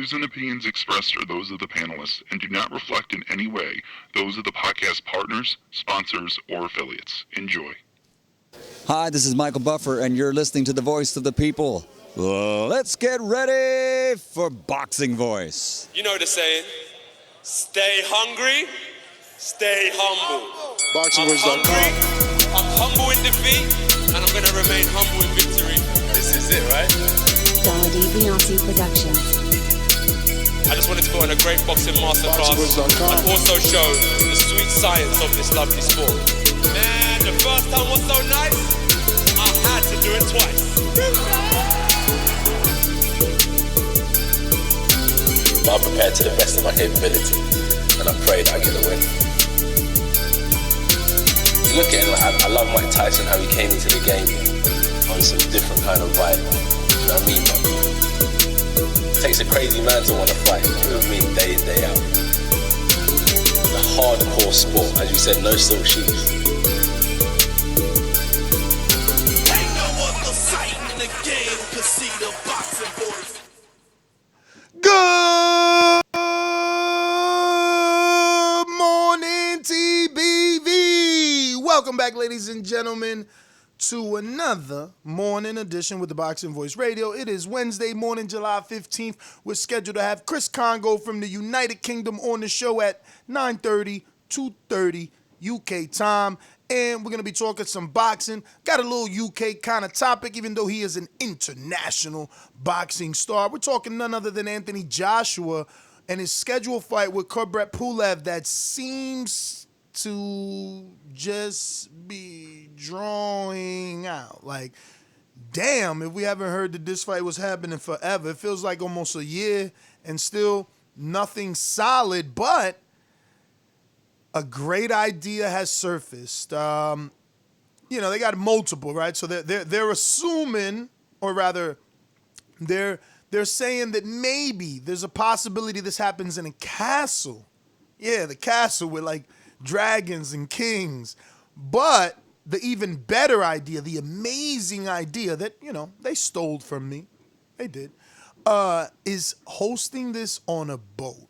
views and opinions expressed are those of the panelists and do not reflect in any way those of the podcast partners, sponsors, or affiliates. Enjoy. Hi, this is Michael Buffer, and you're listening to the Voice of the People. Let's get ready for Boxing Voice. You know the saying, stay hungry, stay humble. BoxingVoice.com. I'm humble in defeat, and I'm going to remain humble in victory. This is it, right? Dolly Beyonce Productions. I just wanted to put on a great boxing masterclass and also show the sweet science of this lovely sport. Man, the first time was so nice, I had to do it twice. I'm prepared to the best of my capability, and I pray that I get the win. Look at it, like, I love Mike Tyson, how he came into the game on some different kind of vibe. You know what I mean? But it takes a crazy man to want to fight, you know what I mean, day in, day out. It's a hardcore sport, as you said, no silk shoes. Ain't no other sight in the game to see the boxing voice. Good morning, TBV. Welcome back, ladies and gentlemen, to another morning edition with the Boxing Voice Radio. It is Wednesday morning, July 15th. We're scheduled to have Chris Congo from the United Kingdom on the show at 9:30, 2:30 UK time. And we're going to be talking some boxing. Got a little UK kind of topic, even though he is an international boxing star. We're talking none other than Anthony Joshua and his scheduled fight with Kubrat Pulev that seems to just be drawing out. Like, damn, if we haven't heard that this fight was happening forever. It feels like almost a year and still nothing solid, but a great idea has surfaced. They got multiple, right? So they're assuming, or rather, they're saying that maybe there's a possibility this happens in a castle. Yeah, the castle with like dragons and kings. But the even better idea, the amazing idea that, they stole from me, they did, is hosting this on a boat.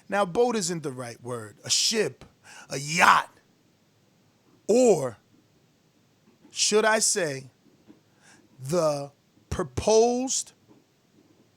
Now, boat isn't the right word. A ship, a yacht, or should I say, the proposed,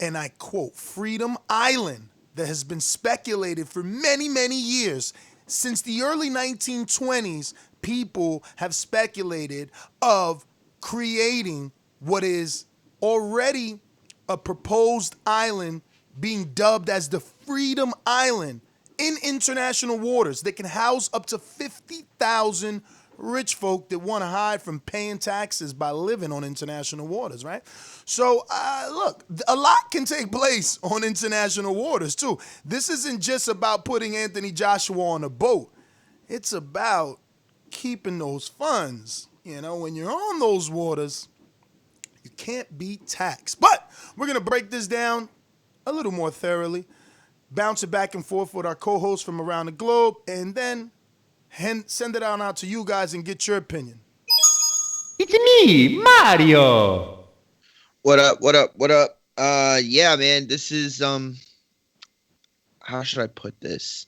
and I quote, Freedom Island that has been speculated for many, many years. Since the early 1920s, people have speculated of creating what is already a proposed island being dubbed as the Freedom Island in international waters that can house up to 50,000 rich folk that want to hide from paying taxes by living on international waters, right? So, look, a lot can take place on international waters, too. This isn't just about putting Anthony Joshua on a boat. It's about keeping those funds. When you're on those waters, you can't be taxed. But we're going to break this down a little more thoroughly, bounce it back and forth with our co-hosts from around the globe, and then send it out to you guys and get your opinion. It's me, Mario. What up? Yeah, man, this is, how should I put this?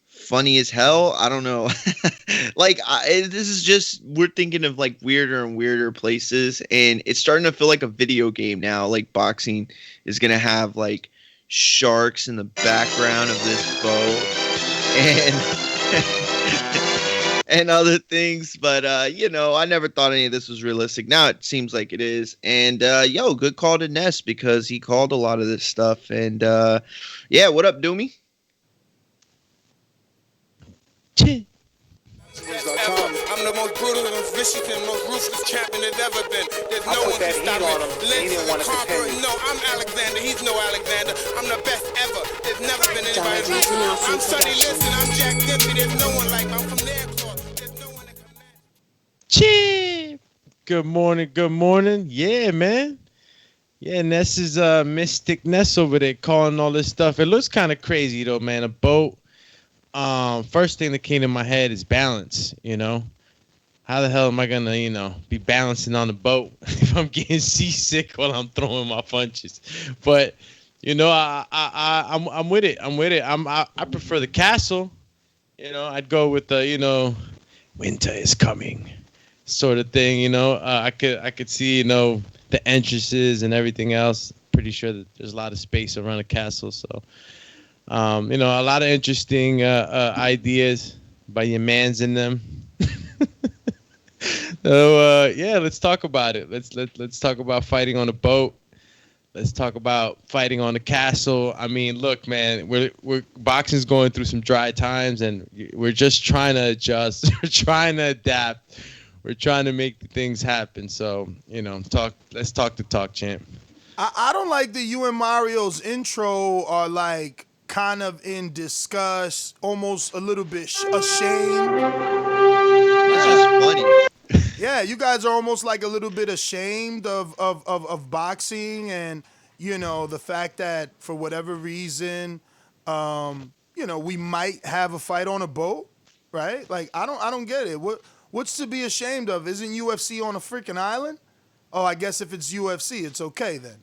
Funny as hell? I don't know. This is just, we're thinking of, like, weirder and weirder places, and it's starting to feel like a video game now. Like, boxing is going to have, like, sharks in the background of this boat, and other things, but I never thought any of this was realistic. Now it seems like it is, and good call to Ness, because he called a lot of this stuff, and what up, Doomy? I'm the most brutal and most vicious and most ruthless champion there's ever been. There's no one to stop me. Lynch is a conqueror. No, I'm Alexander. He's no Alexander. I'm the best ever. There's never been anybody like me. I'm Sonny Liston. I'm Jack Dempsey. There's no one like me. I'm from their claw. There's no one that can match. Chip. Good morning. Yeah, man. Yeah, Ness is Mystic Ness over there calling all this stuff. It looks kind of crazy though, man. A boat. First thing that came to my head is balance, How the hell am I gonna, be balancing on the boat if I'm getting seasick while I'm throwing my punches? But You know, I'm with it. I'm with it. I prefer the castle. You know, I'd go with the, winter is coming sort of thing. I could see, the entrances and everything else. Pretty sure that there's a lot of space around the castle. So, a lot of interesting ideas by your mans in them. So yeah, let's talk about it. Let's talk about fighting on a boat. Let's talk about fighting on the castle. I mean, look, man, we're boxing's going through some dry times, and we're just trying to adjust. We're trying to adapt. We're trying to make things happen. So, let's talk the talk, champ. I don't like that you and Mario's intro are like kind of in disgust, almost a little bit ashamed. It's just funny. Yeah, you guys are almost like a little bit ashamed of boxing and, the fact that for whatever reason, we might have a fight on a boat, right? Like, I don't get it. What's to be ashamed of? Isn't UFC on a freaking island? Oh, I guess if it's UFC, it's okay then.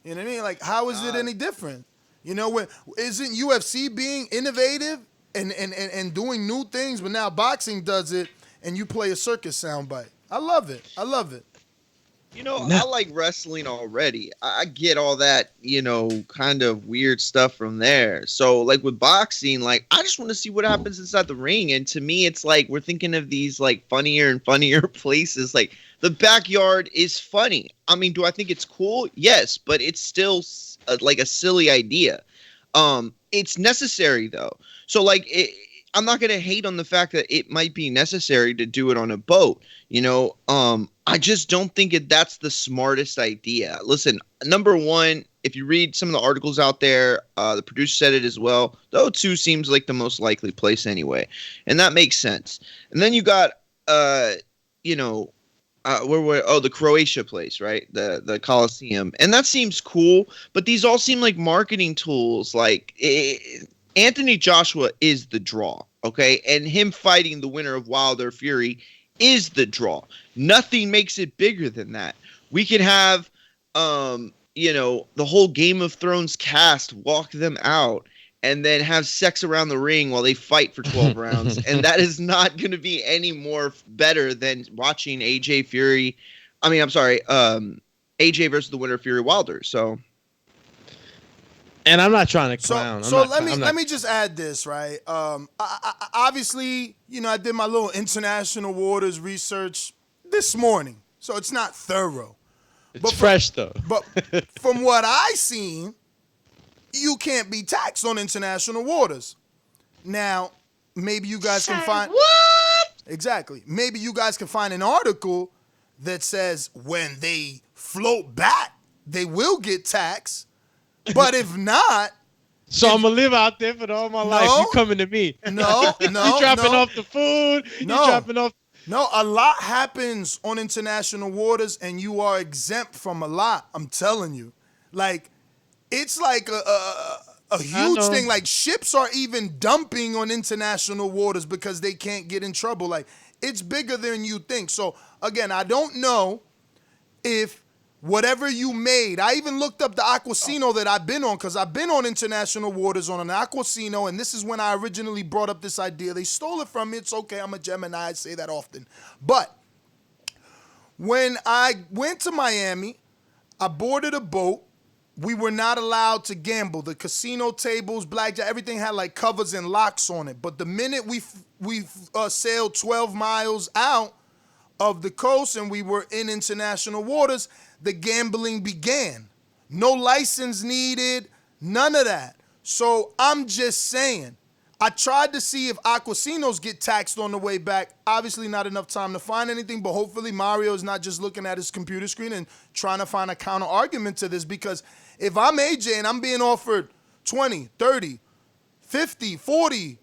You know what I mean? Like, how is it any different? Isn't UFC being innovative and doing new things, but now boxing does it and you play a circus soundbite? I love it. I like wrestling already. I get all that, kind of weird stuff from there. So, like, with boxing, like, I just want to see what happens inside the ring. And to me, it's like we're thinking of these, like, funnier and funnier places. Like, the backyard is funny. I mean, do I think it's cool? Yes, but it's still, like, a silly idea. It's necessary, though. So, like, I'm not going to hate on the fact that it might be necessary to do it on a boat. I just don't think that's the smartest idea. Listen, number one, if you read some of the articles out there, the producer said it as well. The O2 seems like the most likely place anyway. And that makes sense. And then you got, the Croatia place, right? The Colosseum. And that seems cool. But these all seem like marketing tools. Like, Anthony Joshua is the draw, okay? And him fighting the winner of Wilder Fury is the draw. Nothing makes it bigger than that. We could have, the whole Game of Thrones cast walk them out and then have sex around the ring while they fight for 12 rounds. And that is not going to be any more better than watching AJ versus the winner of Fury Wilder. So... And I'm not trying to clown. Let me just add this, right? I obviously, I did my little international waters research this morning, so it's not thorough. It's fresh though. But from what I seen, you can't be taxed on international waters. Now, maybe you guys can find what? Exactly. Maybe you guys can find an article that says when they float back, they will get taxed. But if not, so I'm gonna live out there for all my life. You coming to me? No. You dropping off the food? You dropping off? No, a lot happens on international waters, and you are exempt from a lot. I'm telling you, like it's like a huge thing. Like ships are even dumping on international waters because they can't get in trouble. Like it's bigger than you think. So again, I don't know if. Whatever you made, I even looked up the Aquasino that I've been on because I've been on international waters on an Aquasino, and this is when I originally brought up this idea. They stole it from me. It's okay. I'm a Gemini. I say that often. But when I went to Miami, I boarded a boat. We were not allowed to gamble. The casino tables, blackjack, everything had like covers and locks on it. But the minute we sailed 12 miles out of the coast and we were in international waters, the gambling began. No license needed, none of that. So I'm just saying, I tried to see if Aquasinos get taxed on the way back. Obviously not enough time to find anything, but hopefully Mario is not just looking at his computer screen and trying to find a counter argument to this, because if I'm AJ and I'm being offered 20, 30, 50, 40,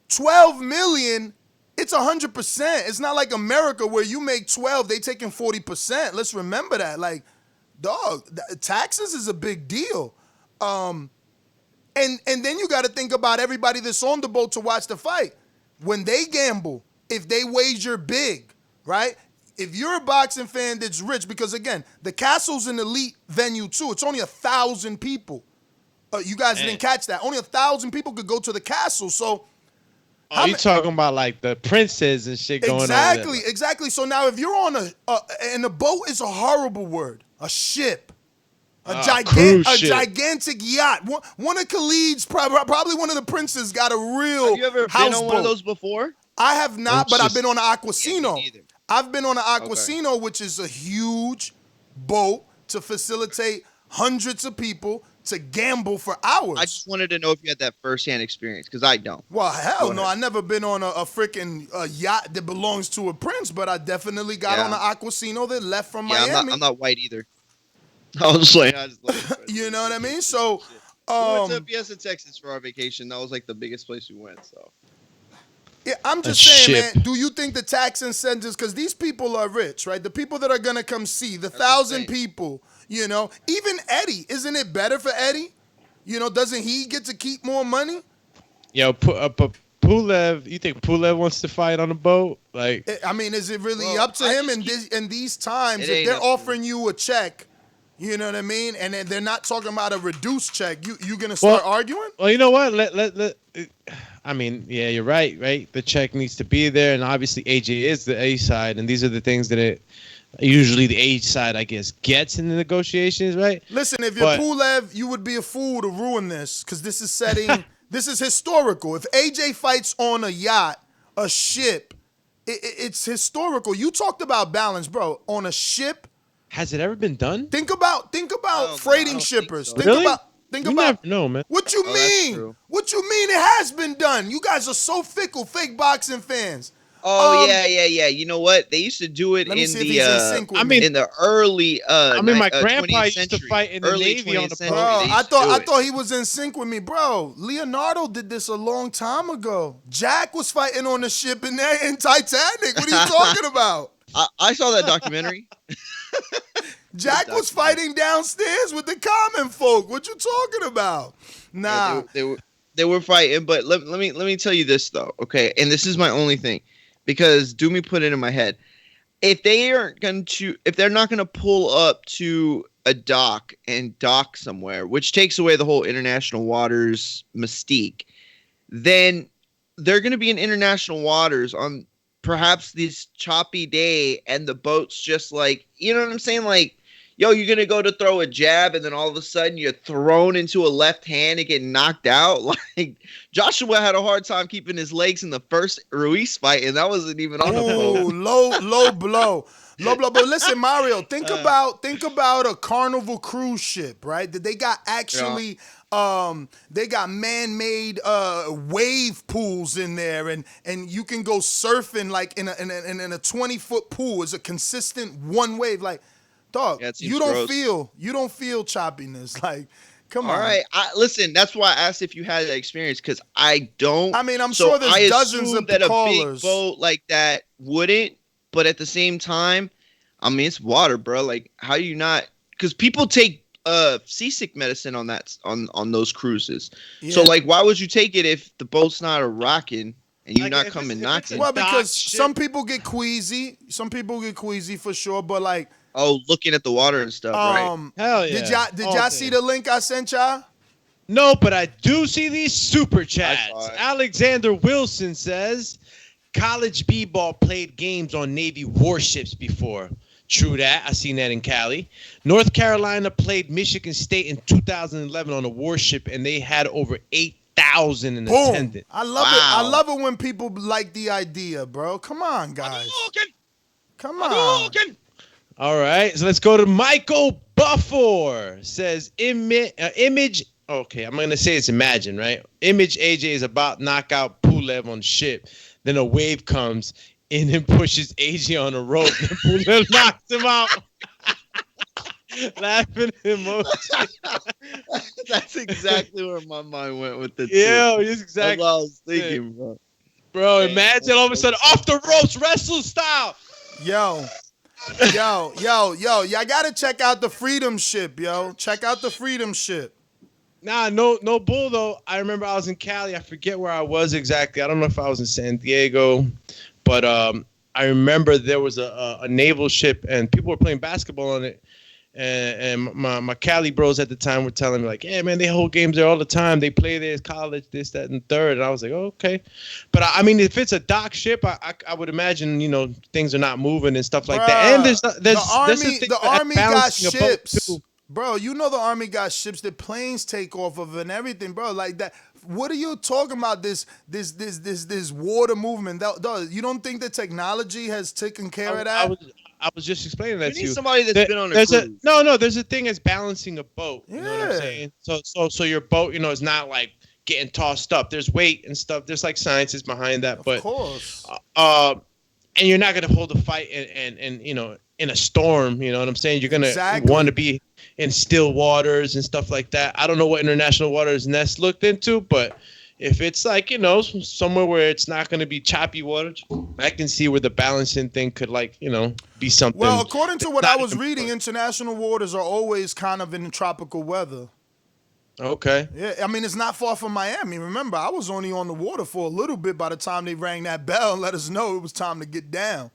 12 million, it's 100%. It's not like America where you make 12, they taking 40%. Let's remember that. Like, dog, taxes is a big deal. And then you got to think about everybody that's on the boat to watch the fight. When they gamble, if they wager big, right? if you're a boxing fan that's rich, because again, the Castle's an elite venue too. It's only 1,000 people. You guys didn't catch that. Only 1,000 people could go to the Castle. So, you talking about like the princes and shit going on? Exactly. So now, if you're on and a boat is a horrible word, a ship. A gigantic yacht. One of Khalid's, probably one of the princes, got a real Have you ever been on one of those before? I have not, but I've been on an Aquasino. Yeah, I've been on an Aquasino, which is a huge boat to facilitate hundreds of people to gamble for hours. I just wanted to know if you had that firsthand experience, because I don't. Well, hell no. I never been on a freaking yacht that belongs to a prince, but I definitely got on an Aquasino that left from Miami. I'm not white either. I was like, you know what I mean? So, we went to Fiesta, Texas for our vacation. That was like the biggest place we went. So, yeah, I'm just saying, man. Do you think the tax incentives? Because these people are rich, right? The people that are gonna come see the 1,000 people. You know, even Eddie. Isn't it better for Eddie? You know, doesn't he get to keep more money? Yo, Pulev. You think Pulev wants to fight on a boat? Like, I mean, is it really up to him in these times? If they're offering you a check. You know what I mean? And then they're not talking about a reduced check. You gonna start arguing? Well, you know what? I mean, yeah, you're right. The check needs to be there, and obviously AJ is the A side, and these are the things that usually the A side, I guess, gets in the negotiations, right? Listen, if you're Pulev, you would be a fool to ruin this, because this is setting. This is historical. If AJ fights on a yacht, a ship, it's historical. You talked about balance, bro. On a ship. Has it ever been done? Think about freighting shippers. So. Really? Think you about. Never know, man. What you mean? What you mean? It has been done. You guys are so fickle, fake boxing fans. Oh yeah. You know what? They used to do it in the early. My grandpa used to century, fight in the Navy on the boat. I thought he was in sync with me, bro. Leonardo did this a long time ago. Jack was fighting on the ship in Titanic. What are you talking about? I saw that documentary. Jack was fighting downstairs with the common folk. What you talking about? Nah, they were fighting. But let me tell you this though, okay? And this is my only thing, because Doomy put it in my head. If they're not gonna pull up to a dock and dock somewhere, which takes away the whole international waters mystique, then they're gonna be in international waters on perhaps this choppy day, and the boat's just like, you know what I'm saying? Like, yo, you're going to go to throw a jab, and then all of a sudden you're thrown into a left hand and get knocked out. Like, Joshua had a hard time keeping his legs in the first Ruiz fight, and that wasn't even on the boat. Low blow. But listen, Mario, think about a Carnival cruise ship, right? That they got actually... they got man-made wave pools in there, and you can go surfing like in a 20-foot pool. It's a consistent one wave. Like, dog, you don't feel choppiness. Like, come on. All right, listen. That's why I asked if you had that experience, because I don't. I mean, I'm sure there's dozens of that callers. A big boat like that wouldn't, but at the same time, I mean, it's water, bro. Like, how do you not? Because people take seasick medicine on those cruises. Yeah. So like, why would you take it if the boat's not a rocking and you're not coming knocking? Well, because some people get queasy. Some people get queasy for sure. But like, looking at the water and stuff, right? Hell yeah. Did y'all see the link I sent y'all? No, but I do see these super chats. Alexander Wilson says, college b-ball played games on Navy warships before. True that. I seen that in Cali. North Carolina played Michigan State in 2011 on a warship, and they had over 8,000 in attendance. I love it. I love it when people like the idea, bro. Come on, guys. Come on. All right, so let's go to Michael Buffor. Says image. Okay, I'm gonna say it's Imagine, right? Image AJ is about knock out Pulev on ship. Then a wave comes in and pushes AJ on a rope. And Pulev knocks him out. Laughing emoji. That's exactly where my mind went with it. Yeah, it's exactly what I was thinking, bro. Bro, imagine all of a sudden off the ropes, wrestle style. Yo, y'all gotta check out the Freedom Ship, yo. Check out the Freedom Ship. Nah, no bull though. I remember I was in Cali. I forget where I was exactly. I don't know if I was in San Diego, but I remember there was a naval ship and people were playing basketball on it. And my Cali bros at the time were telling me like, yeah, man, they hold games there all the time. They play there, college, this, that, and third. And I was like, oh, okay. But I mean, if it's a dock ship, I would imagine, things are not moving and stuff like that. And the army got ships, bro. You know the army got ships that planes take off of and everything, bro. Like that. What are you talking about? This water movement? You don't think the technology has taken care of that? I was just explaining that to you. Somebody that's been on a cruise. There's a thing as balancing a boat. You know what I'm saying? So your boat, is not like getting tossed up. There's weight and stuff. There's like sciences behind that. Of course. And you're not gonna hold a fight and in a storm. You know what I'm saying? You're gonna want to be in still waters and stuff like that. I don't know what international waters Ness looked into, but if it's like, somewhere where it's not going to be choppy water, I can see where the balancing thing could be something. Well, according to what I was reading, international waters are always kind of in tropical weather. Okay. Yeah, I mean, it's not far from Miami. Remember, I was only on the water for a little bit by the time they rang that bell and let us know it was time to get down.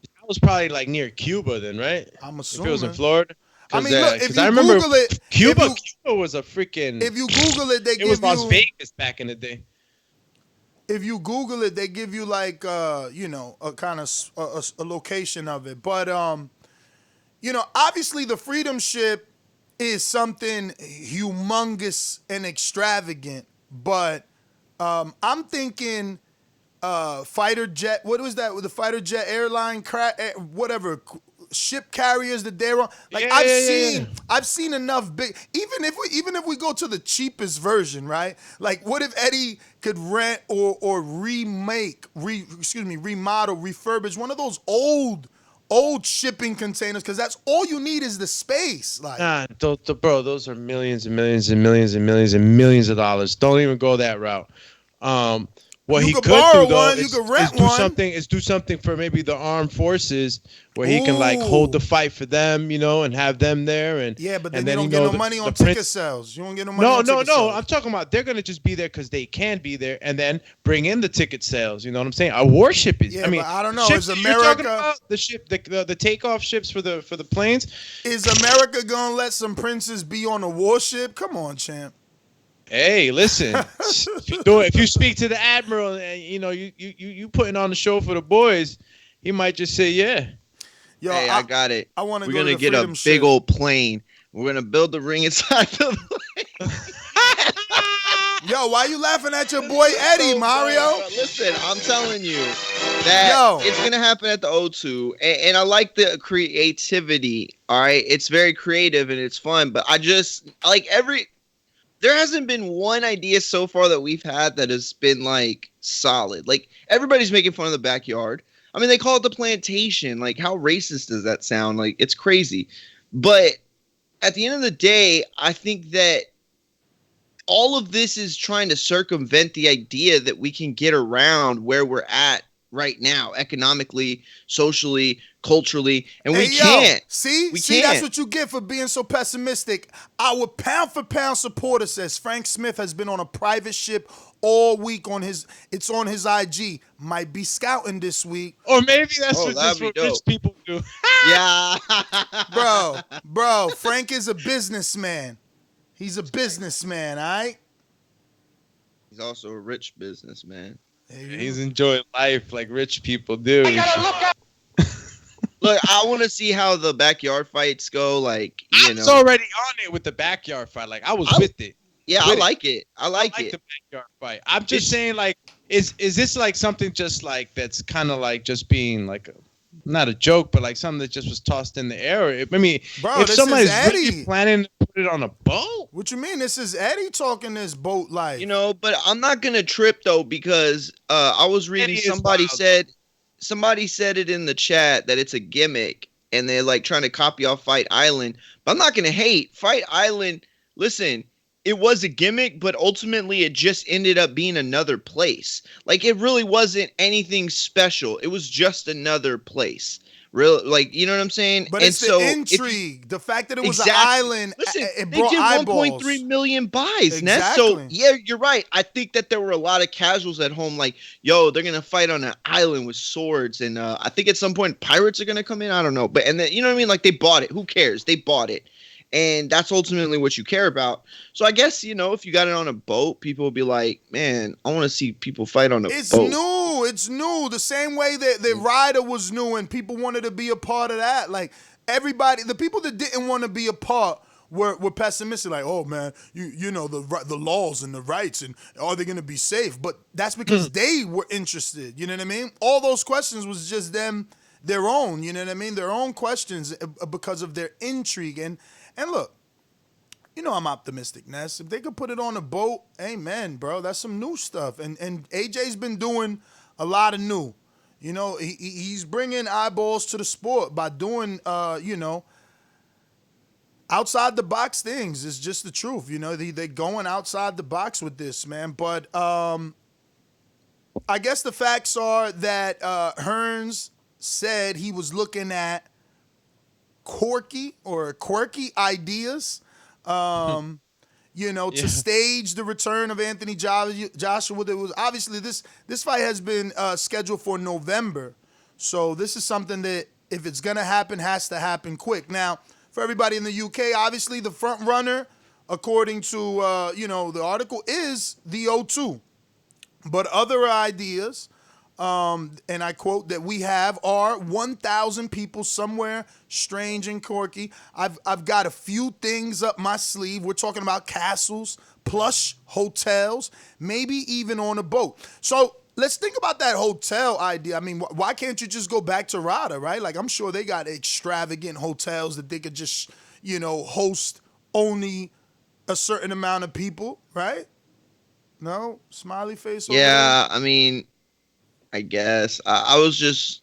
That was probably like near Cuba then, right? I'm assuming. If it was in Florida. I mean, look, if you Google it, Cuba was a freaking. If you Google it, it was Las Vegas back in the day. If you Google it, they give you like a kind of a location of it. But obviously the Freedom Ship is something humongous and extravagant. But I'm thinking fighter jet. What was that? The fighter jet airline whatever. Ship carriers that they're on, like I've seen enough big. Even if we go to the cheapest version, right? Like, what if Eddie could rent or remodel, refurbish one of those old shipping containers? Because that's all you need is the space. Like, bro, those are millions and millions and millions and millions and millions of dollars. Don't even go that route. What he could do though is do something for maybe the armed forces where he can like hold the fight for them, and have them there and but then you don't get no money on ticket sales. You don't get no money. on ticket sales. I'm talking about they're gonna just be there because they can be there and then bring in the ticket sales. You know what I'm saying? A warship is. Yeah, but I don't know. Is America the ship the takeoff ships for the planes? Is America gonna let some princes be on a warship? Come on, champ. Hey, listen. If you speak to the admiral and you putting on the show for the boys, he might just say yeah. Yo, hey, I got it. I want to. We're gonna get a big old plane. We're gonna build the ring inside the plane. Yo, why you laughing at your boy Eddie, Mario? Listen, I'm telling you that it's gonna happen at the O2, and I like the creativity. All right, it's very creative and it's fun, but I just like there hasn't been one idea so far that we've had that has been like solid. Like everybody's making fun of the backyard. I mean, they call it the plantation. Like, how racist does that sound? Like, it's crazy. But at the end of the day, I think that all of this is trying to circumvent the idea that we can get around where we're at right now, economically, socially, culturally, and we can't. See, that's what you get for being so pessimistic. Our pound for pound supporter says Frank Smith has been on a private ship all week it's on his IG. Might be scouting this week. Or maybe that's what rich people do. Yeah. Bro, Frank is a businessman. He's a businessman, all right? He's also a rich businessman. He's enjoying life like rich people do. Look, I want to see how the backyard fights go. Like, I was already on it with the backyard fight. Like, I was with it. Yeah, I like it. I like it. The backyard fight. I'm just saying, like, is this like something just like that's kind of like just being like not a joke, but like something that just was tossed in the air? I mean, bro, if somebody's really planning to put it on a boat, what you mean? This is Eddie talking this boat life. But I'm not gonna trip though because I was reading somebody said it in the chat that it's a gimmick and they're like trying to copy off Fight Island. But I'm not gonna hate Fight Island. Listen. It was a gimmick, but ultimately it just ended up being another place. Like, it really wasn't anything special. It was just another place, Real, like, you know what I'm saying? But and it's so the intrigue, the fact that it was exactly. an island. Listen, it they brought did eyeballs. 1.3 million buys, Ness. Exactly. So yeah, you're right. I think that there were a lot of casuals at home, like, yo, they're gonna fight on an island with swords, and I think at some point pirates are gonna come in. I don't know, but and then, you know what I mean? Like, they bought it. Who cares? They bought it. And that's ultimately what you care about. So I guess, you know, if you got it on a boat, people will be like, man, I want to see people fight on a boat. It's new. The same way that the Rider was new and people wanted to be a part of that. Like, everybody, the people that didn't want to be a part were pessimistic. Like, oh, man, you know, the laws and the rights, and are they going to be safe? But that's because they were interested. You know what I mean? All those questions was just them, their own, you know what I mean? Their own questions because of their intrigue. And look, you know I'm optimistic, Ness. If they could put it on a boat, amen, bro. That's some new stuff. And AJ's been doing a lot of new. You know, he's bringing eyeballs to the sport by doing, you know, outside the box things. It's just the truth. You know, they're going outside the box with this, man. But I guess the facts are that Hearns said he was looking at quirky ideas, you know, to stage the return of Anthony Joshua. There was obviously this fight has been scheduled for November, so this is something that, if it's gonna happen, has to happen quick. Now, for everybody in the UK, obviously the front runner, according to you know, the article, is the O2, but other ideas. And I quote, that we have are 1,000 people somewhere strange and quirky. I've got a few things up my sleeve. We're talking about castles, plush hotels, maybe even on a boat. So let's think about that hotel idea. I mean, why can't you just go back to RADA, right? Like, I'm sure they got extravagant hotels that they could just, you know, host only a certain amount of people, right? No? Smiley face over Yeah, there? I mean, I guess. I was just,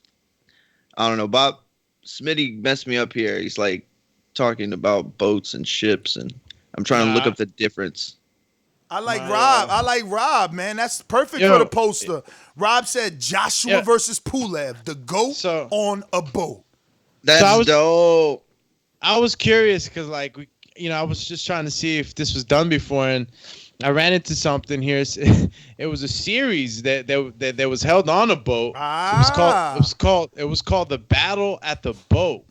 I don't know. Bob Smitty messed me up here. He's like talking about boats and ships, and I'm trying to look up the difference. I like Rob. I like Rob, man. That's perfect for the poster. Rob said Joshua versus Pulev, the GOAT on a boat. That's dope. I was curious because, like, you know, I was just trying to see if this was done before, and I ran into something here. It was a series that was held on a boat. It was called The Battle at the Boat.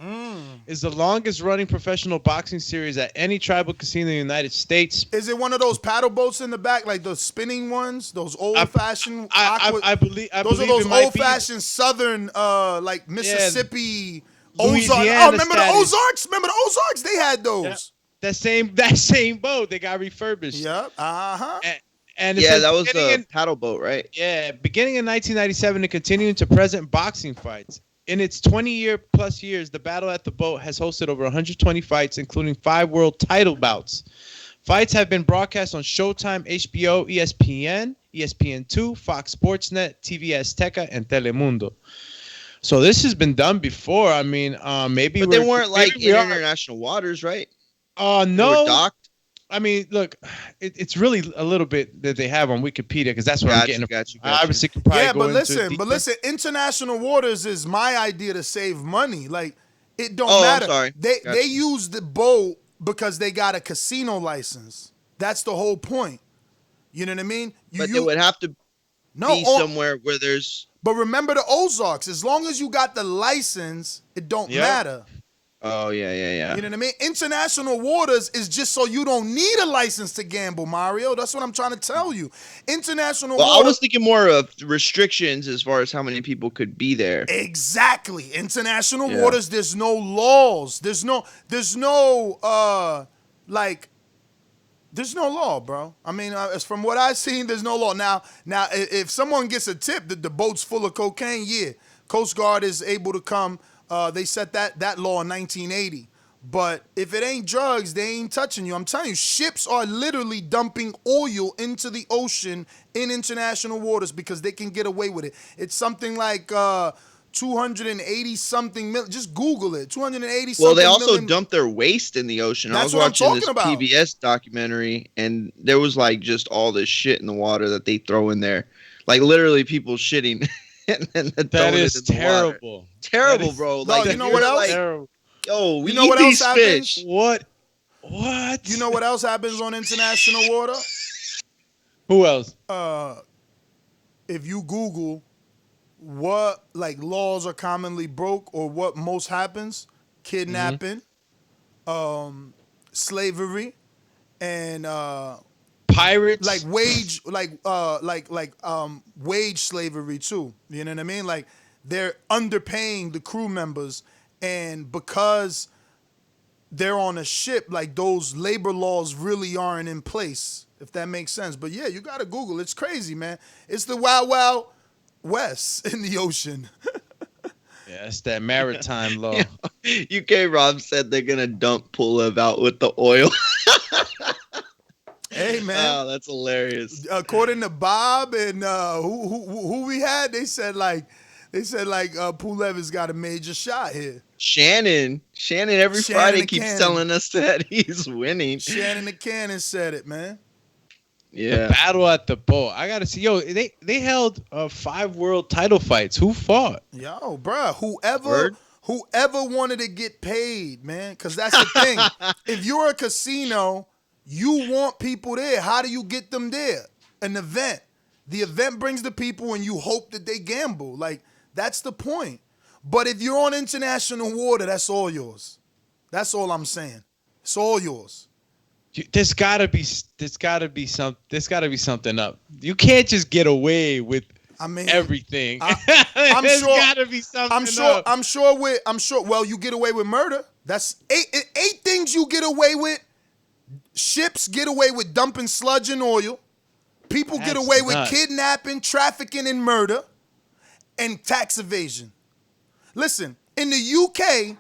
It's the longest running professional boxing series at any tribal casino in the United States. Is it one of those paddle boats in the back, like those spinning ones, those old fashioned? I believe those are those old fashioned southern, like Mississippi, Ozarks. Oh, remember the Ozarks? Remember the Ozarks? They had those. Yeah. That same boat, they got refurbished. Yep. And yeah, that was the paddle boat, right? Yeah, beginning in 1997 and continuing to present boxing fights. In its 20-plus years, the Battle at the Boat has hosted over 120 fights, including 5 world title bouts. Fights have been broadcast on Showtime, HBO, ESPN, ESPN2, Fox Sports Net, TV Azteca, and Telemundo. So this has been done before. I mean, maybe. But they weren't like in international waters, right? No. Docked? I mean, look, it's really a little bit that they have on Wikipedia, because that's what I'm getting. Gotcha. Obviously, could probably go but listen, international waters is my idea to save money. Like, it don't matter. I'm sorry. They use the boat because they got a casino license. That's the whole point. You know what I mean? But they would have to be somewhere where there's. But remember the Ozarks. As long as you got the license, it don't matter. Oh, yeah. You know what I mean? International waters is just so you don't need a license to gamble, Mario. That's what I'm trying to tell you. International waters. I was thinking more of restrictions as far as how many people could be there. Exactly. International waters, there's no laws. There's no law, bro. I mean, from what I've seen, there's no law. Now, if someone gets a tip that the boat's full of cocaine, Coast Guard is able to come. They set that law in 1980. But if it ain't drugs, they ain't touching you. I'm telling you, ships are literally dumping oil into the ocean in international waters because they can get away with it. It's something like 280-something million. Just Google it. 280-something Well, they also million. dump their waste in the ocean. That's I was what I'm watching this talking about. PBS documentary, and there was like just all this shit in the water that they throw in there. Like literally people shitting. and then the That donut is in the water. terrible. Terrible, That is- bro. No, Like, you know what else? Terrible. yo, we You know eat what else these happens? fish. What? What? You know what else happens on international water? Who else? If you Google what like laws are commonly broke or what most happens, kidnapping, slavery, and Pirates. like wage slavery too. You know what I mean? Like they're underpaying the crew members, and because they're on a ship, like those labor laws really aren't in place, if that makes sense. But yeah, you gotta Google. It's crazy, man. It's the wild, wild west in the ocean. Yeah, that's that maritime law. UK Rob said they're gonna dump Pulev out with the oil. Hey, man. Oh, that's hilarious. According to Bob and who we had, they said Pulev has got a major shot here. Shannon every Shannon Friday the keeps Cannon. telling us that he's winning. Shannon the Cannon said it, man. Yeah. Battle at the boat. I gotta see. Yo, they held 5 world title fights. Who fought? Yo, bruh, Word? whoever wanted to get paid, man, because that's the thing. If you're a casino, you want people there. How do you get them there? An event. The event brings the people and you hope that they gamble. Like, that's the point. But if you're on international water, that's all yours. That's all I'm saying. It's all yours. There's gotta be something up. You can't just get away with everything. I'm There's sure. gotta be something up. I'm sure. Well, you get away with murder. That's eight things you get away with. Ships get away with dumping sludge and oil. People get That's away with nuts. kidnapping, trafficking, and murder, and tax evasion. Listen, in the UK,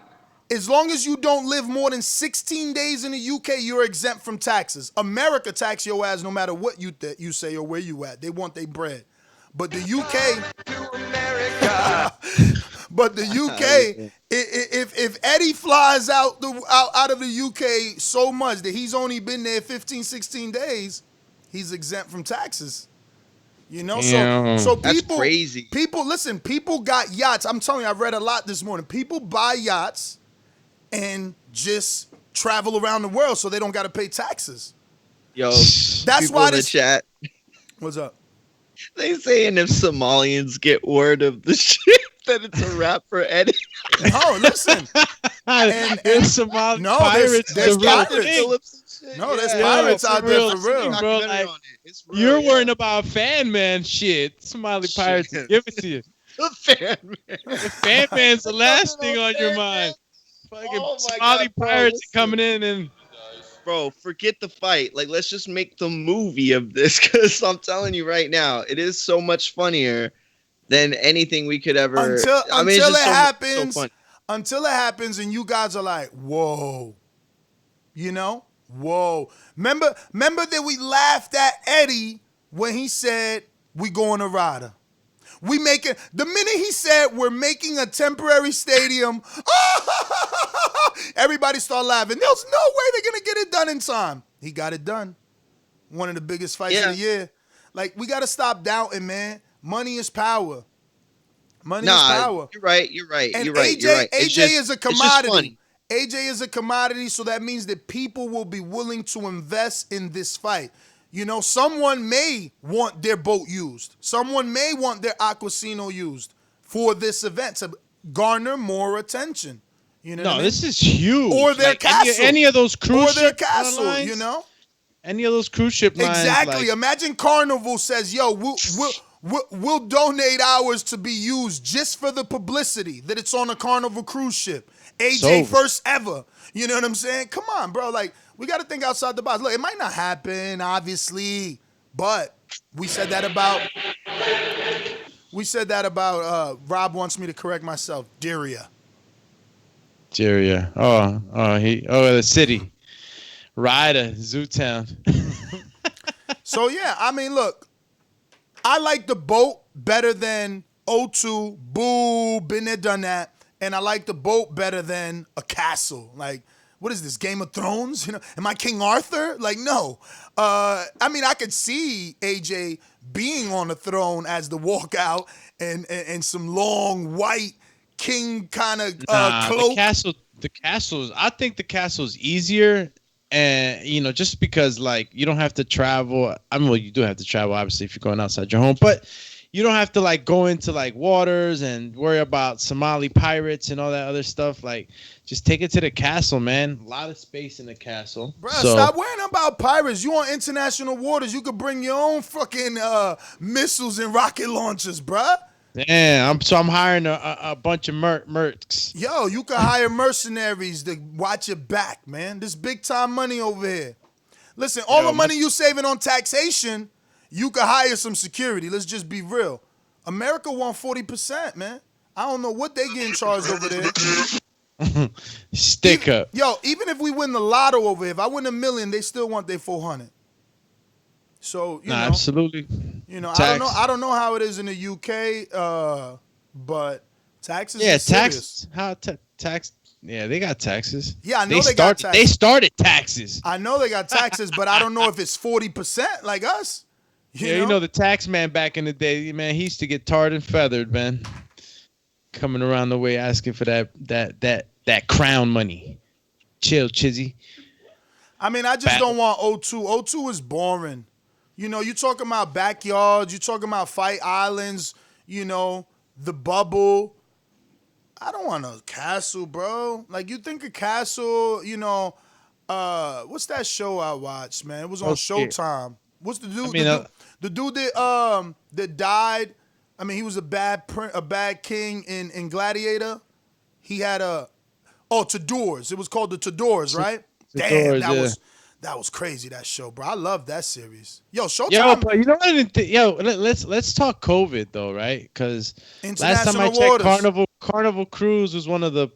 as long as you don't live more than 16 days in the UK, you're exempt from taxes. America tax your ass no matter what you say or where you at. They want their bread. But the UK, if Eddie flies out of the UK so much that he's only been there 15, 16 days, he's exempt from taxes. You know, so That's people, crazy. People got yachts. I'm telling you, I read a lot this morning. People buy yachts and just travel around the world so they don't got to pay taxes. Yo, That's people why in the chat, What's up? they saying if Somalians get word of the ship that it's a wrap for Eddie. No, listen. There's Somali No, pirates. there's the real pirates. thing. No, there's Yeah, pirates for out real. there for real. Bro, like, you're worrying about fan man shit. Somali pirates will give it to you. The fan man. The fan man's the last thing on your mind. Fucking Oh my Somali God, bro, pirates listen. are coming in and Bro, forget the fight. Like, let's just make the movie of this, because I'm telling you right now, it is so much funnier than anything we could ever. Until it's just it so happens. funny. Until it happens, and you guys are like, "Whoa," you know, "Whoa." Remember that we laughed at Eddie when he said we going to Rada. The minute he said we're making a temporary stadium, everybody started laughing. There's no way they're gonna get it done in time. He got it done. One of the biggest fights of the year. Like, we gotta stop doubting, man. Money is power. Money is power. You're right. And You're right. AJ is a It's just commodity. funny. AJ is a commodity, so that means that people will be willing to invest in this fight. You know, someone may want their boat used. Someone may want their aquasino used for this event to garner more attention. You know what I mean? this is huge. Or their castle. Any of those cruise Or their ship castle, lines, you know? Any of those cruise ship lines. Exactly. like- Imagine Carnival says, "Yo, we'll donate ours to be used just for the publicity that it's on a Carnival cruise ship. AJ first ever." You know what I'm saying? Come on, bro. Like, we got to think outside the box. Look, it might not happen, obviously, but we said that about Rob wants me to correct myself. Diria. the city. Ryder, Zootown. So, yeah, I mean, look, I like the boat better than O2. Boo, been there, done that. And I like the boat better than a castle. Like, what is this, Game of Thrones? You know, am I King Arthur? Like, no. I mean, I could see AJ being on the throne as the walkout and some long white king kind of cloak. The castles. I think the castle's easier, and just because like you don't have to travel. I mean, well, you do have to travel obviously if you're going outside your home, but you don't have to like go into like waters and worry about Somali pirates and all that other stuff. Like, just take it to the castle, man. A lot of space in the castle. Bro, stop worrying about pirates. You on international waters. You could bring your own fucking missiles and rocket launchers, bruh. Damn, I'm hiring a bunch of mercs. Yo, you can hire mercenaries to watch your back, man. This big time money over here. Listen, all the money you saving on taxation, you could hire some security. Let's just be real. America want 40%, man. I don't know what they getting charged over there. Stick up. Yo, even if we win the lotto over here, if I win $1 million, they still want their 400. So you know, absolutely. You know, I don't know how it is in the UK, but taxes. Yeah, are serious. Tax. Yeah, they got taxes. Yeah, I know they got taxes. They started taxes. I know they got taxes, but I don't know if it's 40% like us. You know the tax man back in the day, man. He used to get tarred and feathered, man. Coming around the way asking for that crown money. Chill, Chizzy. I mean, I just don't want O2. O2 is boring. You know, you talking about backyards, you talking about fight islands, you know, the bubble. I don't want a castle, bro. Like, you think a castle, you know, what's that show I watched, man? It was on Showtime. What's the dude? The dude that died. I mean, he was a bad king in Gladiator. He had Tudors. It was called the Tudors, right? Damn, that was crazy, that show, bro. I love that series. Yo, Showtime. Yo, but you know what? Let's talk COVID though, right? Because last time I checked, Carnival Cruise was one of the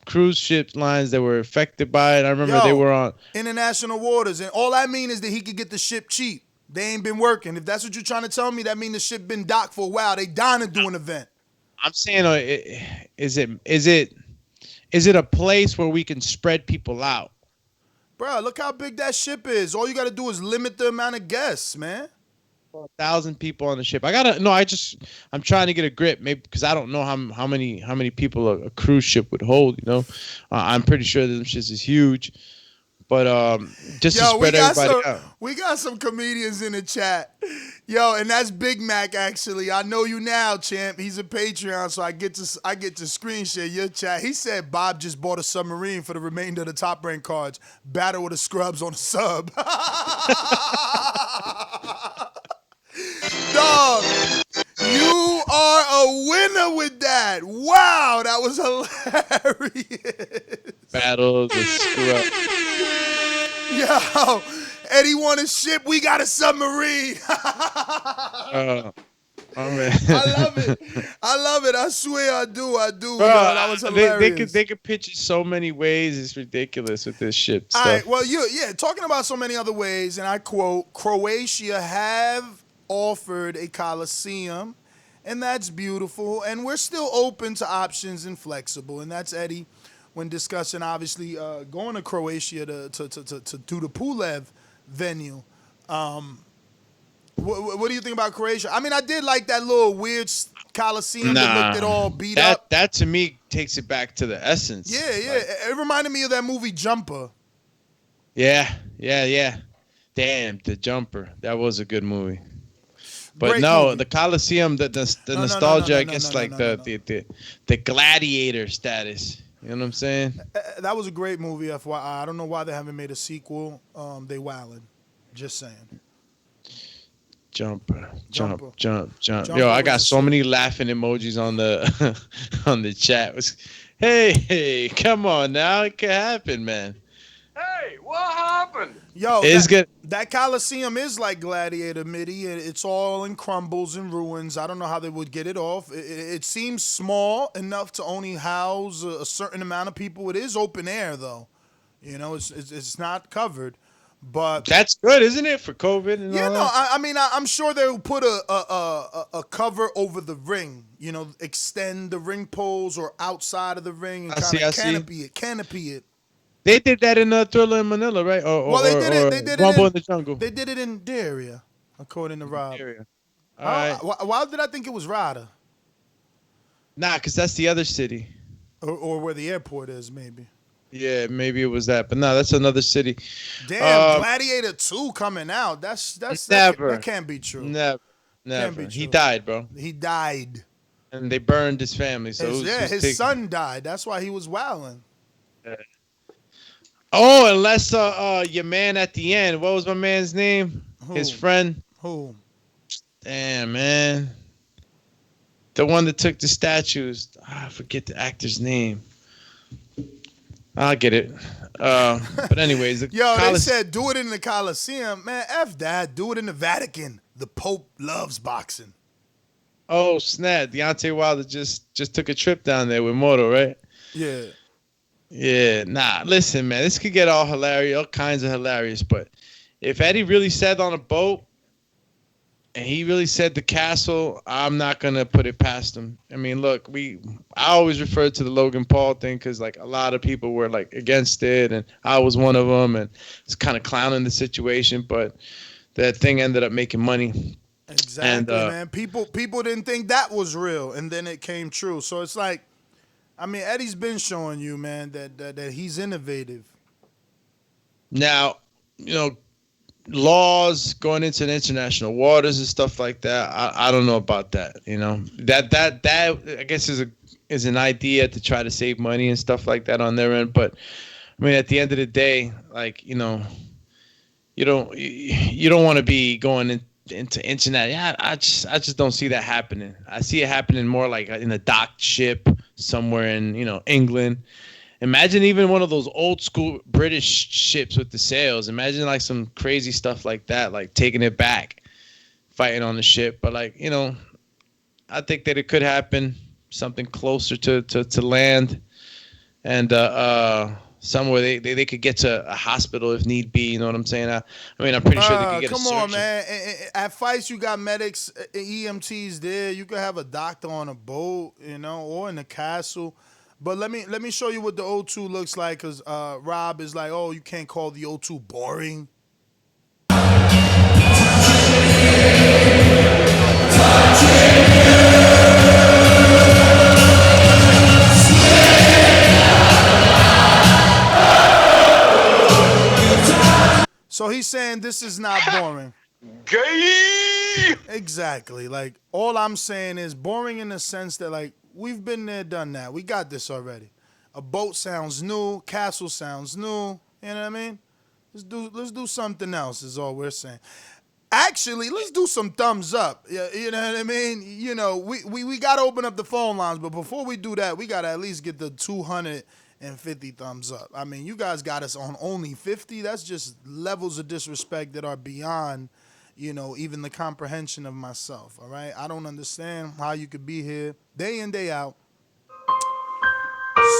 cruise ship lines that were affected by it. I remember they were on international waters, and all I mean is that he could get the ship cheap. They ain't been working. If that's what you're trying to tell me, that means the ship been docked for a while. They dying to do an event. I'm saying, is it a place where we can spread people out? Bro, look how big that ship is. All you got to do is limit the amount of guests, man. 1,000 people on the ship. I'm trying to get a grip, maybe because I don't know how many people a cruise ship would hold. You know, I'm pretty sure that them shits is huge. But just to spread everybody out. We got some comedians in the chat. Yo, and that's Big Mac, actually. I know you now, champ. He's a Patreon, so I get to screen share your chat. He said Bob just bought a submarine for the remainder of the Top Rank cards. Battle with the scrubs on the sub. Dog, you are a winner with that. Wow, that was hilarious. Battle of the scrubs. Yo, Eddie want a ship. We got a submarine. Oh man. I love it. I swear I do. Bro, that was hilarious. They could pitch it so many ways. It's ridiculous with this shit stuff. All right. Well, talking about so many other ways, and I quote, Croatia have offered a Colosseum, and that's beautiful. And we're still open to options and flexible. And that's Eddie when discussing, obviously, going to Croatia to do the Pulev venue. What do you think about Croatia? I mean, I did like that little weird Colosseum that looked all beat up. That to me takes it back to the essence. Yeah. It reminded me of that movie Jumper. Yeah. Damn, The Jumper. That was a good movie. But Great movie. The Colosseum, the nostalgia, I guess, the gladiator status. You know what I'm saying? That was a great movie, FYI. I don't know why they haven't made a sequel. They wildin'. Just saying. Jump. Yo, I got so many laughing emojis on the on the chat. Hey, come on now. It can happen, man. Hey, what happened? Yo, it's good. That Colosseum is like Gladiator, Mitty. It's all in crumbles and ruins. I don't know how they would get it off. It seems small enough to only house a certain amount of people. It is open air, though. You know, it's not covered. But that's good, isn't it, for COVID? And all that? I mean, I'm sure they'll put a cover over the ring. You know, extend the ring poles or outside of the ring and kind of canopy it. They did that in Thriller in Manila, right? Well, they did it. They did it Rumble in the Jungle. They did it in their area, according to Rob. Area. All How? right. Why did I think it was Rada Nah, because that's the other city. or where the airport is? Maybe. Yeah, maybe it was that. But no, that's another city. Damn, Gladiator 2 coming out. That's Never. That can't be true. Never. Can't be He true. died, bro. He died. And they burned his family. So His son died. That's why he was wilding. Oh, unless your man at the end. What was my man's name? Who? His friend. Who? Damn, man. The one that took the statues. I forget the actor's name. I'll get it. But anyways, they said do it in the Colosseum. Man, F that. Do it in the Vatican. The Pope loves boxing. Oh, snap. Deontay Wilder just took a trip down there with Moto, right? Yeah. Yeah, nah, listen, man. This could get all hilarious, all kinds of hilarious. But if Eddie really said on a boat, and he really said the castle, I'm not gonna put it past him. I mean, look, I always refer to the Logan Paul thing because like a lot of people were like against it, and I was one of them, and it's kind of clowning the situation. But that thing ended up making money. Exactly, man. People didn't think that was real, and then it came true. So it's like, I mean, Eddie's been showing you, man, that he's innovative. Now, laws going into the international waters and stuff like that. I don't know about that. That I guess is an idea to try to save money and stuff like that on their end. But I mean, at the end of the day, like you don't want to be going into internet. Yeah, I just don't see that happening. I see it happening more like in a docked ship somewhere in England. Imagine even one of those old school British ships with the sails. Imagine like some crazy stuff like that, like taking it back, fighting on the ship. But like, I think that it could happen, something closer to land, and somewhere they could get to a hospital if need be. You know what I'm saying? I mean, I'm pretty sure they could get a surgeon. Come on, man. At fights, you got medics, EMTs there. You could have a doctor on a boat, or in a castle. But let me show you what the O2 looks like, because Rob is like, oh, you can't call the O2 boring. So he's saying this is not boring. Gay! Exactly. Like, all I'm saying is boring in the sense that, like, we've been there, done that. We got this already. A boat sounds new. Castle sounds new. You know what I mean? Let's do something else is all we're saying. Actually, let's do some thumbs up. You know what I mean? We got to open up the phone lines, but before we do that, we got to at least get the 250 thumbs up. I mean, you guys got us on only 50. That's just levels of disrespect that are beyond, even the comprehension of myself, all right? I don't understand how you could be here day in, day out,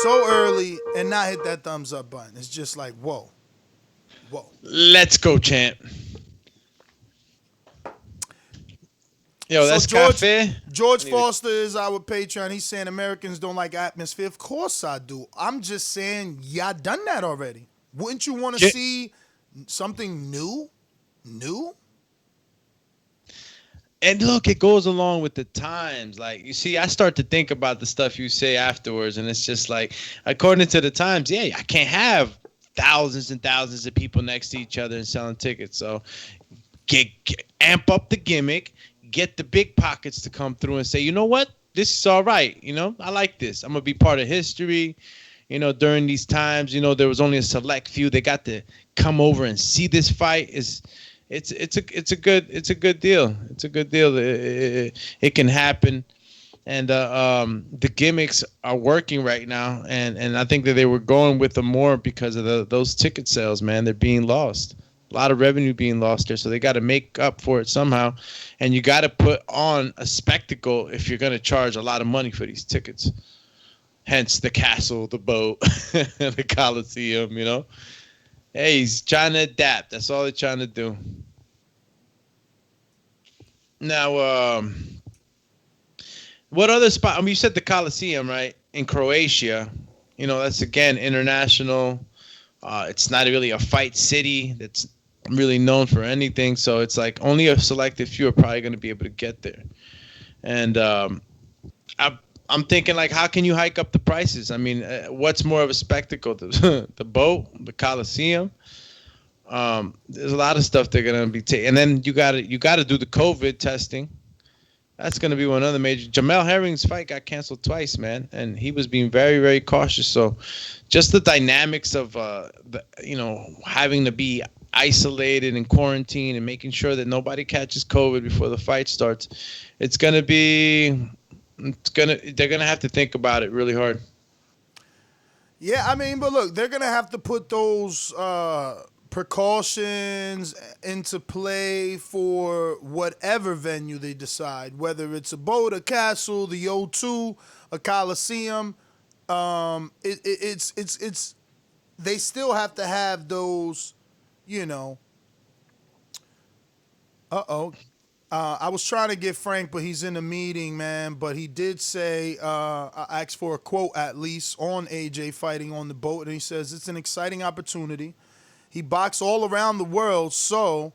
so early and not hit that thumbs up button. It's just like, whoa. Let's go, champ. Yo, that's Cafe. George Foster is our Patreon. He's saying Americans don't like atmosphere. Of course I do. I'm just saying, y'all done that already. Wouldn't you want to see something new? And look, it goes along with the times. Like, you see, I start to think about the stuff you say afterwards, and it's just like, according to the times, I can't have thousands and thousands of people next to each other and selling tickets. So amp up the gimmick. Get the big pockets to come through and say, you know what? This is all right. I like this. I'm going to be part of history. During these times, there was only a select few that got to come over and see this fight. It's a good deal. It's a good deal. It can happen. And the gimmicks are working right now. And I think that they were going with them more because of those ticket sales, man. They're being lost. A lot of revenue being lost there, so they got to make up for it somehow. And you got to put on a spectacle if you're going to charge a lot of money for these tickets. Hence the castle, the boat, the Colosseum, Hey, he's trying to adapt. That's all they're trying to do. Now, what other spot? I mean, you said the Colosseum, right? In Croatia. That's, again, international. It's not really a fight city that's really known for anything. So it's like only a selected few are probably going to be able to get there. And I, I'm thinking like, how can you hike up the prices? I mean, what's more of a spectacle, the boat, the Colosseum? There's a lot of stuff they're gonna be taking, and then you gotta do the COVID testing. That's gonna be one other major. Jamel Herring's fight got canceled twice, man, and he was being very, very cautious. So, just the dynamics of having to be isolated and quarantined and making sure that nobody catches COVID before the fight starts. They're gonna have to think about it really hard. Yeah, I mean, but look, they're gonna have to put those precautions into play for whatever venue they decide, whether it's a boat, a castle, the O2, a Coliseum. It's they still have to have those, you know. I was trying to get Frank, but he's in a meeting, man. But he did say, I asked for a quote at least on AJ fighting on the boat, and he says it's an exciting opportunity. He boxed all around the world, so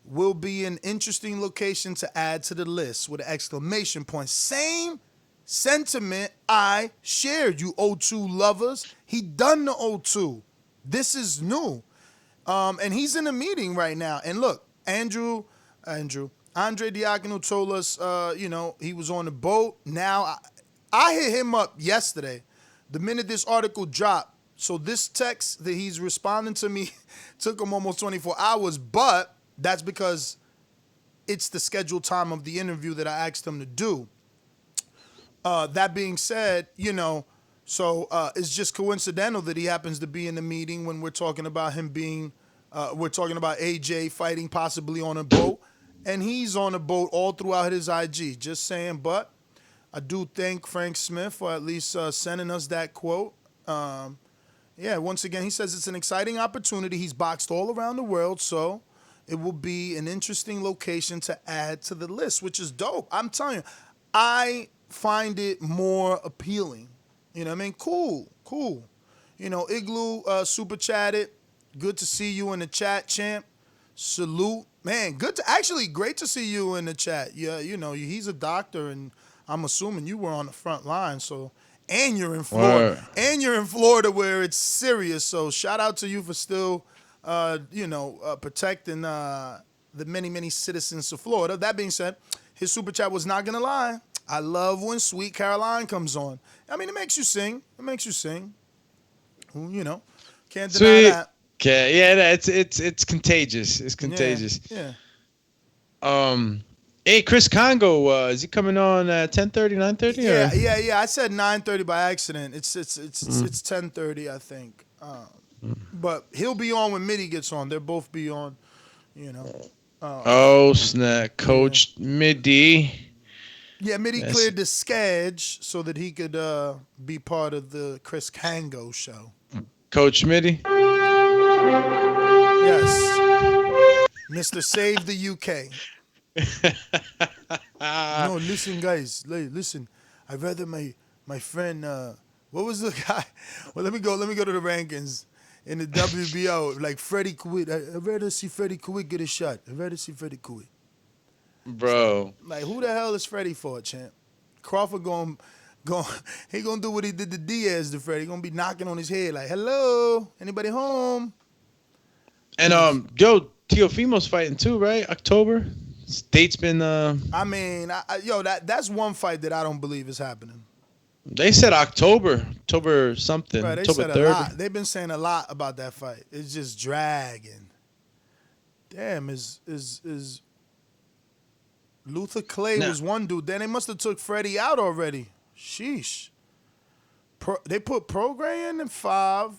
will be an interesting location to add to the list with an exclamation point. Same sentiment I shared, you O2 lovers. He done the O2. This is new. And he's in a meeting right now. And look, Andre Diacono told us, he was on the boat. Now, I hit him up yesterday, the minute this article dropped. So this text that he's responding to me took him almost 24 hours, but that's because it's the scheduled time of the interview that I asked him to do. That being said, so it's just coincidental that he happens to be in the meeting when we're talking about him being, we're talking about AJ fighting possibly on a boat, and he's on a boat all throughout his IG. Just saying, but I do thank Frank Smith for at least sending us that quote. Yeah, once again, he says it's an exciting opportunity. He's boxed all around the world, so it will be an interesting location to add to the list, which is dope. I'm telling you, I find it more appealing. You know what I mean? Cool. Igloo super chatted. Good to see you in the chat, champ. Salute. Man, great to see you in the chat. Yeah, he's a doctor, and I'm assuming you were on the front line, so... And you're in Florida. Word. And you're in Florida where it's serious. So shout out to you for still, protecting the many, many citizens of Florida. That being said, his super chat was not going to lie. I love when Sweet Caroline comes on. I mean, it makes you sing. Can't deny that. Okay, yeah, it's contagious. It's contagious. Yeah. Hey, Chris Congo, is he coming on at 10:30, 9:30? Yeah. I said 9:30 by accident. It's 10:30, I think. But he'll be on when Mitty gets on. They'll both be on, snap, Coach Mitty. Yeah, Mitty cleared the sketch so that he could be part of the Chris Congo show. Coach Mitty. Yes, Mr. Save the UK. No, listen, guys. Listen, I'd rather my friend. What was the guy? Well, let me go to the rankings in the WBO. Like Freddie Kouit. I'd rather see Freddie Kouit get a shot. Bro. Like, who the hell is Freddie for, champ? Crawford he gonna do what he did to Diaz to Freddie. He gonna be knocking on his head like, "Hello, anybody home?" And Teofimo's fighting too, right? October. Date's been. I mean, that's one fight that I don't believe is happening. They said October something. Right, they October said 3rd. a lot. They've been saying a lot about that fight. It's just dragging. Damn, is Luther Clay was one dude. Then they must have took Freddie out already. Sheesh. They put Prograis in 5.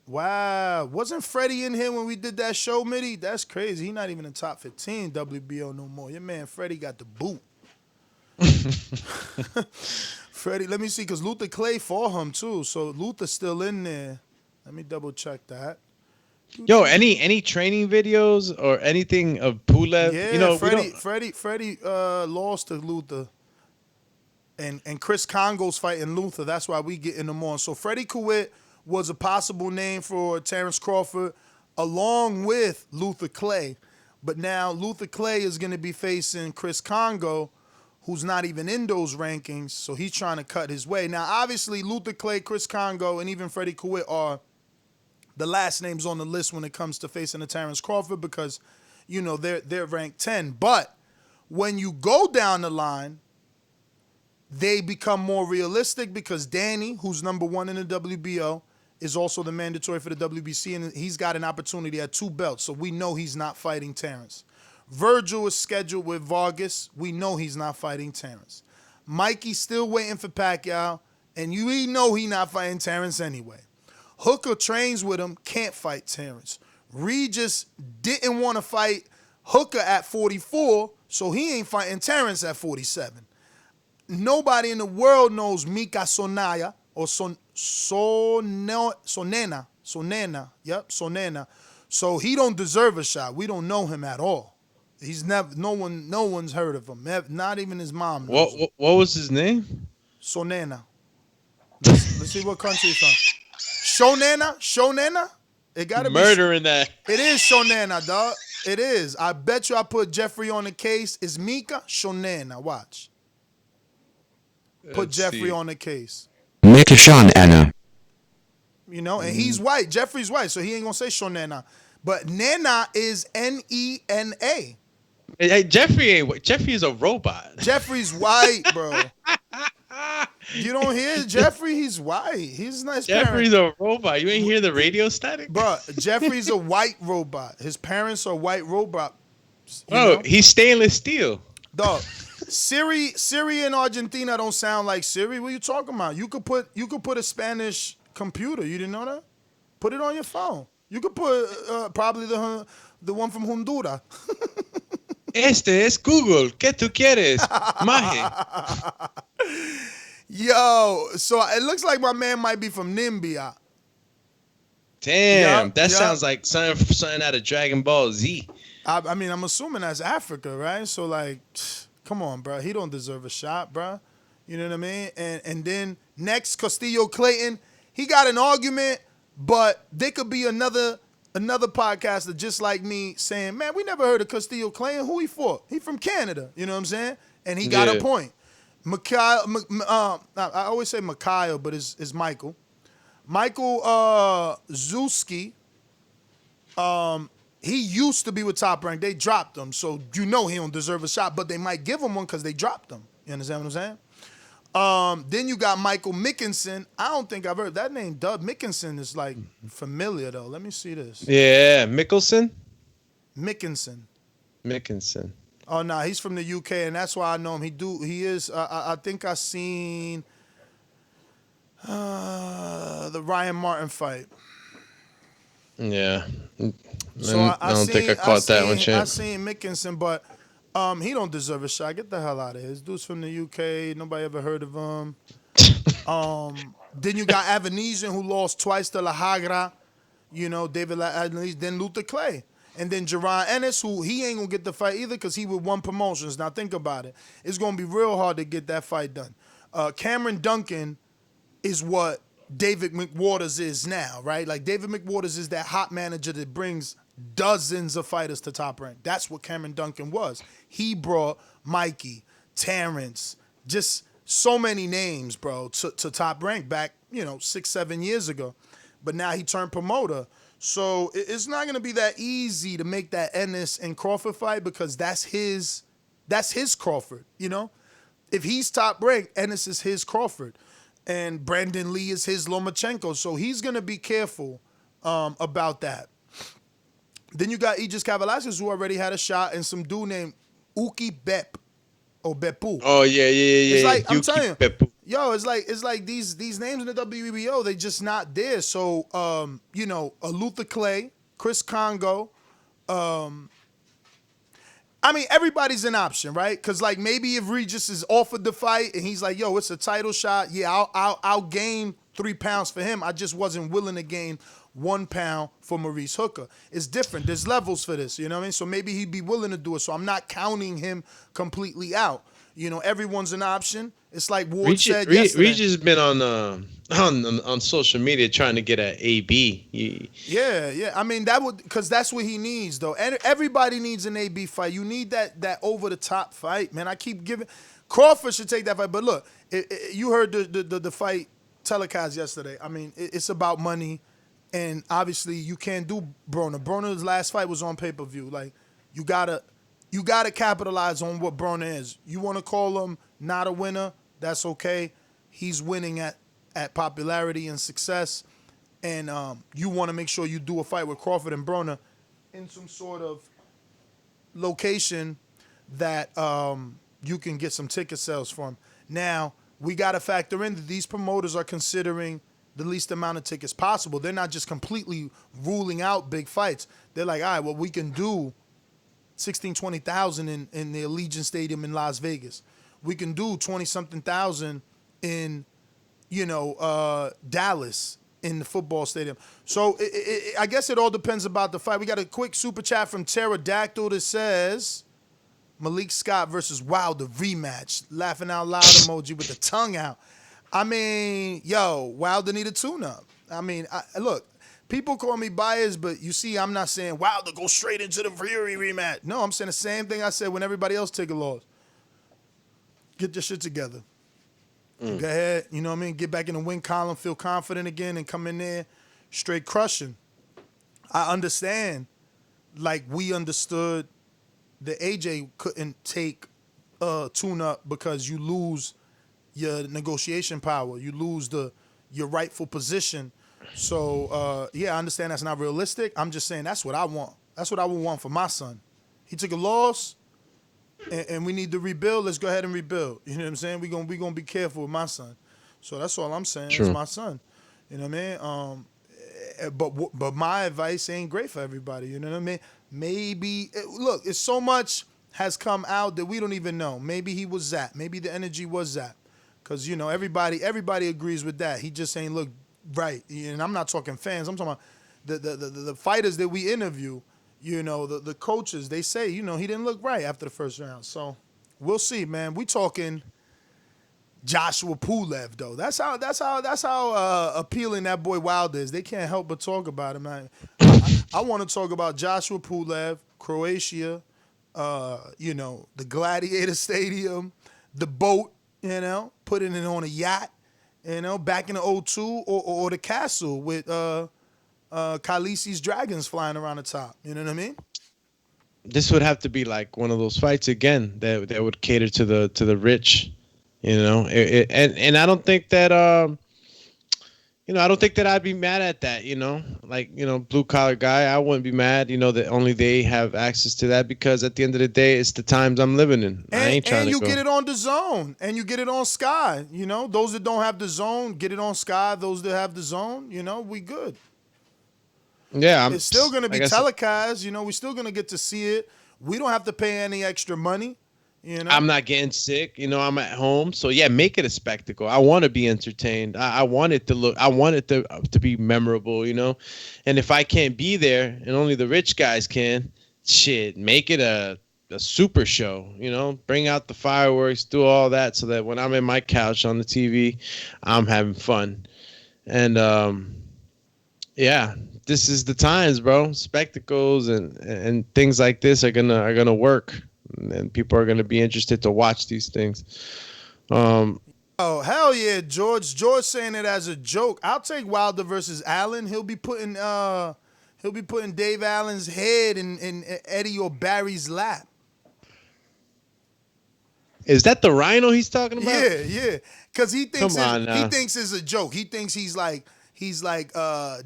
Wow. Wasn't Freddie in here when we did that show, Mitty? That's crazy. He's not even in top 15 WBO no more. Your man Freddie got the boot. Freddie, let me see, because Luther Clay fought him too. So Luther's still in there. Let me double check that. Yo, any training videos or anything of Pulev? Yeah, Freddie lost to Luther. And Chris Congo's fighting Luther. That's why we getting them on. So Freddie Kouit was a possible name for Terrence Crawford along with Luther Clay. But now Luther Clay is going to be facing Chris Congo, who's not even in those rankings, so he's trying to cut his way. Now, obviously, Luther Clay, Chris Congo, and even Freddie Kouit are the last names on the list when it comes to facing a Terrence Crawford because, you know, they're ranked 10. But when you go down the line, they become more realistic because Danny, who's number 1 in the WBO, is also the mandatory for the WBC, and he's got an opportunity at 2 belts, so we know he's not fighting Terrence. Virgil is scheduled with Vargas. We know he's not fighting Terrence. Mikey's still waiting for Pacquiao, and we know he's not fighting Terrence anyway. Hooker trains with him, can't fight Terrence. Regis didn't want to fight Hooker at 44, so he ain't fighting Terrence at 47. Nobody in the world knows Mika Sonaya or Sonena. Yep, Sonena. So he don't deserve a shot. We don't know him at all. He's never. No one's heard of him. Not even his mom knows him. What was his name? Sonena. Let's see what country he's from. Shonena. It gotta be murder in that. It is Shonena, dog. It is. I bet you I put Jeffrey on the case. It's Mika Shonena. Watch. Put Jeffrey on the case. Mika Shonena. You know, and he's white. Jeffrey's white, so he ain't gonna say Shonena. But Nena is Nena. Hey, Jeffrey is a robot. Jeffrey's white, bro. You don't hear Jeffrey? He's white. He's nice. Jeffrey's a robot. You ain't hear the radio static? Bro, Jeffrey's a white robot. His parents are white robots. Oh, he's stainless steel. Dog. Siri and Argentina don't sound like Siri. What are you talking about? You could put a Spanish computer. You didn't know that? Put it on your phone. You could put probably the one from Honduras. Este es Google. ¿Qué tú quieres? Maje. Yo, so it looks like my man might be from Nimbia. Damn, that sounds like something out of Dragon Ball Z. I mean, I'm assuming that's Africa, right? So like, come on, bro. He don't deserve a shot, bro. You know what I mean? And then next, Castillo Clayton. He got an argument, but there could be another podcaster just like me saying, man, we never heard of Castillo Clayton. Who he fought? He from Canada. You know what I'm saying? And he got a point. I always say Mikhail, but it's Michael. Michael Zuski. He used to be with Top Rank. They dropped him, so you know he don't deserve a shot, but they might give him one because they dropped him. You understand what I'm saying? Then you got Michael Mickinson. I don't think I've heard that name. Doug Mickinson is like familiar though. Let me see this. Yeah, Mickinson. Oh no, he's from the UK, and that's why I know him. He is. I think I seen the Ryan Martin fight. Yeah. So I don't think I caught that one, champ. I seen Mickinson, but he don't deserve a shot. Get the hell out of here. This dude's from the UK. Nobody ever heard of him. Then you got Avanesian, who lost twice to La Hagra. You know, David Avanesian. Then Luther Clay. And then Jerron Ennis, who he ain't going to get the fight either because he with one promotions. Now think about it. It's going to be real hard to get that fight done. Cameron Duncan is what David McWaters is now, right? Like David McWaters is that hot manager that brings dozens of fighters to Top Rank. That's what Cameron Duncan was. He brought Mikey, Terrence, just so many names, bro, to Top Rank back, 6-7 years ago. But now he turned promoter. So it's not going to be that easy to make that Ennis and Crawford fight because that's his Crawford, you know? If he's Top Rank, Ennis is his Crawford. And Brandon Lee is his Lomachenko. So he's going to be careful about that. Then you got Aegis Kavaliauskas, who already had a shot, and some dude named Uki Bep or Bepu. Oh, yeah. It's like, I'm Yuki telling you, Beppu. yo, it's like these names in the WBO, they just not there. So, a Luther Clay, Chris Congo, I mean, everybody's an option, right? Because, like, maybe if Regis is offered the fight and he's like, yo, it's a title shot, yeah, I'll gain 3 pounds for him. I just wasn't willing to gain 1 pound for Maurice Hooker. It's different. There's levels for this, you know what I mean? So maybe he'd be willing to do it. So I'm not counting him completely out. everyone's an option. It's like Ward said yesterday. Regis has been on social media trying to get an AB. Yeah. I mean, because that's what he needs, though. And everybody needs an AB fight. You need that over the top fight, man. I keep giving. Crawford should take that fight, but look, you heard the fight telecast yesterday. I mean, it's about money, and obviously you can't do Broner. Broner's last fight was on pay-per-view. Like, you gotta capitalize on what Broner is. You want to call him not a winner? That's okay. He's winning at popularity and success, and you want to make sure you do a fight with Crawford and Broner in some sort of location that you can get some ticket sales from. Now, we got to factor in that these promoters are considering the least amount of tickets possible. They're not just completely ruling out big fights. They're like, all right, well, we can do 16,000, 20,000 in the Allegiant Stadium in Las Vegas. We can do 20-something thousand in, Dallas in the football stadium. So I guess it all depends about the fight. We got a quick super chat from Pterodactyl that says, Malik Scott versus Wilder rematch. Laughing out loud emoji with the tongue out. I mean, Wilder need a tune-up. I mean, look, people call me biased, but you see, I'm not saying Wilder go straight into the Fury rematch. No, I'm saying the same thing I said when everybody else take a loss. Get your shit together. Go ahead, you know what I mean? Get back in the win column, feel confident again, and come in there straight crushing. I understand, like we understood that AJ couldn't take a tune-up because you lose your negotiation power. You lose your rightful position. So, I understand that's not realistic. I'm just saying that's what I want. That's what I would want for my son. He took a loss, and we need to rebuild. Let's go ahead and rebuild. You know what I'm saying? We're gonna be careful with my son. So that's all I'm saying. True. It's my son. You know what I mean? But my advice ain't great for everybody. You know what I mean? Maybe look, it's so much has come out that we don't even know. Maybe he was zapped. Maybe the energy was zapped. Because everybody agrees with that. He just ain't look right. And I'm not talking fans. I'm talking about the fighters that we interview. The coaches, they say, he didn't look right after the first round. So we'll see, man. We talking Joshua Pulev, though. That's how appealing that boy Wilder is. They can't help but talk about him. I want to talk about Joshua Pulev, Croatia, the Gladiator Stadium, the boat, putting it on a yacht, back in the 02, or the castle with Khaleesi's dragons flying around the top. You know what I mean? This would have to be like one of those fights again that would cater to the rich, and I don't think that I don't think that I'd be mad at that, blue collar guy. I wouldn't be mad, that only they have access to that, because at the end of the day, it's the times I'm living in. I ain't trying to go. And you get it on DAZN, and you get it on Sky. Those that don't have DAZN, get it on Sky. Those that have DAZN, we good. Yeah, it's still going to be telecast. We're still going to get to see it. We don't have to pay any extra money. I'm not getting sick. I'm at home. So, yeah, make it a spectacle. I want to be entertained. I want it to look – I want it to be memorable, And if I can't be there and only the rich guys can, shit, make it a super show, Bring out the fireworks, do all that so that when I'm in my couch on the TV, I'm having fun. And, this is the times, bro. Spectacles and things like this are gonna work. And people are going to be interested to watch these things. Oh, hell yeah, George. George saying it as a joke. I'll take Wilder versus Allen. He'll be putting Dave Allen's head in Eddie or Barry's lap. Is that the Rhino he's talking about? Yeah. Because he thinks it's a joke. He thinks he's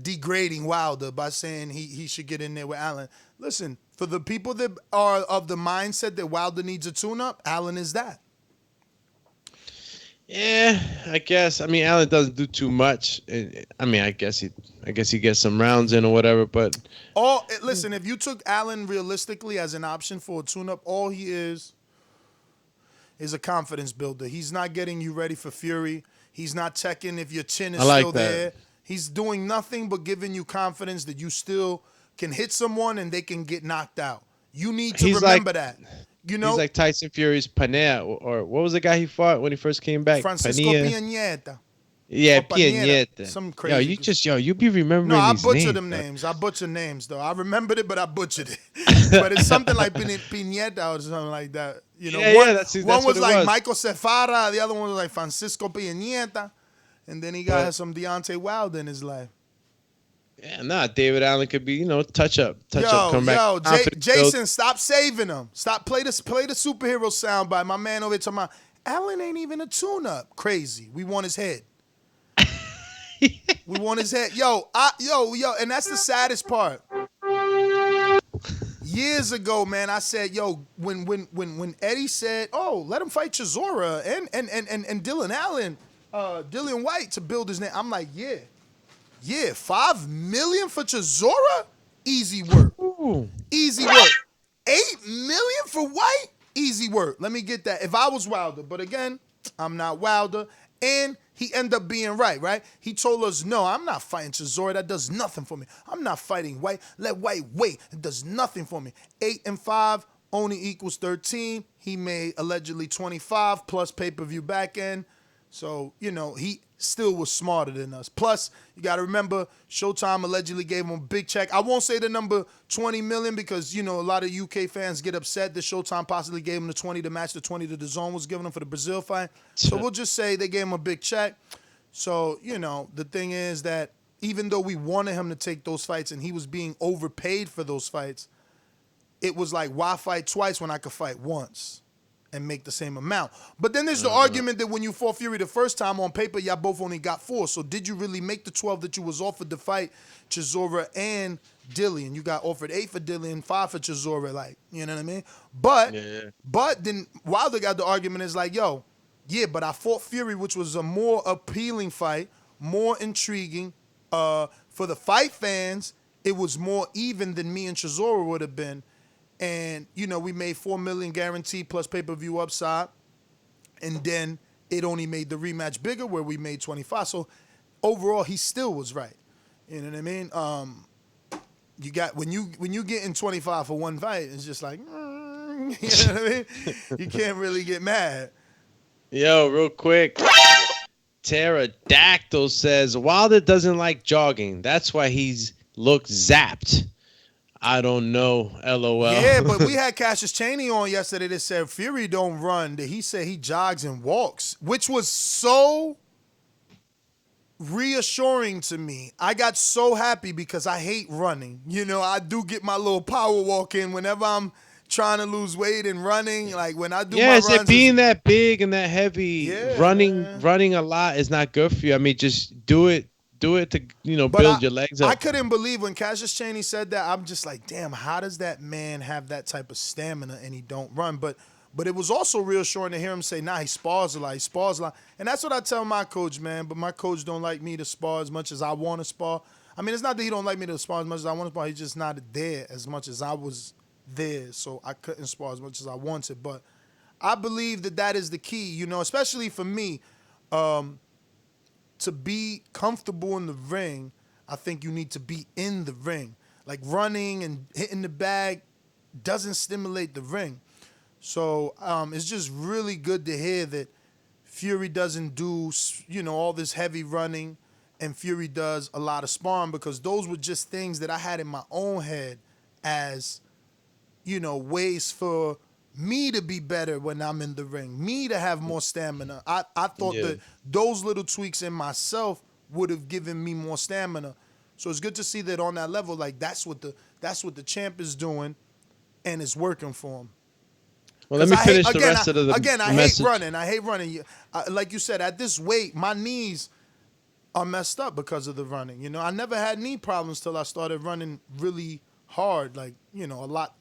degrading Wilder by saying he should get in there with Allen. Listen, for the people that are of the mindset that Wilder needs a tune-up, Allen is that. Yeah, I guess. I mean, Allen doesn't do too much. I guess he gets some rounds in or whatever. But listen, if you took Allen realistically as an option for a tune-up, all he is a confidence builder. He's not getting you ready for Fury. He's not checking if your chin is still there. He's doing nothing but giving you confidence that you still can hit someone and they can get knocked out. You need to remember that. know, he's like Tyson Fury's Panea, or what was the guy he fought when he first came back? Francisco Pania. Piñeta. Yeah, Or Piñeta. Piñeta. Some crazy. You be remembering No, I these butcher names. them Man. names. I butcher names though. I remembered it, but I butchered it. But it's something like Piñeta or something like that. You know, that's one what was it like was. Michael Cefara, the other one was like Francisco Piñeta, and then he got some Deontay Wilder in his life. Yeah, David Allen could be, touch up, come back. Jason, stop saving him. Stop play the superhero soundbite. My man over here talking about Allen ain't even a tune-up. Crazy. We want his head. We want his head. Yo, and that's the saddest part. Years ago, man, I said, yo, when Eddie said, oh, let him fight Chisora and Dylan Allen, Dillian White to build his name. I'm like, yeah, $5 million for Chisora? Easy work. Ooh. Easy work. $8 million for White? Easy work. Let me get that. If I was Wilder, but again, I'm not Wilder. And he ended up being right? He told us, no, I'm not fighting Chisora. That does nothing for me. I'm not fighting White. Let White wait. It does nothing for me. 8 and 5 only equals 13. He made allegedly 25 plus pay-per-view back end. So, he still was smarter than us. Plus, you got to remember, Showtime allegedly gave him a big check. I won't say the number 20 million because, a lot of UK fans get upset that Showtime possibly gave him the 20 to match the 20 that Dazn was giving him for the Brazil fight. So we'll just say they gave him a big check. So, the thing is that even though we wanted him to take those fights and he was being overpaid for those fights, it was like, why fight twice when I could fight once and make the same amount? But then there's the argument that when you fought Fury the first time on paper, y'all both only got 4. So did you really make the 12 that you was offered to fight Chisora and Dillian? You got offered 8 for Dillian, 5 for Chisora, like, you know what I mean? But then Wilder got the argument is like, yo, yeah, but I fought Fury, which was a more appealing fight, more intriguing. For the fight fans, it was more even than me and Chisora would have been. And, we made $4 million guaranteed plus pay-per-view upside. And then it only made the rematch bigger where we made 25. So overall, he still was right. You know what I mean? You got when you get in 25 for one fight, it's just like, you know what I mean? You can't really get mad. Yo, real quick. Pterodactyl says Wilder doesn't like jogging. That's why he's looked zapped. I don't know, LOL. Yeah, but we had Cassius Chaney on yesterday that said Fury don't run. That he said he jogs and walks, which was so reassuring to me. I got so happy because I hate running. I do get my little power walk in whenever I'm trying to lose weight and running. Like when I do my runs. Being that big and that heavy, running a lot is not good for you. I mean, just do it. Do it to, build your legs up. I couldn't believe when Cassius Chaney said that. I'm just like, damn, how does that man have that type of stamina and he don't run? But it was also reassuring to hear him say, nah, he spars a lot. And that's what I tell my coach, man. But my coach don't like me to spar as much as I want to spar. I mean, it's not that he don't like me to spar as much as I want to spar. He's just not there as much as I was there. So I couldn't spar as much as I wanted. But I believe that is the key, especially for me. To be comfortable in the ring, I think you need to be in the ring. Like running and hitting the bag doesn't stimulate the ring. So it's just really good to hear that Fury doesn't do, all this heavy running and Fury does a lot of sparring because those were just things that I had in my own head as, ways for me to be better when I'm in the ring, me to have more stamina. I thought that those little tweaks in myself would have given me more stamina. So it's good to see that on that level, like that's what the champ is doing, and it's working for him. Well, let me finish the rest of the I message. I hate running. Like you said, at this weight, my knees are messed up because of the running. I never had knee problems till I started running really hard, like a lot.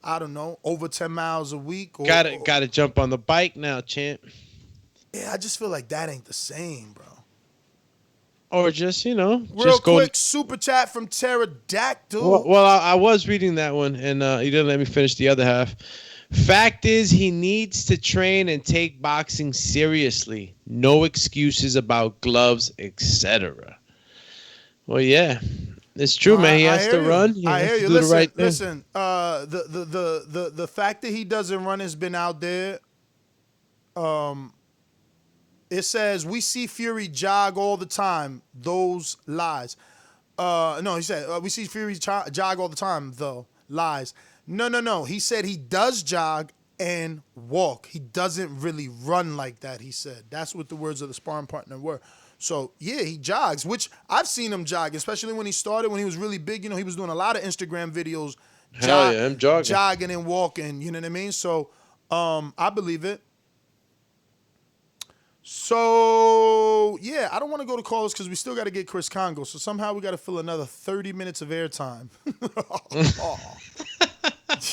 I don't know, over 10 miles a week. Gotta jump on the bike now, champ. Yeah, I just feel like that ain't the same, bro. Or just, Real just go. Quick, super chat from Pterodactyl. Well, I was reading that one, and you didn't let me finish the other half. Fact is, he needs to train and take boxing seriously. No excuses about gloves, etc. Well, yeah. It's true, man. He has to run. He I has hear to you. do the right thing. Listen. The fact that he doesn't run has been out there. It says we see Fury jog all the time. Those lies. No, he said we see Fury jog all the time. Though lies. No. He said he does jog and walk. He doesn't really run like that. He said that's what the words of the sparring partner were. So yeah, he jogs, which I've seen him jog, especially when he started, when he was really big. You know, he was doing a lot of Instagram videos, Hell yeah, him jogging and walking. You know what I mean? So, I believe it. So yeah, I don't want to go to callers because we still got to get Chris Congo. So somehow we got to fill another 30 minutes of airtime.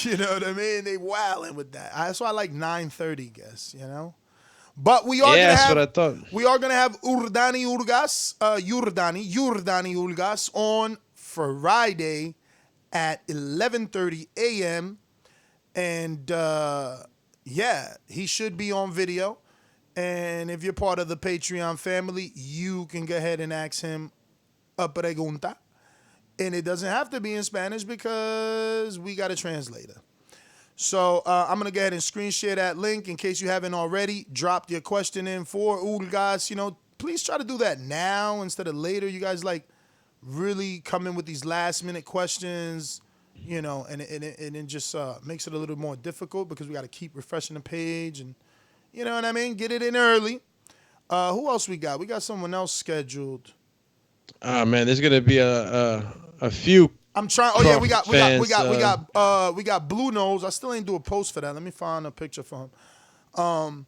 You know what I mean? They wilding with that. That's why I like 9:30 guess. You know. But we are gonna that's have, what I thought. We are gonna have Urdani Urgas on Friday at 11:30 a.m. And yeah, he should be on video. And if you're part of the Patreon family, you can go ahead and ask him a pregunta. And it doesn't have to be in Spanish because we got a translator. So I'm going to go ahead and screen share that link in case you haven't already. Dropped your question in for Urgas. You know, please try to do that now instead of later. You guys like really come in with these last minute questions, you know, and it just makes it a little more difficult because we got to keep refreshing the page and, you know what I mean? Get it in early. Who else we got? We got someone else scheduled. Man, there's going to be a few. I'm trying. Oh yeah, we got Blue Nose. I still ain't do a post for that. Let me find a picture for him.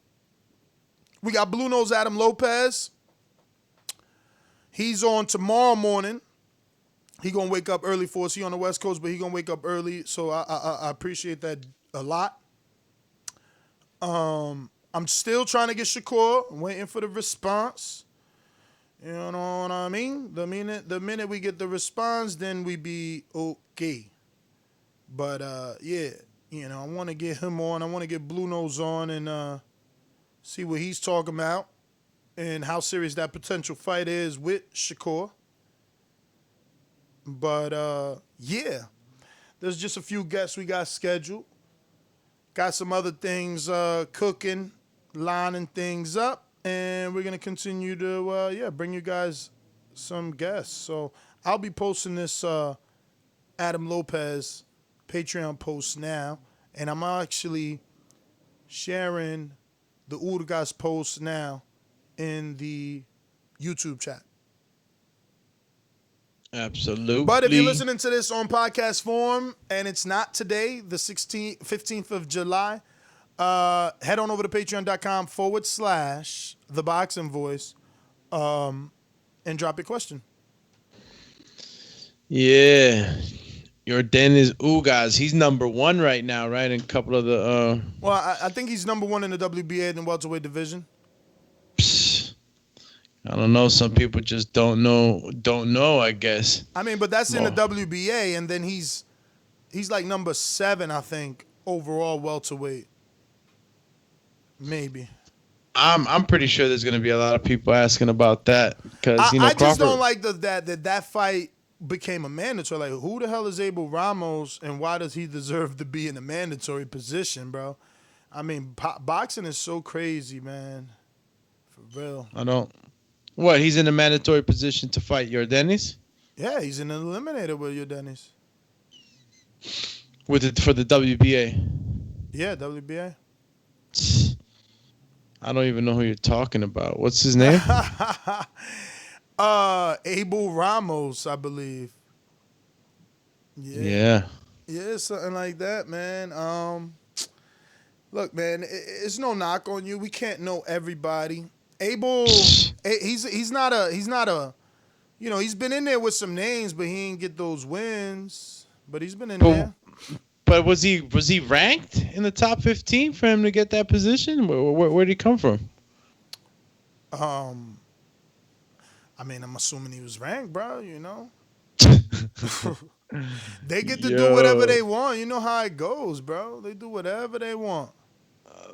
We got Blue Nose Adam Lopez. He's on tomorrow morning. He gonna wake up early for us. He on the West Coast, but he gonna wake up early. So I appreciate that a lot. I'm still trying to get Shakur. I'm waiting for the response. You know what I mean? The minute we get the response, then we be okay. But yeah, you know, I want to get him on. I want to get Blue Nose on and see what he's talking about and how serious that potential fight is with Shakur. But yeah, there's just a few guests we got scheduled. Got some other things cooking, lining things up. And we're going to continue to, bring you guys some guests. So I'll be posting this Adam Lopez Patreon post now. And I'm actually sharing the Urgas post now in the YouTube chat. Absolutely. But if you're listening to this on podcast form and it's not today, the 15th of July, head on over to patreon.com/The Boxing Voice and drop your question. Yeah. Your Dennis Ugas, he's number one right now, right? In a couple of the... Well, I think he's number one in the WBA in the welterweight division. I don't know. Some people just don't know, I guess. I mean, but that's in the WBA, and then he's like number 7, I think, overall welterweight. Maybe. I'm pretty sure there's going to be a lot of people asking about that because I just don't like that fight became a mandatory. Like, who the hell is Abel Ramos, and why does he deserve to be in a mandatory position, bro? I mean, boxing is so crazy, man. For real. I don't. What? He's in a mandatory position to fight your Dennis? Yeah, he's in an eliminator with your Dennis. For the WBA. Yeah, WBA. I don't even know who you're talking about. What's his name? Abel Ramos, I believe. Yeah. Yeah, something like that, man. Look, man, it's no knock on you. We can't know everybody. Abel, he's not a, you know, he's been in there with some names, but he ain't get those wins. But he's been in there. But was he ranked in the top 15 for him to get that position? Where did he come from? I mean, I'm assuming he was ranked, bro. You know, they get to do whatever they want. You know how it goes, bro. They do whatever they want.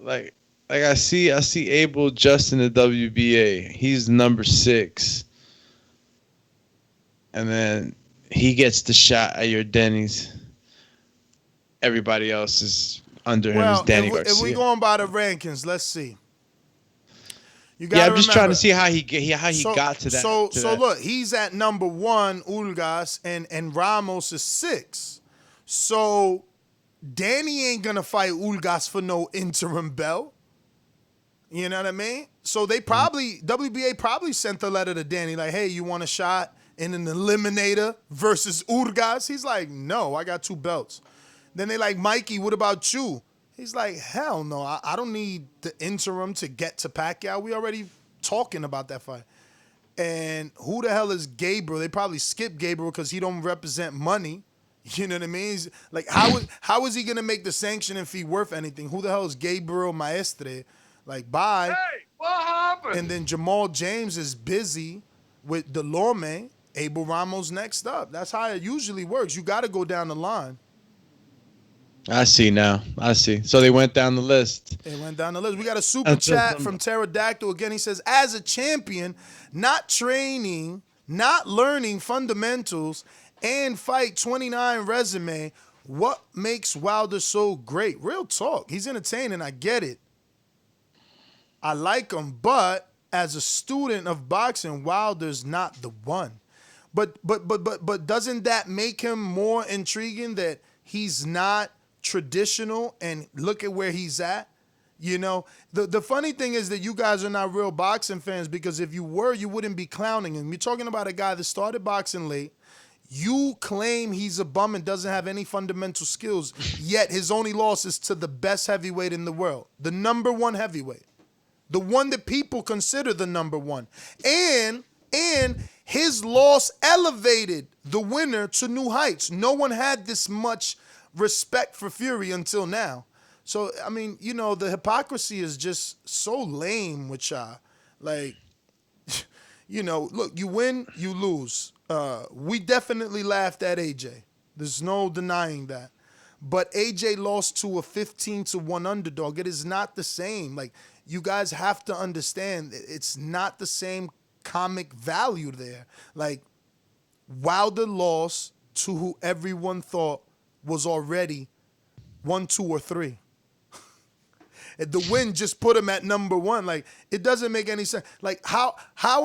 Like I see Abel just in the WBA. He's number 6, and then he gets the shot at your Denny's. Everybody else is under him is Well, Danny if we Garcia. going by the rankings, let's see. You got Yeah, to I'm just remember. trying to see how he So got to that. so look, he's at number 1, Ulgas, and Ramos is 6. So Danny ain't gonna fight Ulgas for no interim belt. You know what I mean? So they probably WBA probably sent a letter to Danny like, hey, you want a shot in an eliminator versus Urgas? He's like, no, I got 2 belts. Then they like, Mikey, what about you? He's like, hell no, I don't need the interim to get to Pacquiao. We already talking about that fight. And who the hell is Gabriel? They probably skipped Gabriel because he don't represent money. You know what I mean? He's like, how is he gonna make the sanctioning fee worth anything? Who the hell is Gabriel Maestre? Like, bye. Hey, what happened? And then Jamal James is busy with Delorme. Abel Ramos next up. That's how it usually works. You got to go down the line. I see now. I see. So they went down the list. They went down the list. We got a super chat from Pterodactyl. Again, he says, as a champion, not training, not learning fundamentals, and fight 29 resume, what makes Wilder so great? Real talk. He's entertaining. I get it. I like him, but as a student of boxing, Wilder's not the one. But doesn't that make him more intriguing that he's not traditional and look at where he's at? You know, the funny thing is that you guys are not real boxing fans because if you were, you wouldn't be clowning him. You're talking about a guy that started boxing late. You claim he's a bum and doesn't have any fundamental skills, yet his only loss is to the best heavyweight in the world, the number 1 heavyweight. The one that people consider the number 1. And his loss elevated the winner to new heights. No one had this much respect for Fury until now. So, I mean, you know, the hypocrisy is just so lame with y'all. Like, you know, look, you win, you lose. We definitely laughed at AJ. There's no denying that. But AJ lost to a 15-1 underdog. It is not the same. Like, you guys have to understand, it's not the same comic value there. Like, Wilder lost to who everyone thought was already 1, 2, or 3. The win just put him at number 1. Like, it doesn't make any sense. Like, how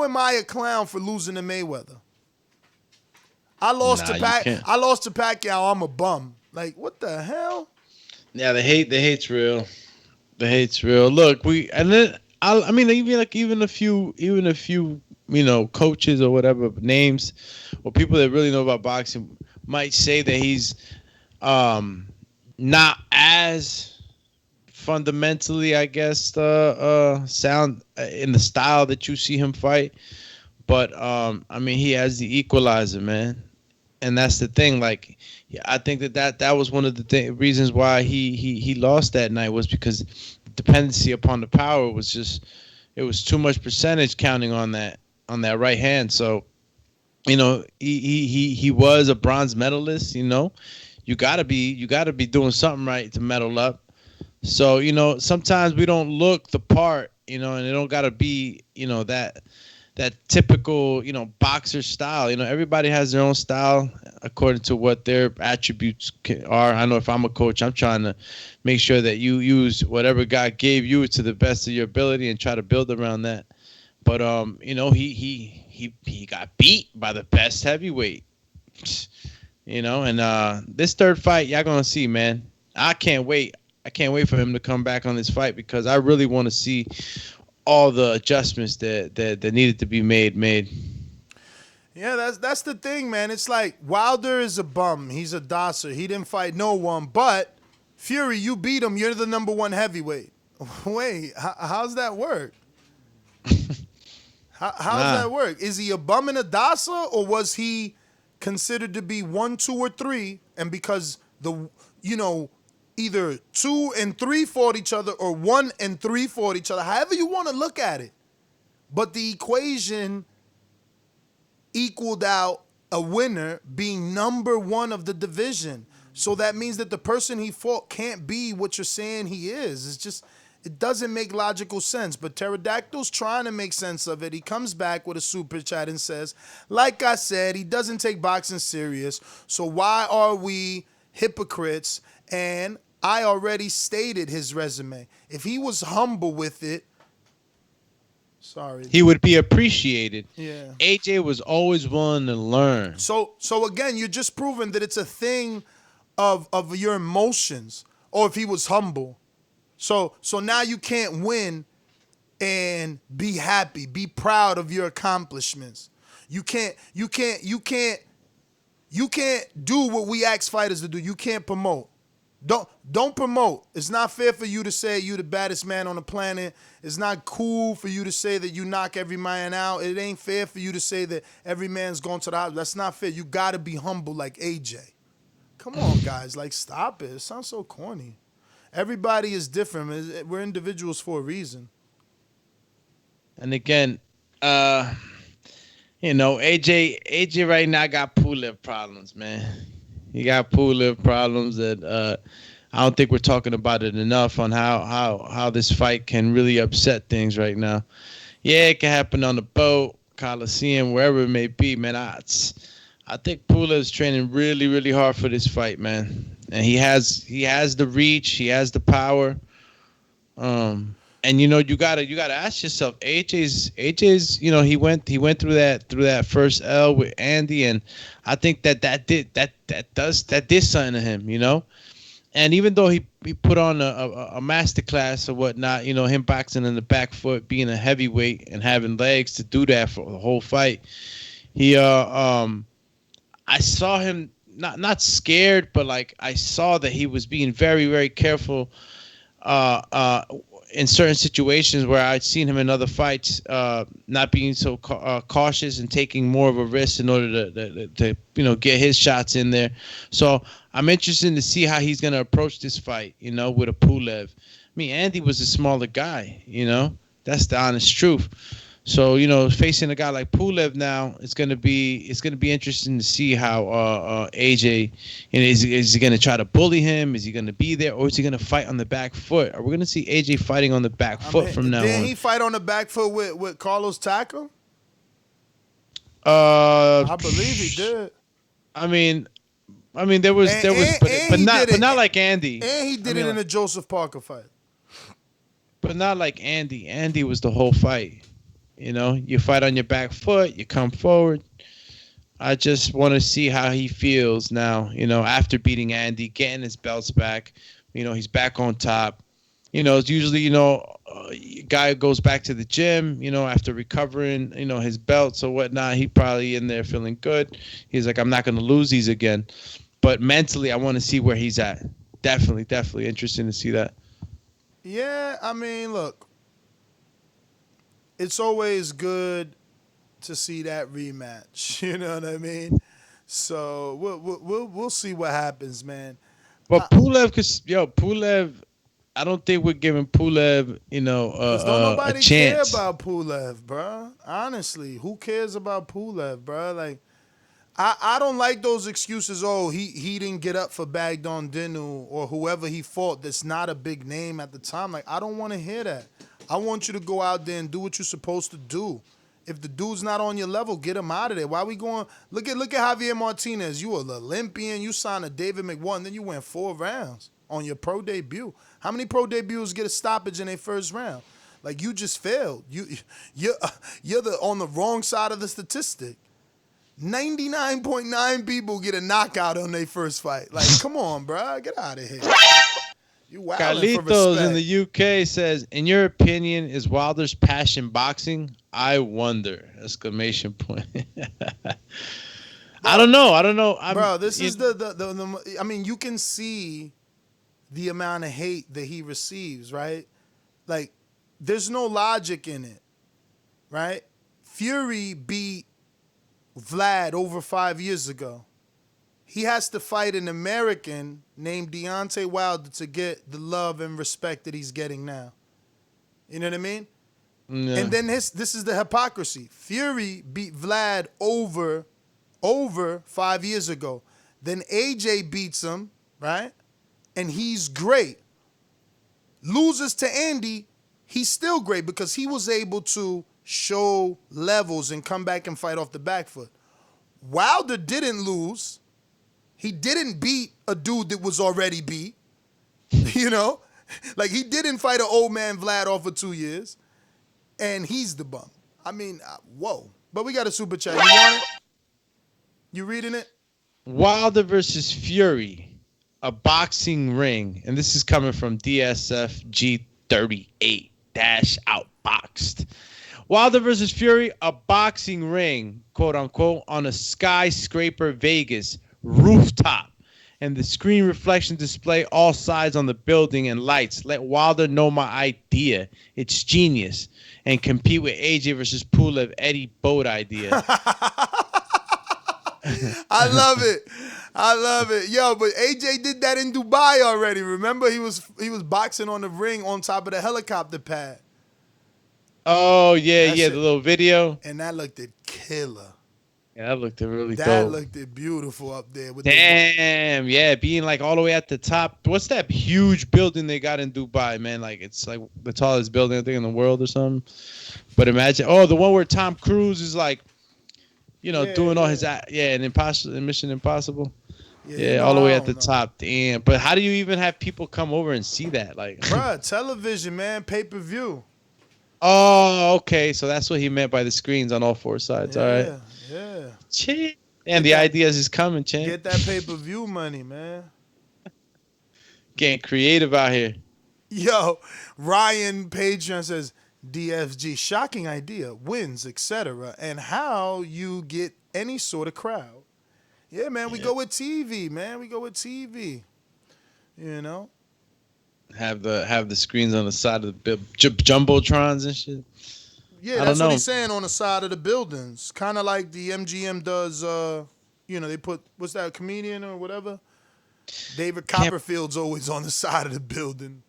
am I a clown for losing to Mayweather? I lost to Pacquiao. I'm a bum. Like, what the hell? Yeah, the hate's real. The hate's real. Look, I mean, even a few, you know, coaches or whatever names, or people that really know about boxing might say that he's not as fundamentally, I guess, sound in the style that you see him fight. But I mean, he has the equalizer, man, and that's the thing. Like, I think that was one of the reasons why he lost that night was because dependency upon the power was just, it was too much percentage counting on that right hand. So, you know, he was a bronze medalist. You know, you gotta be doing something right to medal up. So, you know, sometimes we don't look the part, you know, and it don't gotta be, you know, that typical, you know, boxer style. You know, everybody has their own style according to what their attributes are. I know if I'm a coach, I'm trying to make sure that you use whatever God gave you to the best of your ability and try to build around that. But you know, he got beat by the best heavyweight. You know, and this third fight, y'all gonna see, man. I can't wait for him to come back on this fight because I really want to see all the adjustments that needed to be made. Yeah, that's the thing, man. It's like Wilder is a bum. He's a dosser. He didn't fight no one. But Fury, you beat him. You're the number 1 heavyweight. Wait, how's that work? How's that work? Is he a bum and a dosser, or was he considered to be 1, 2, or 3? And because either 2 and 3 fought each other or 1 and 3 fought each other, however you want to look at it. But the equation equaled out a winner being number 1 of the division. So that means that the person he fought can't be what you're saying he is. It doesn't make logical sense, but Pterodactyl's trying to make sense of it. He comes back with a super chat and says, like I said, he doesn't take boxing serious, so why are we hypocrites? And I already stated his resume. If he was humble with it, sorry, he would be appreciated. Yeah. AJ was always willing to learn. So again, you're just proving that it's a thing of your emotions, or if he was humble. So now you can't win and be happy, be proud of your accomplishments. You can't do what we ask fighters to do. You can't promote. Don't promote. It's not fair for you to say you the baddest man on the planet. It's not cool for you to say that you knock every man out. It ain't fair for you to say that every man's going to the hospital. That's not fair. You gotta be humble like AJ. Come on, guys. Like, stop it. It sounds so corny. Everybody is different. We're individuals for a reason. And again, AJ right now got Pulev problems, man. He got Pulev problems that I don't think we're talking about it enough on how this fight can really upset things right now. Yeah, it can happen on the boat, Colosseum, wherever it may be, man. I think Pulev's training really, really hard for this fight, man. And he has the reach, he has the power. And you gotta ask yourself, AJ's he went through that first L with Andy, and I think that did something to him, And even though he put on a masterclass or whatnot, him boxing in the back foot, being a heavyweight and having legs to do that for the whole fight, I saw him not scared, but like I saw that he was being very, very careful in certain situations where I'd seen him in other fights, not being so cautious and taking more of a risk in order to get his shots in there. So I'm interested to see how he's going to approach this fight, with a Pulev. I mean, Andy was a smaller guy, that's the honest truth. So, facing a guy like Pulev now, it's gonna be interesting to see how AJ, is he gonna try to bully him? Is he gonna be there, or is he gonna fight on the back foot? Are we gonna see AJ fighting on the back foot from now on? Didn't he fight on the back foot with Carlos Taco? I believe he did. I mean, there was, but not like Andy. And he did it in a Joseph Parker fight. But not like Andy. Andy was the whole fight. You fight on your back foot, you come forward. I just want to see how he feels now, after beating Andy, getting his belts back. He's back on top. It's usually, guy goes back to the gym, after recovering, his belts or whatnot. He probably in there feeling good. He's like, I'm not going to lose these again. But mentally, I want to see where he's at. Definitely interesting to see that. Yeah, I mean, look. It's always good to see that rematch. You know what I mean? So we'll see what happens, man. But Pulev, I don't think we're giving Pulev, don't nobody a chance. care about Pulev, bro. Honestly, who cares about Pulev, bro? Like, I don't like those excuses. Oh, he didn't get up for Baghdad Dinu or whoever he fought. That's not a big name at the time. Like, I don't want to hear that. I want you to go out there and do what you're supposed to do. If the dude's not on your level, get him out of there. Why we going? Look at Javier Martinez. You an Olympian. You signed a David McWarren. Then you went 4 rounds on your pro debut. How many pro debuts get a stoppage in their first round? Like, you just failed. You're on the wrong side of the statistic. 99.9 people get a knockout on their first fight. Like, come on, bro. Get out of here. You wilding for Carlitos respect. in the UK says, in your opinion, is Wilder's passion boxing? I wonder! Exclamation point. I don't know. Bro, this is the I mean, you can see the amount of hate that he receives, right? Like, there's no logic in it, right? Fury beat Vlad over 5 years ago. He has to fight an American named Deontay Wilder to get the love and respect that he's getting now. You know what I mean? Yeah. And then this is the hypocrisy. Fury beat Vlad over 5 years ago. Then AJ beats him, right? And he's great. Loses to Andy, he's still great because he was able to show levels and come back and fight off the back foot. Wilder didn't lose. He didn't beat a dude that was already beat. You know? Like, he didn't fight an old man Vlad off for 2 years. And he's the bum. I mean, whoa. But we got a super chat. You want it? You reading it? Wilder versus Fury, a boxing ring. And this is coming from DSFG38-outboxed. Wilder versus Fury, a boxing ring, quote unquote, on a skyscraper Vegas rooftop. And the screen reflection display all sides on the building and lights. Let Wilder know my idea. It's genius. And compete with AJ versus Pulev Eddie Boat idea. I love it. I love it. Yo, but AJ did that in Dubai already. Remember, he was boxing on the ring on top of the helicopter pad. Oh, yeah, That yeah, shit- the little video. And that looked it killer. Yeah, that looked really That dope. looked it beautiful up there. With Damn, yeah, being like all the way at the top. What's that huge building they got in Dubai, man? Like, it's like the tallest building, I think, in the world or something. But imagine, the one where Tom Cruise is like, doing all his, in Mission Impossible. Yeah, all the way at the top. Damn. But how do you even have people come over and see that? Like, Bruh, television, man, pay-per-view. Oh, okay. So that's what he meant by the screens on all four sides. All right. Yeah. Chin. And the ideas is coming, Chin. Get that pay-per-view money, man. Getting creative out here. Yo, Ryan Patreon says, DFG, shocking idea, wins, etc., and how you get any sort of crowd. Yeah, man, we go with TV, man. We go with TV. You know? Have the screens on the side of the jumbotrons and shit. Yeah, that's what he's saying, on the side of the buildings. Kind of like the MGM does, they put, what's that, comedian or whatever? David Copperfield's always on the side of the building.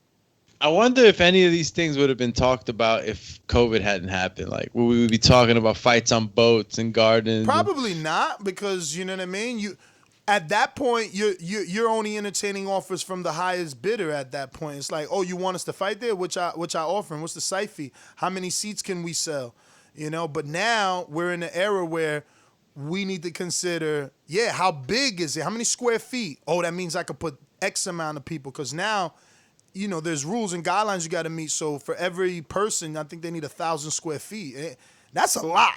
I wonder if any of these things would have been talked about if COVID hadn't happened. Like, would we be talking about fights on boats and gardens? Probably not, because, you know what I mean? At that point, you're only entertaining offers from the highest bidder at that point. It's like, oh, you want us to fight there? Which I offering? What's the site fee? How many seats can we sell? You know, but now we're in an era where we need to consider, how big is it? How many square feet? Oh, that means I could put X amount of people, because now, there's rules and guidelines you got to meet. So for every person, I think they need 1,000 square feet. That's a lot.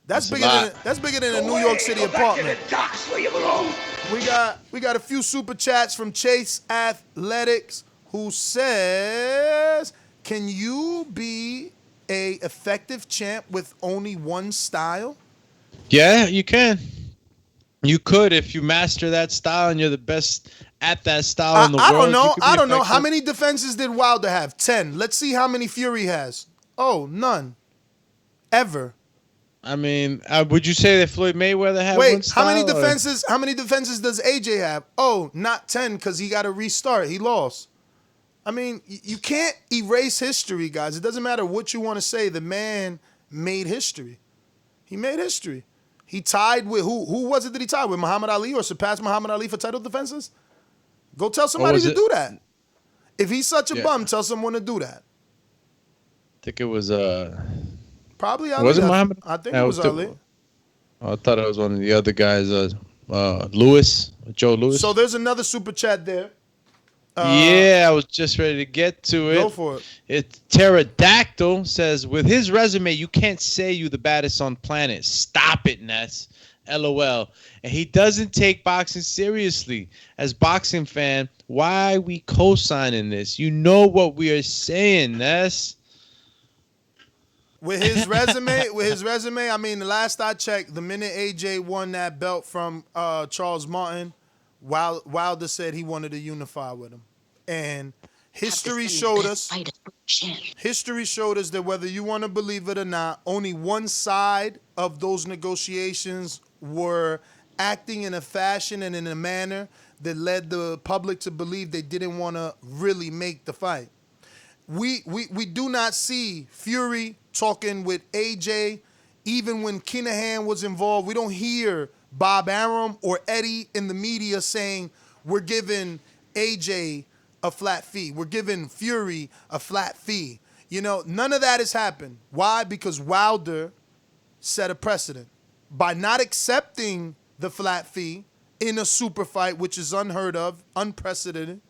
That's bigger than a New York City apartment. We got a few super chats from Chase Athletics, who says, "Can you be a effective champ with only one style?" Yeah, you can. You could if you master that style and you're the best at that style in the world. I don't know. How many defenses did Wilder have? 10. Let's see how many Fury has. Oh, none. Ever. I mean, would you say that Floyd Mayweather had one style? How many defenses does AJ have? Oh, not 10, because he got to restart. He lost. I mean, you can't erase history, guys. It doesn't matter what you want to say. The man made history. He made history. He tied with who was it that he tied with? Muhammad Ali, or surpassed Muhammad Ali for title defenses? Go tell somebody to do that. If he's such a bum, tell someone to do that. I think it was probably Ali. Was it Muhammad? I think it was Ali. I thought it was one of the other guys, Joe Louis. So there's another super chat there. I was just ready to get to it. Go for it. It's Pterodactyl says, with his resume, you can't say you the baddest on planet. Stop it, Ness. LOL. And he doesn't take boxing seriously. As boxing fan, why we co-signing this? You know what we are saying, Ness. With his resume, I mean, the last I checked, the minute AJ won that belt from Charles Martin, Wilder said he wanted to unify with him. And history showed us that whether you want to believe it or not, only one side of those negotiations were acting in a fashion and in a manner that led the public to believe they didn't want to really make the fight. We do not see Fury talking with AJ. Even when Kinahan was involved, we don't hear Bob Arum or Eddie in the media saying we're giving AJ a flat fee. We're giving Fury a flat fee. You know, none of that has happened. Why? Because Wilder set a precedent. By not accepting the flat fee in a super fight, which is unheard of, unprecedented,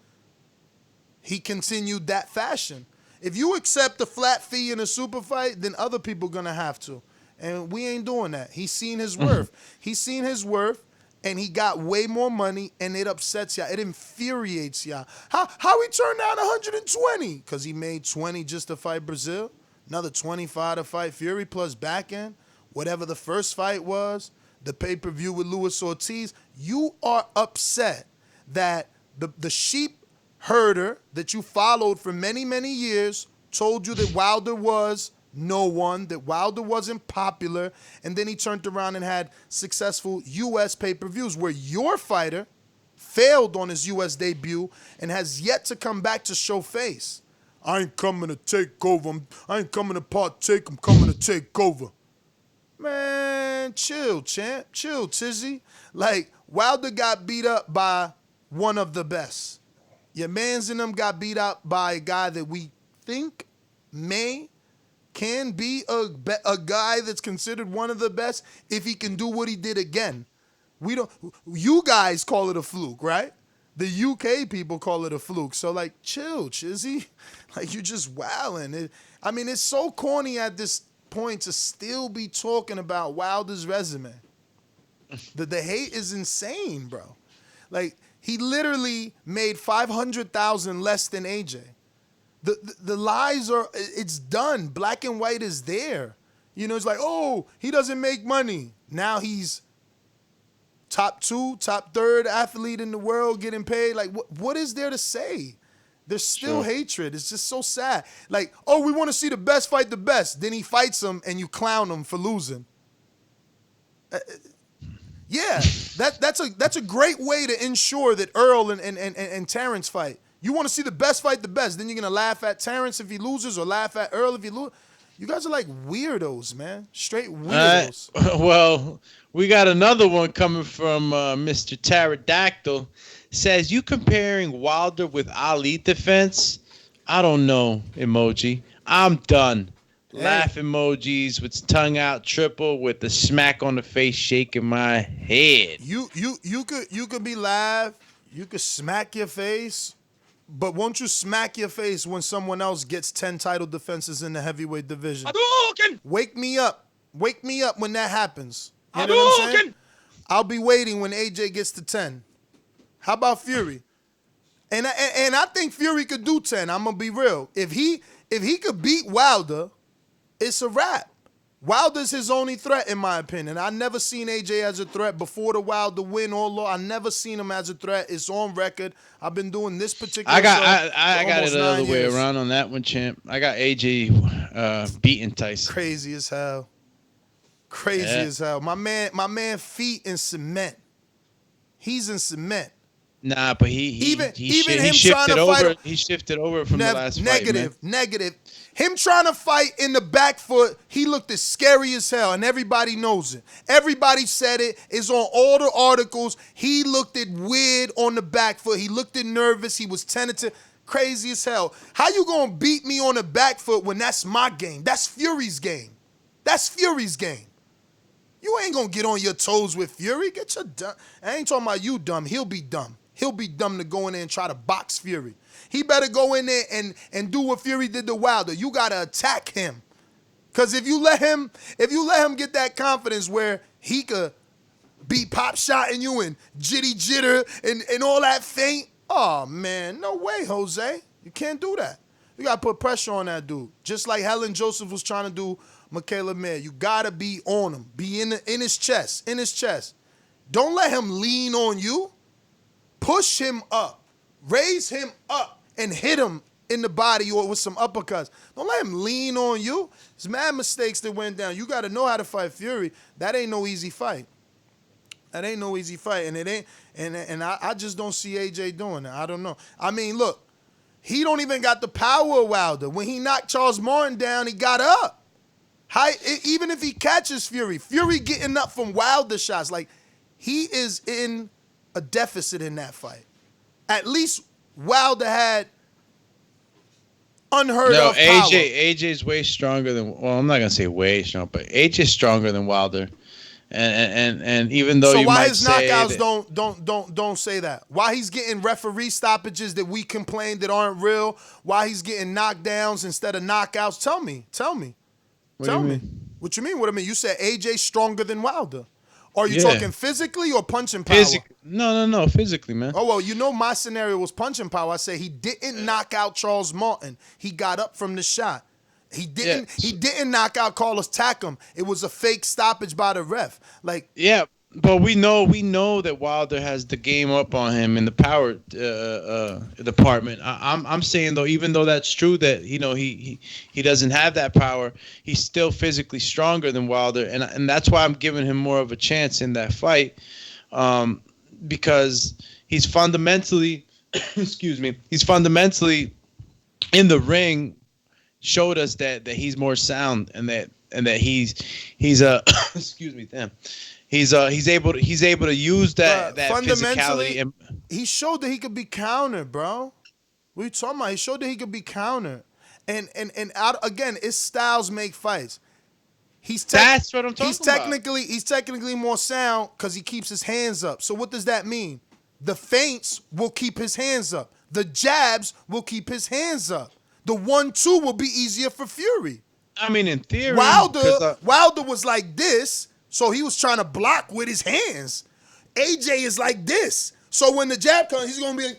he continued that fashion. If you accept a flat fee in a super fight, then other people going to have to. And we ain't doing that. He's seen his worth. He's seen his worth, and he got way more money, and it upsets y'all. It infuriates y'all. How he turned down 120? Because he made 20 just to fight Brazil, another 25 to fight Fury plus back end, whatever the first fight was, the pay-per-view with Luis Ortiz. You are upset that the sheep herder that you followed for many, many years told you that Wilder was no one, that Wilder wasn't popular, and then he turned around and had successful U.S. pay-per-views where your fighter failed on his U.S. debut and has yet to come back to show face. I ain't coming to take over. I ain't coming to partake. I'm coming to take over. Man, chill, champ. Chill, Tizzy. Like, Wilder got beat up by one of the best. Your mans in them got beat up by a guy that we think can be a guy that's considered one of the best if he can do what he did again. You guys call it a fluke, right? The UK people call it a fluke. So, like, chill, Chizzy. Like, you're just wilding. It's so corny at this point to still be talking about Wilder's resume. The hate is insane, bro. Like, he literally made $500,000 less than AJ. The lies are, it's done. Black and white is there. You know, it's like, oh, he doesn't make money. Now he's top 2, top 3rd athlete in the world getting paid. Like, what is there to say? There's still hatred. It's just so sad. Like, oh, we want to see the best fight the best. Then he fights him and you clown him for losing. Yeah, that's a great way to ensure that Earl and Terrence fight. You want to see the best fight the best, then you're going to laugh at Terrence if he loses or laugh at Earl if he loses. You guys are like weirdos, man. Straight weirdos. Well, we got another one coming from Mr. Pterodactyl. Says, you comparing Wilder with Ali defense? I don't know, emoji. I'm done. Hey. Laugh emojis with tongue out triple with the smack on the face shaking my head. You could be live. You could smack your face. But won't you smack your face when someone else gets 10 title defenses in the heavyweight division? Hadouken! Wake me up. Wake me up when that happens. You know what I'm saying? I'll be waiting when AJ gets to 10. How about Fury? And I think Fury could do 10. I'm gonna be real. If he could beat Wilder, it's a wrap. Wilder's his only threat, in my opinion. I never seen AJ as a threat before the Wilder win or loss. I never seen him as a threat. It's on record. I've been doing this particular I got it the other way around on that one, champ. I got AJ beating Tyson. Crazy as hell. Crazy as hell. My man feet in cement. He's in cement. Nah, but he shifted over from the last fight, man. Negative. Him trying to fight in the back foot, he looked as scary as hell, and everybody knows it. Everybody said it. It's on all the articles. He looked it weird on the back foot. He looked it nervous. He was tentative. Crazy as hell. How you gonna beat me on the back foot when that's my game? That's Fury's game. That's Fury's game. You ain't gonna get on your toes with Fury. Get your dumb. I ain't talking about you dumb. He'll be dumb. He'll be dumb to go in there and try to box Fury. He better go in there and do what Fury did to Wilder. You gotta attack him. Cause if you let him get that confidence where he could be pop shotting you and jitty jitter and all that feint, oh man, no way, Jose. You can't do that. You gotta put pressure on that dude. Just like Helen Joseph was trying to do Michaela Mayer. You gotta be on him. Be in his chest. In his chest. Don't let him lean on you. Push him up. Raise him up and hit him in the body or with some uppercuts. Don't let him lean on you. There's mad mistakes that went down. You got to know how to fight Fury. That ain't no easy fight. That ain't no easy fight. And it ain't. And I just don't see AJ doing that. I don't know. I mean, look, he don't even got the power of Wilder. When he knocked Charles Martin down, he got up. Even if he catches Fury getting up from Wilder shots. Like, he is in a deficit in that fight. At least Wilder had unheard No, of power. AJ's way stronger than. Well, I'm not gonna say way strong, but AJ's stronger than Wilder. And even though So you why might his say knockouts that, don't say that? Why he's getting referee stoppages that we complain that aren't real? Why he's getting knockdowns instead of knockouts? Tell me. What do you mean? What you mean? What I mean? You said AJ stronger than Wilder. Are you Yeah. talking physically or punching power? No, physically, man. Oh, well, you know my scenario was punching power. I said he didn't knock out Charles Martin. He got up from the shot. He didn't knock out Carlos Takam. It was a fake stoppage by the ref. Like, Yeah, but we know that Wilder has the game up on him in the power department. I'm saying though, even though that's true that he doesn't have that power, he's still physically stronger than Wilder, and that's why I'm giving him more of a chance in that fight, because he's fundamentally, he's fundamentally in the ring showed us that he's more sound and that he's he's able to use that physicality and he showed that he could be countered, bro. What are you talking about? He showed that he could be countered. And out again, it's styles make fights. That's what I'm talking about. He's technically more sound because he keeps his hands up. So what does that mean? The feints will keep his hands up. The jabs will keep his hands up. The 1-2 will be easier for Fury. I mean, in theory, Wilder was like this, so he was trying to block with his hands. AJ is like this, so when the jab comes, he's gonna be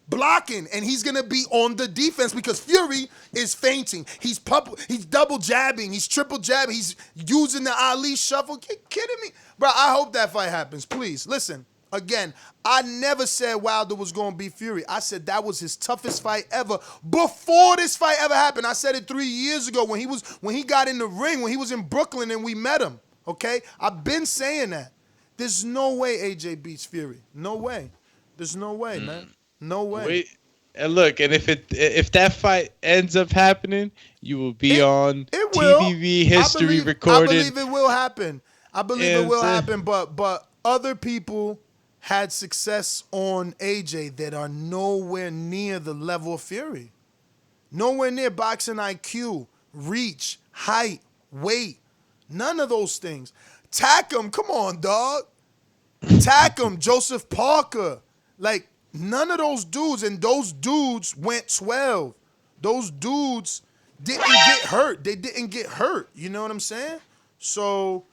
blocking, and he's gonna be on the defense because Fury is feinting. He's double jabbing. He's triple jabbing. He's using the Ali shuffle. You kidding me, bro? I hope that fight happens. Please listen. Again, I never said Wilder was going to beat Fury. I said that was his toughest fight ever. Before this fight ever happened, I said it 3 years ago when he got in the ring, when he was in Brooklyn and we met him. Okay? I've been saying that. There's no way AJ beats Fury. No way. There's no way, man. No way. Wait, and look, and if that fight ends up happening, you will be on TVV history recorded. I believe it will happen. But other people had success on AJ that are nowhere near the level of Fury. Nowhere near boxing IQ, reach, height, weight. None of those things. Takam, come on, dog. Takam, Joseph Parker. Like, none of those dudes, and those dudes went 12. Those dudes didn't get hurt. They didn't get hurt. You know what I'm saying? So,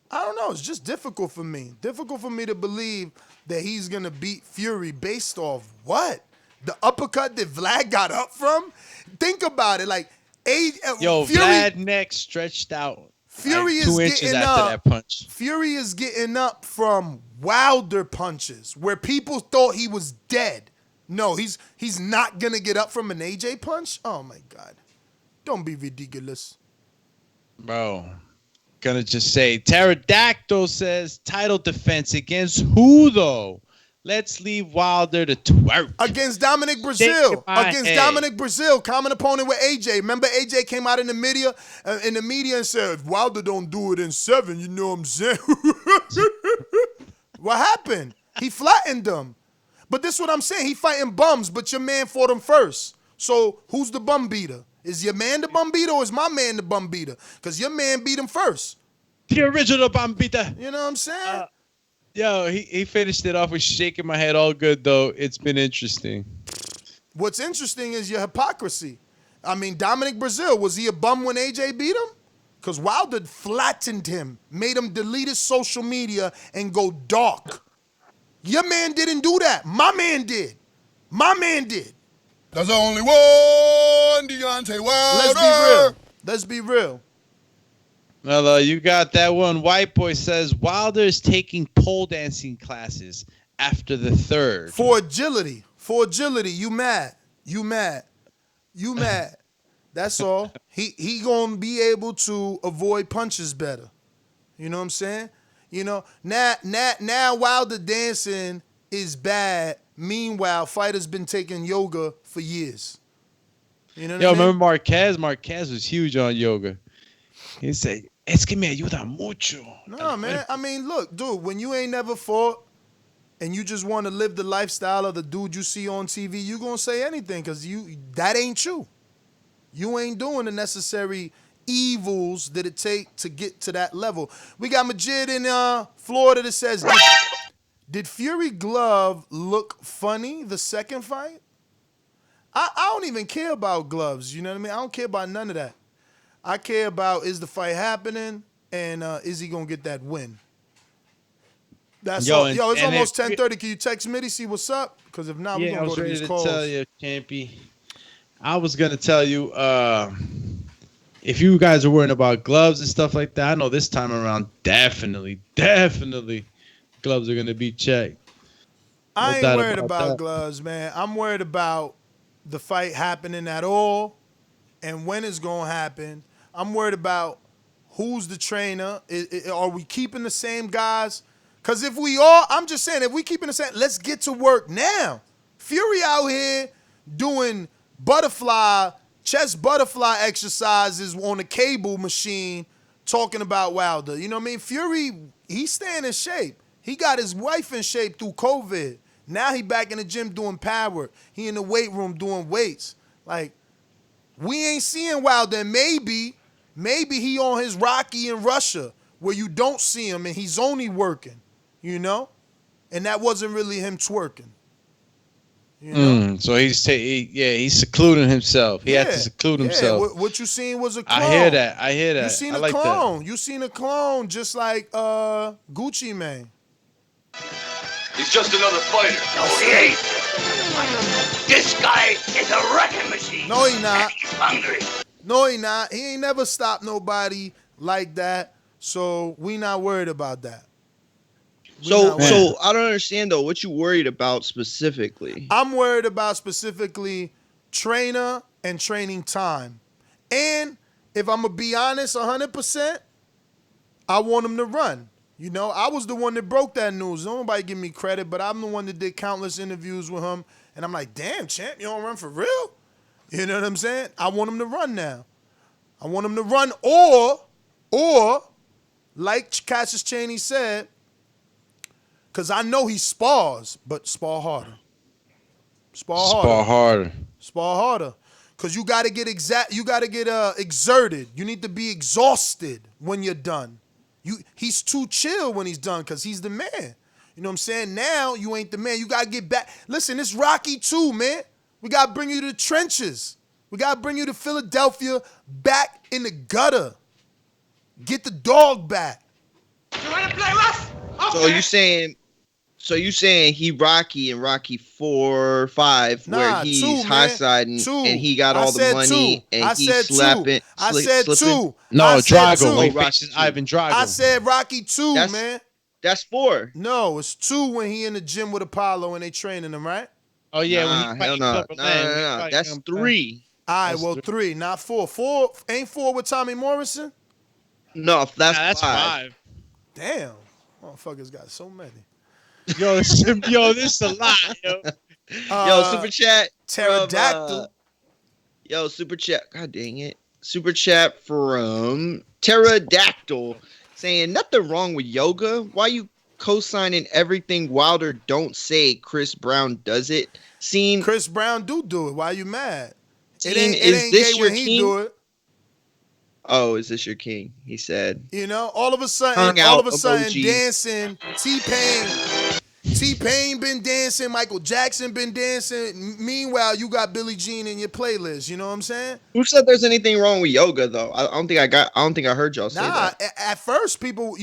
I don't know. It's just difficult for me. Difficult for me to believe that he's going to beat Fury based off what? The uppercut that Vlad got up from? Think about it. Like, Fury, Vlad neck stretched out. Fury like 2 inches after that punch. Fury is getting up from Wilder punches where people thought he was dead. No, he's not going to get up from an AJ punch? Oh, my God. Don't be ridiculous. Bro. Gonna just say Pterodactyl says title defense against who though? Let's leave Wilder to twerk. Against Dominic Brazil. Dominic Brazil, common opponent with AJ. Remember AJ came out in the media and said, if Wilder don't do it in 7, you know what I'm saying? What happened? He flattened them. But this is what I'm saying. He fighting bums, but your man fought him first. So who's the bum beater? Is your man the bum beater or is my man the bum beater? Because your man beat him first. The original bum beater. You know what I'm saying? He finished it off with shaking my head all good, though. It's been interesting. What's interesting is your hypocrisy. I mean, Dominic Brazil, was he a bum when AJ beat him? Because Wilder flattened him, made him delete his social media and go dark. Your man didn't do that. My man did. There's only one Deontay Wilder. Let's be real. Well, you got that one. White boy says Wilder is taking pole dancing classes after the 3rd. For agility. You mad. That's all. He gonna be able to avoid punches better. You know what I'm saying? You know, now Wilder dancing is bad. Meanwhile, fighters been taking yoga for years. You know what I mean? Remember Marquez? Marquez was huge on yoga. He said, "Es que me ayuda mucho." No, man. I mean, look, dude, when you ain't never fought and you just want to live the lifestyle of the dude you see on TV, you gonna say anything because that ain't you. You ain't doing the necessary evils that it take to get to that level. We got Majid in Florida that says, did Fury glove look funny the second fight? I don't even care about gloves, you know what I mean? I don't care about none of that. I care about, is the fight happening, and is he going to get that win? That's all. Yo, it's almost 10:30. Can you text Mitty, see what's up? Because if not, we're going to go to these calls. I was ready to tell you, Champy. I was going to tell you, if you guys are worrying about gloves and stuff like that, I know this time around, definitely, gloves are going to be checked. I ain't worried about gloves, man. I'm worried about the fight happening at all and when it's going to happen. I'm worried about who's the trainer. Are we keeping the same guys? Because if we are, I'm just saying, if we keeping the same, let's get to work now. Fury out here doing chest butterfly exercises on a cable machine talking about Wilder. You know what I mean? Fury, he's staying in shape. He got his wife in shape through COVID. Now he back in the gym doing power. He in the weight room doing weights. Like, we ain't seeing Wilder. And maybe he on his Rocky in Russia where you don't see him and he's only working, you know? And that wasn't really him twerking. You know? So he's secluding himself. He had to seclude himself. What you seen was a clone. I hear that. You seen a clone. You seen a clone just like Gucci Mane. He's just another fighter. No, he ain't. This guy is a wrecking machine. No, he not. He's hungry. No, he not. He ain't never stopped nobody like that. So we not worried about that. So I don't understand though. What you worried about specifically? I'm worried about specifically trainer and training time. And if I'm gonna be honest, 100%, I want him to run. You know, I was the one that broke that news. Nobody give me credit, but I'm the one that did countless interviews with him. And I'm like, damn, champ, you don't run for real? You know what I'm saying? I want him to run now. I want him to run or like Cassius Chaney said, because I know he spars, but spar harder. Spar harder. Because you got to get exerted. You need to be exhausted when you're done. He's too chill when he's done because he's the man. You know what I'm saying? Now you ain't the man. You got to get back. Listen, it's Rocky 2, man. We got to bring you to the trenches. We got to bring you to Philadelphia, back in the gutter. Get the dog back. You want to play rough? Okay. So you saying he Rocky in Rocky 4, 5, where he's high siding and he got all the money and he's slapping. I said two. No, Drago. When he faces Ivan Drago. I said Rocky 2, man. That's 4. No, it's 2 when he in the gym with Apollo and they training him, right? Oh yeah, hell no. That's 3. All right, well 3, not 4. 4 ain't 4 with Tommy Morrison. No, that's 5. Damn, motherfuckers got so many. Yo, this is a lot, yo. Super chat. Pterodactyl. Super chat. God dang it. Super chat from Pterodactyl saying nothing wrong with yoga. Why you co-signing everything Wilder don't say? Chris Brown does it. Chris Brown do it. Why you mad? It Is ain't this gay your when he king? do it. Oh, is this your king? He said. You know, all of a sudden, dancing. T-Pain been dancing. Michael Jackson been dancing. Meanwhile, you got Billie Jean in your playlist. You know what I'm saying? Who said there's anything wrong with yoga though? I don't think I heard y'all say that. At first, people,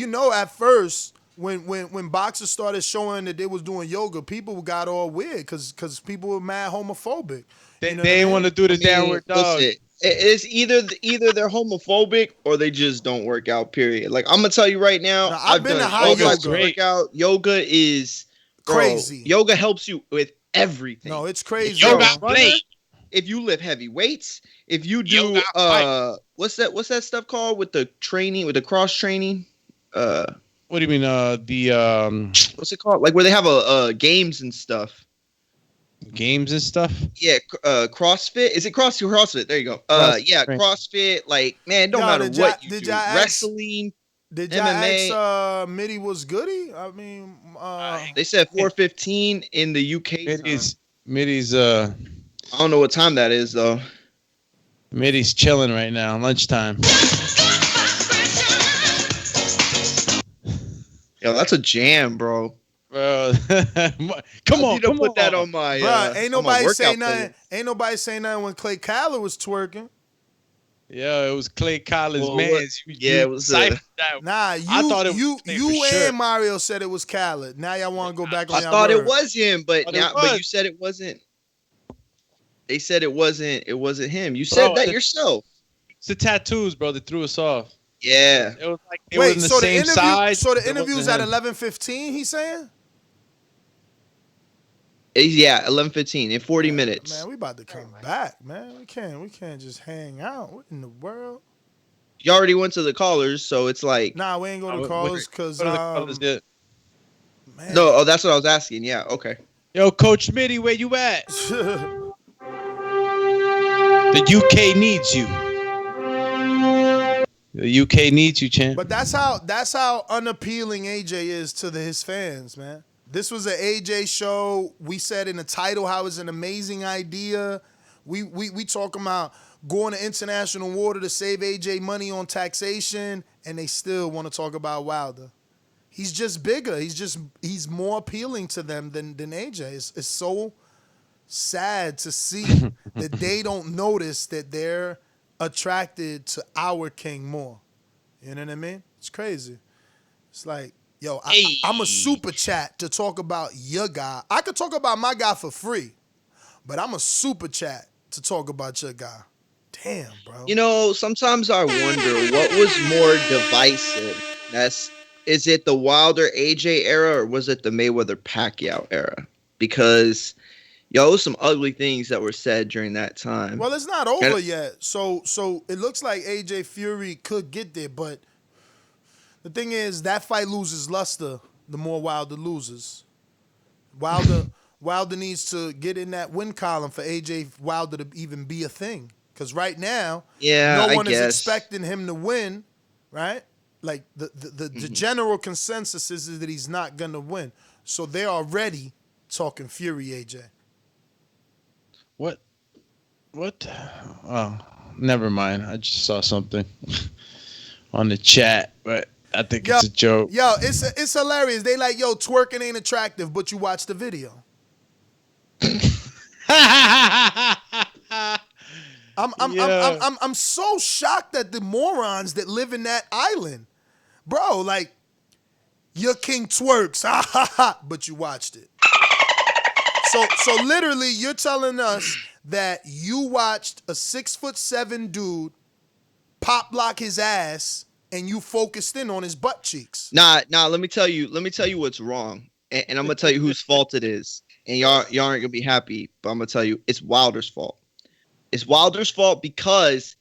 when boxers started showing that they was doing yoga, people got all weird because people were mad homophobic. They didn't want to do the downward dog. Listen, it's either they're homophobic or they just don't work out. Period. Like I'm gonna tell you right now, I've been to high yoga. Workout. Yoga is crazy. Yoga helps you with everything. No, it's crazy. If you lift heavy weights, if you do what's that stuff called with the training, with the cross training? What do you mean? What's it called? Like where they have a games and stuff. Games and stuff. Yeah, CrossFit. Is it CrossFit? There you go. CrossFit. Like, man, it don't matter what you do. Wrestling, Did y'all MMA. ask Mitty was goody? I mean, They said 4:15 in the UK time. Mitty's I don't know what time that is though. Mitty's chilling right now, lunchtime. Yo, that's a jam, bro. Bro, come on, come put on. that on my. Bruh, ain't nobody say workout nothing. playlist. Ain't nobody say nothing when Clay Kyler was twerking. Yeah, it was Clay Collins, man. It was. Nah, I thought it was you Clay for and sure. Mario said it was Khaled. Now y'all want to go back on I y'all thought word. it was him, but But now, it but was. you said it wasn't. They said it wasn't. It wasn't him. You said that yourself. It's the tattoos, bro. That threw us off. Yeah. It was like they were in the so same interview, side. So the but it interview's wasn't at him. 11:15. He's saying. Yeah, 11:15 in 40 minutes. Man, we about to come back, man. We can't just hang out. What in the world? You already went to the callers, so it's like. Nah, we ain't go to callers because man. No, that's what I was asking. Yeah, okay. Yo, Coach Mitty, where you at? The UK needs you. The UK needs you, champ. But that's how unappealing AJ is to his fans, man. This was an AJ show. We said in the title how it's an amazing idea. We talking about going to international water to save AJ money on taxation, and they still want to talk about Wilder. He's just bigger. He's more appealing to them than AJ. It's so sad to see that they don't notice that they're attracted to our king more. You know what I mean? It's crazy. It's like, yo, I'm a super chat to talk about your guy. I could talk about my guy for free, but I'm a super chat to talk about your guy. Damn, bro. You know, sometimes I wonder what was more divisive. Is it the Wilder AJ era or was it the Mayweather Pacquiao era? Because yo, some ugly things that were said during that time. Well, it's not over yet. So it looks like AJ Fury could get there, but the thing is that fight loses luster the more Wilder loses. Wilder needs to get in that win column for AJ Wilder to even be a thing. Because right now, no one is expecting him to win, right? Like the general consensus is that he's not gonna win. So they're already talking Fury AJ. What? Oh, never mind. I just saw something on the chat, but I think it's a joke. Yo, it's hilarious. They like, yo, twerking ain't attractive, but you watch the video. I'm so shocked at the morons that live in that island. Bro, like, your king twerks, but you watched it. So literally, you're telling us that you watched a 6'7" dude pop lock his ass, and you focused in on his butt cheeks. Nah. Let me tell you what's wrong, and I'm gonna tell you whose fault it is. And y'all aren't gonna be happy, but I'm gonna tell you it's Wilder's fault. It's Wilder's fault because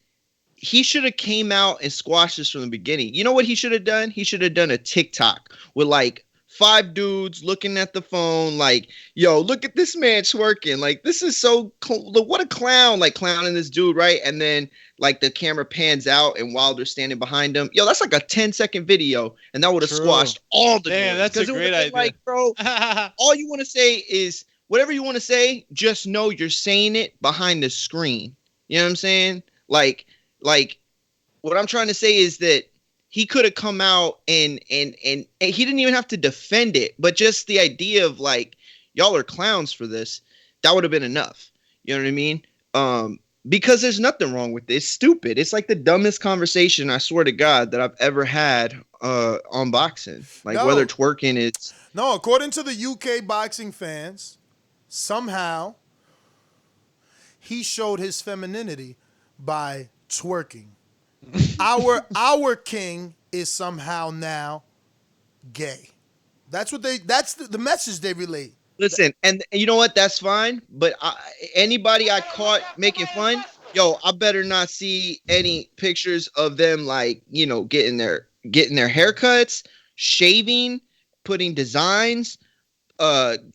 he should have came out and squashed this from the beginning. You know what he should have done? He should have done a TikTok with like 5 dudes looking at the phone like, yo, look at this man twerking. Like, this is so what a clown, like clowning this dude, right? And then like the camera pans out and Wilder's standing behind him. Yo, that's like a 10-second video, and that would have squashed all the Damn, noise. that's a great idea. Like, bro, all you want to say is whatever you want to say, just know you're saying it behind the screen. You know what I'm saying? Like what I'm trying to say is that he could have come out and he didn't even have to defend it, but just the idea of like, y'all are clowns for this, that would have been enough. You know what I mean? Because there's nothing wrong with this. It's stupid. It's like the dumbest conversation, I swear to God, that I've ever had on boxing. Like whether twerking it's... No, according to the UK boxing fans, somehow he showed his femininity by twerking. Our king is somehow now gay. That's the message they relate. Listen, and you know what? That's fine. But anybody I caught making fun, yo, I better not see any pictures of them like, you know, getting their haircuts, shaving, putting designs,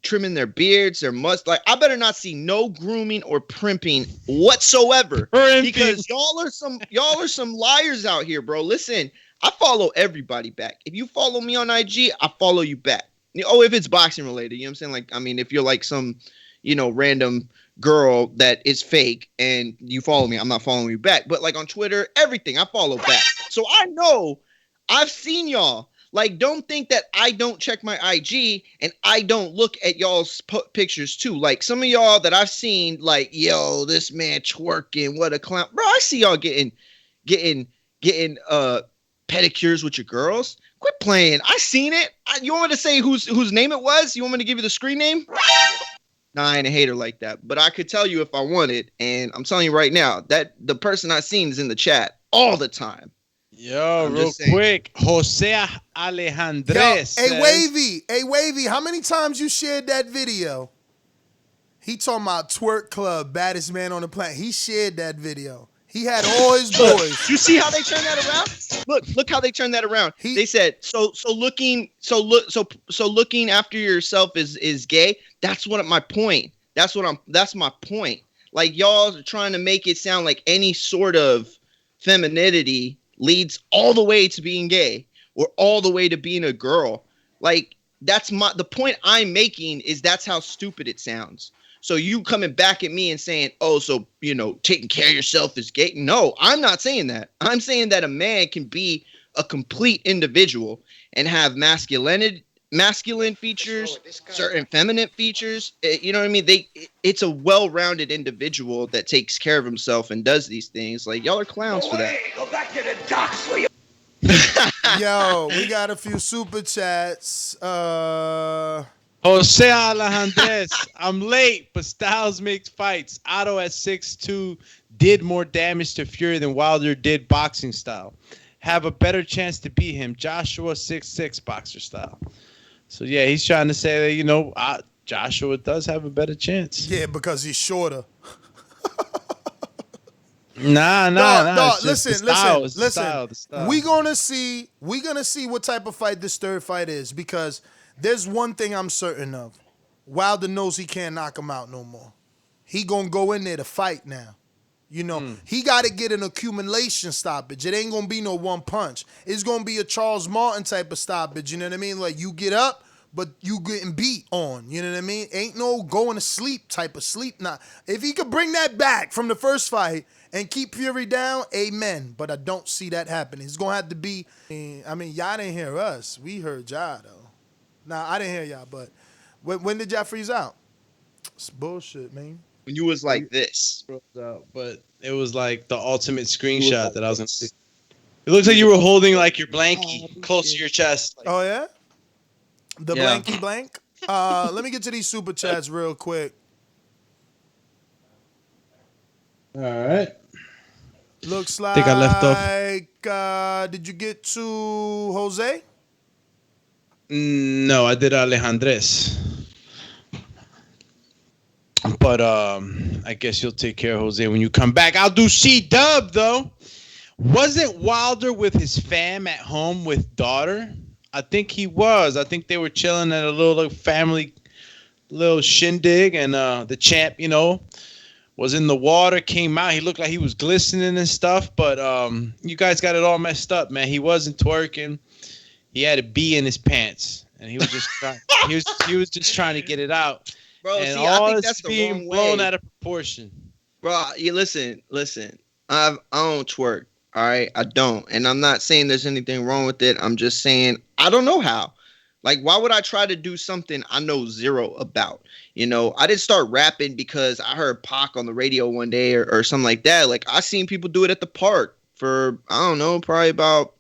trimming their beards, their mustache. Like, I better not see no grooming or primping whatsoever. Because y'all are some liars out here, bro. Listen, I follow everybody back. If you follow me on IG, I follow you back. Oh, if it's boxing related, you know what I'm saying? Like, I mean, if you're like some, random girl that is fake and you follow me, I'm not following you back. But like on Twitter, everything I follow back. So I know I've seen y'all. Like, don't think that I don't check my IG and I don't look at y'all's pictures too. Like some of y'all that I've seen, like, yo, this man twerking, what a clown, bro. I see y'all getting pedicures with your girls. Quit playing. I seen it. You want me to say whose name it was? You want me to give you the screen name? Nah, I ain't a hater like that. But I could tell you if I wanted, and I'm telling you right now that the person I seen is in the chat all the time. Yo, real quick, Jose Alejandres. Hey, Wavy, how many times you shared that video? He talking about twerk club, baddest man on the planet. He shared that video. He had all his boys. You see how they turned that around? Look how they turned that around. They said so looking after yourself is gay. That's my point. That's my point. Like y'all are trying to make it sound like any sort of femininity leads all the way to being gay or all the way to being a girl. Like the point I'm making is that's how stupid it sounds. So you coming back at me and saying, oh, so, taking care of yourself is gay. No, I'm not saying that. I'm saying that a man can be a complete individual and have masculine features, certain feminine features. You know what I mean? It's a well-rounded individual that takes care of himself and does these things. Like, y'all are clowns for that. Go back to the docks where you... Yo, we got a few super chats. Jose Alejandres, I'm late, but Styles makes fights. Otto at 6'2" did more damage to Fury than Wilder did boxing style. Have a better chance to beat him. Joshua 6'6" boxer style. So, yeah, he's trying to say that, Joshua does have a better chance. Yeah, because he's shorter. Nah. Listen. The style. We're gonna see what type of fight this third fight is, because there's one thing I'm certain of. Wilder knows he can't knock him out no more. He gonna go in there to fight now. He got to get an accumulation stoppage. It ain't gonna be no one punch. It's gonna be a Charles Martin type of stoppage. You know what I mean? Like, you get up, but you getting beat on. You know what I mean? Ain't no going to sleep type of sleep. Now, if he could bring that back from the first fight and keep Fury down, amen. But I don't see that happening. It's gonna have to be. I mean, y'all didn't hear us. We heard y'all though. Nah, I didn't hear y'all. But when did y'all freeze out? It's bullshit, man. When you was like this, but it was like the ultimate screenshot that I was gonna see. It looks like you were holding like your blankie close to your chest. Oh yeah, the blanky blank. Let me get to these super chats real quick. All right. Looks like. I think I left off. Did you get to Jose? No, I did Alejandres. But I guess you'll take care of Jose when you come back. I'll do C-Dub, though. Wasn't Wilder with his fam at home with daughter? I think he was. I think they were chilling at a little family, little shindig, and the champ, was in the water, came out. He looked like he was glistening and stuff, but you guys got it all messed up, man. He wasn't twerking. He had a bee in his pants, and he was just trying. he was just trying to get it out. Bro, and see, all I think this that's the being wrong blown way. out of proportion. Bro, you listen. I don't twerk. All right, I don't, and I'm not saying there's anything wrong with it. I'm just saying I don't know how. Like, why would I try to do something I know zero about? I didn't start rapping because I heard Pac on the radio one day or something like that. Like, I seen people do it at the park for, I don't know, probably about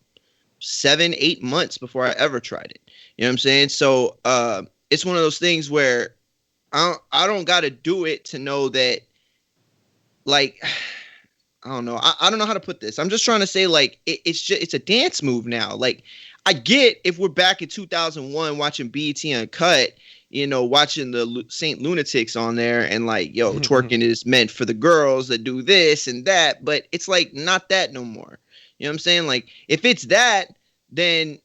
7-8 months before I ever tried it. You know what I'm saying? So it's one of those things where I don't got to do it to know that, like, I don't know. I don't know how to put this. I'm just trying to say, like, it's a dance move now. Like, I get if we're back in 2001 watching BET Uncut, watching the Saint Lunatics on there and like, yo, twerking is meant for the girls that do this and that. But it's like not that no more. You know what I'm saying? Like, if it's that, then,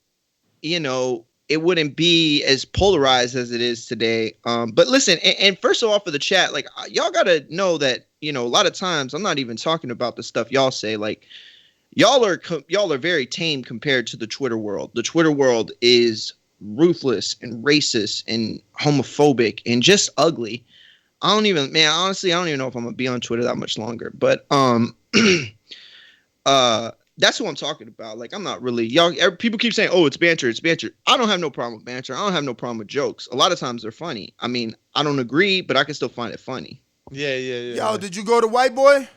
it wouldn't be as polarized as it is today. But listen, and first of all, for the chat, like, y'all got to know that, a lot of times I'm not even talking about the stuff y'all say. Like, y'all are very tame compared to the Twitter world. The Twitter world is ruthless and racist and homophobic and just ugly. Honestly, I don't even know if I'm gonna be on Twitter that much longer. But that's who I'm talking about. Like, I'm not really people keep saying, "Oh, it's banter, it's banter." I don't have no problem with banter. I don't have no problem with jokes. A lot of times they're funny. I mean, I don't agree, but I can still find it funny. Yeah. Yo, did you go to White Boy?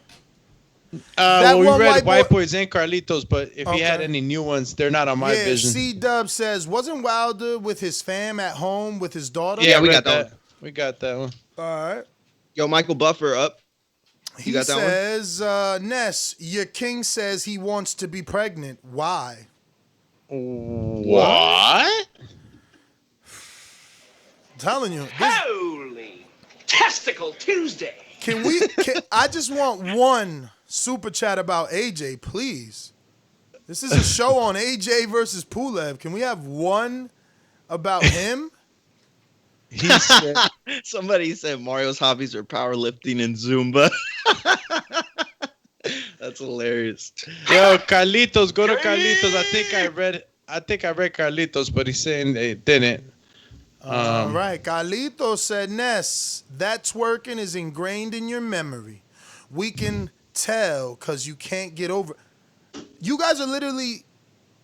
Well, we read White Boys and Carlitos, but if he had any new ones, they're not on my vision. C-Dub says, wasn't Wilder with his fam at home with his daughter? Yeah, we got that one. We got that one. All right. Yo, Michael Buffer up. He got that says, Ness, your king says he wants to be pregnant. Why? What? I'm telling you. Holy Testicle Tuesday. I just want one super chat about AJ, please. This is a show on AJ versus Pulev. Can we have one about him? Somebody said Mario's hobbies are powerlifting and Zumba. That's hilarious. Yo, Carlitos, go to Carlitos. I think I read Carlitos, but he's saying they didn't. All right. Carlitos said, Ness, that twerking is ingrained in your memory. We can tell because you can't get over it. You guys are literally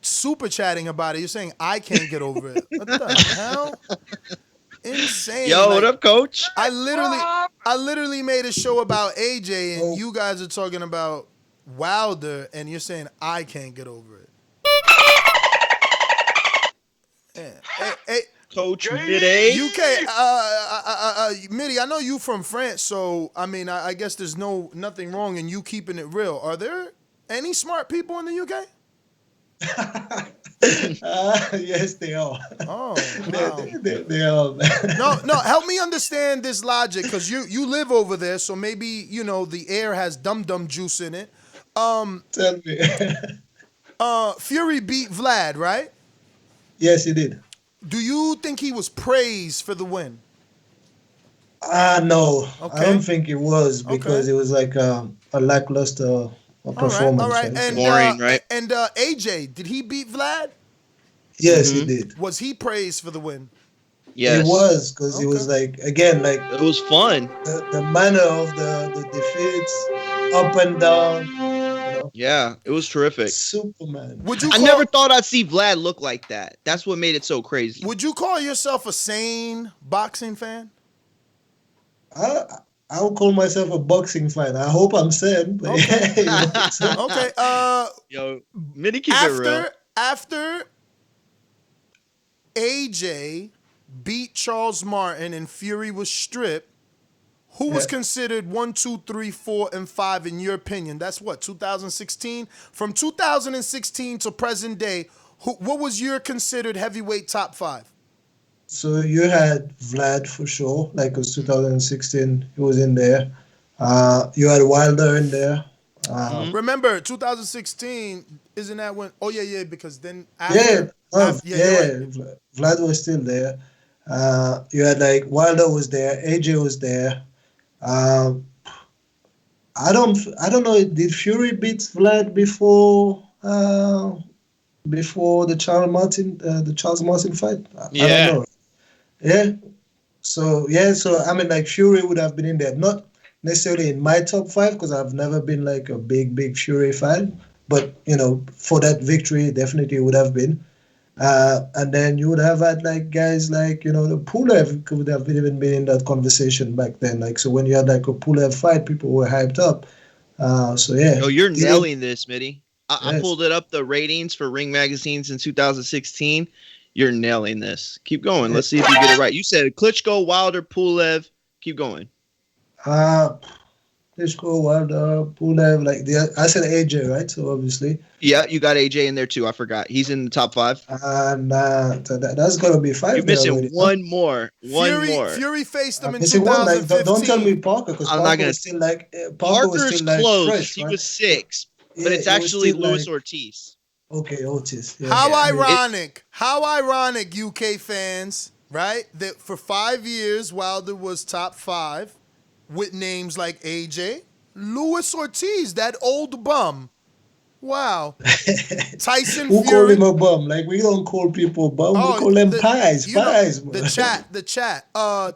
super chatting about it. You're saying, I can't get over it. What the hell? Insane. Yo, what up, coach? I literally made a show about AJ, and you guys are talking about Wilder, and you're saying, I can't get over it. Yeah. Hey, Coach Mid-A. UK, Mitty, I know you from France, so I mean, I guess there's nothing wrong in you keeping it real. Are there any smart people in the UK? Yes, they are. Oh, wow. They are. No, help me understand this logic, because you live over there, so maybe the air has dum-dum juice in it. Tell me. Fury beat Vlad, right? Yes, he did. Do you think he was praised for the win? No. Okay. I don't think it was, because it was like a lackluster performance. All right. And, boring, right? And AJ, did he beat Vlad? Yes, he did. Was he praised for the win? Yes. It was, because it was like, again, like it was fun. The manner of the defeats, up and down. Yeah, it was terrific. Superman. I never thought I'd see Vlad look like that. That's what made it so crazy. Would you call yourself a sane boxing fan? I would call myself a boxing fan. I hope I'm sane. But Okay. Yo, Minnie, keep it real. After AJ beat Charles Martin and Fury was stripped, who was considered 1, 2, 3, 4, and 5 in your opinion? That's what, 2016? From 2016 to present day, what was your considered heavyweight top 5? So you had Vlad for sure. Like it was 2016, he was in there. You had Wilder in there. Remember, 2016, isn't that when? Oh yeah, because then after, right. Vlad was still there. You had like Wilder was there, AJ was there. I don't know. Did Fury beat Vlad before the Charles Martin fight? I don't know. Yeah. So I mean, like Fury would have been in there, not necessarily in my top 5 because I've never been like a big Fury fan, but for that victory, definitely would have been. And then you would have had like guys like the Pulev could have even been in that conversation back then. Like so, when you had like a Pulev fight, people were hyped up. So yeah. Oh, you're nailing this, Mitty. I pulled it up the ratings for Ring magazines in 2016. You're nailing this. Keep going. Let's see if you get it right. You said Klitschko, Wilder, Pulev. Keep going. Klitschko, Wilder, Pulev, I said AJ, right? So obviously. Yeah, you got AJ in there too. I forgot. He's in the top 5. That's gonna be 5. You're missing one more. Fury faced him in 2015. Don't tell me Parker, because Parker was still like Parker's close. Fresh, he right? was 6, but it's actually Luis Ortiz. Okay, Ortiz. Yeah, How ironic, UK fans, right? That for 5 years Wilder was top 5 with names like AJ, Luis Ortiz, that old bum, Wow. Tyson Who call Fury. him a bum? Like, we don't call people bum. We call them pies. You know, Pies. the chat.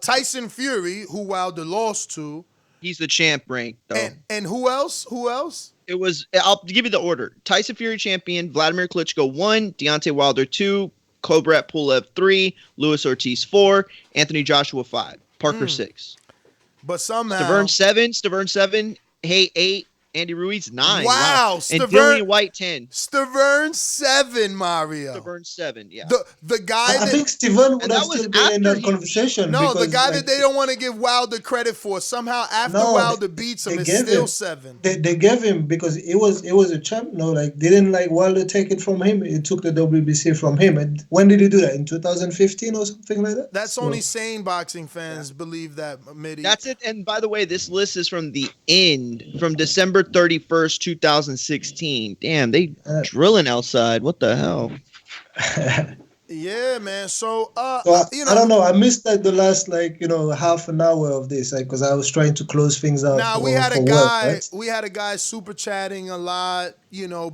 Tyson Fury, who Wilder lost to. He's the champ rank, though. And who else? Who else? It was, I'll give you the order. Tyson Fury champion, Vladimir Klitschko 1, Deontay Wilder 2, Kubrat Pulev 3, Luis Ortiz 4, Anthony Joshua 5, Parker 6. But somehow Stavern 7, Hay 8, Andy Ruiz 9. Wow. And Dillian White 10. Stavern 7, Mario. Stavern 7, yeah. The guy I think Steven would have still been in that he conversation. No, because, the guy that they don't want to give Wilder credit for. Somehow after Wilder beats him, it's still 7. They gave him because it was a champ. No, like didn't like Wilder take it from him. It took the WBC from him. And when did he do that? In 2015 or something like that? That's only sane boxing fans believe that, Mitty. That's it. And by the way, this list is from the end, from December 31st, 2016. Damn, they drilling outside. What the hell? Yeah, man. So, I don't know. I missed like the last half an hour of this, because I was trying to close things out. Now we had a guy super chatting a lot,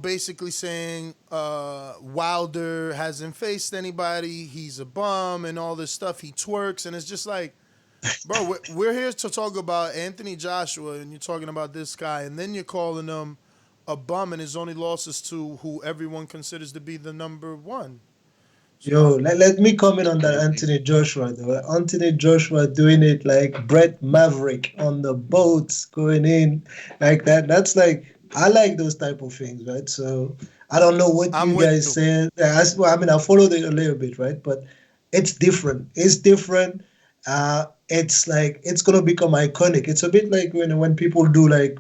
basically saying Wilder hasn't faced anybody, he's a bum, and all this stuff. He twerks, and it's just like, bro, we're here to talk about Anthony Joshua, and you're talking about this guy, and then you're calling him a bum, and his only losses to who everyone considers to be the number one. Yo, let me comment on that Anthony Joshua, though. Anthony Joshua doing it like Brett Maverick on the boats, going in like that. That's like, I like those type of things, right? So I don't know what you guys say. I followed it a little bit, right? But it's different. It's different. It's like, it's going to become iconic. It's a bit like when people do like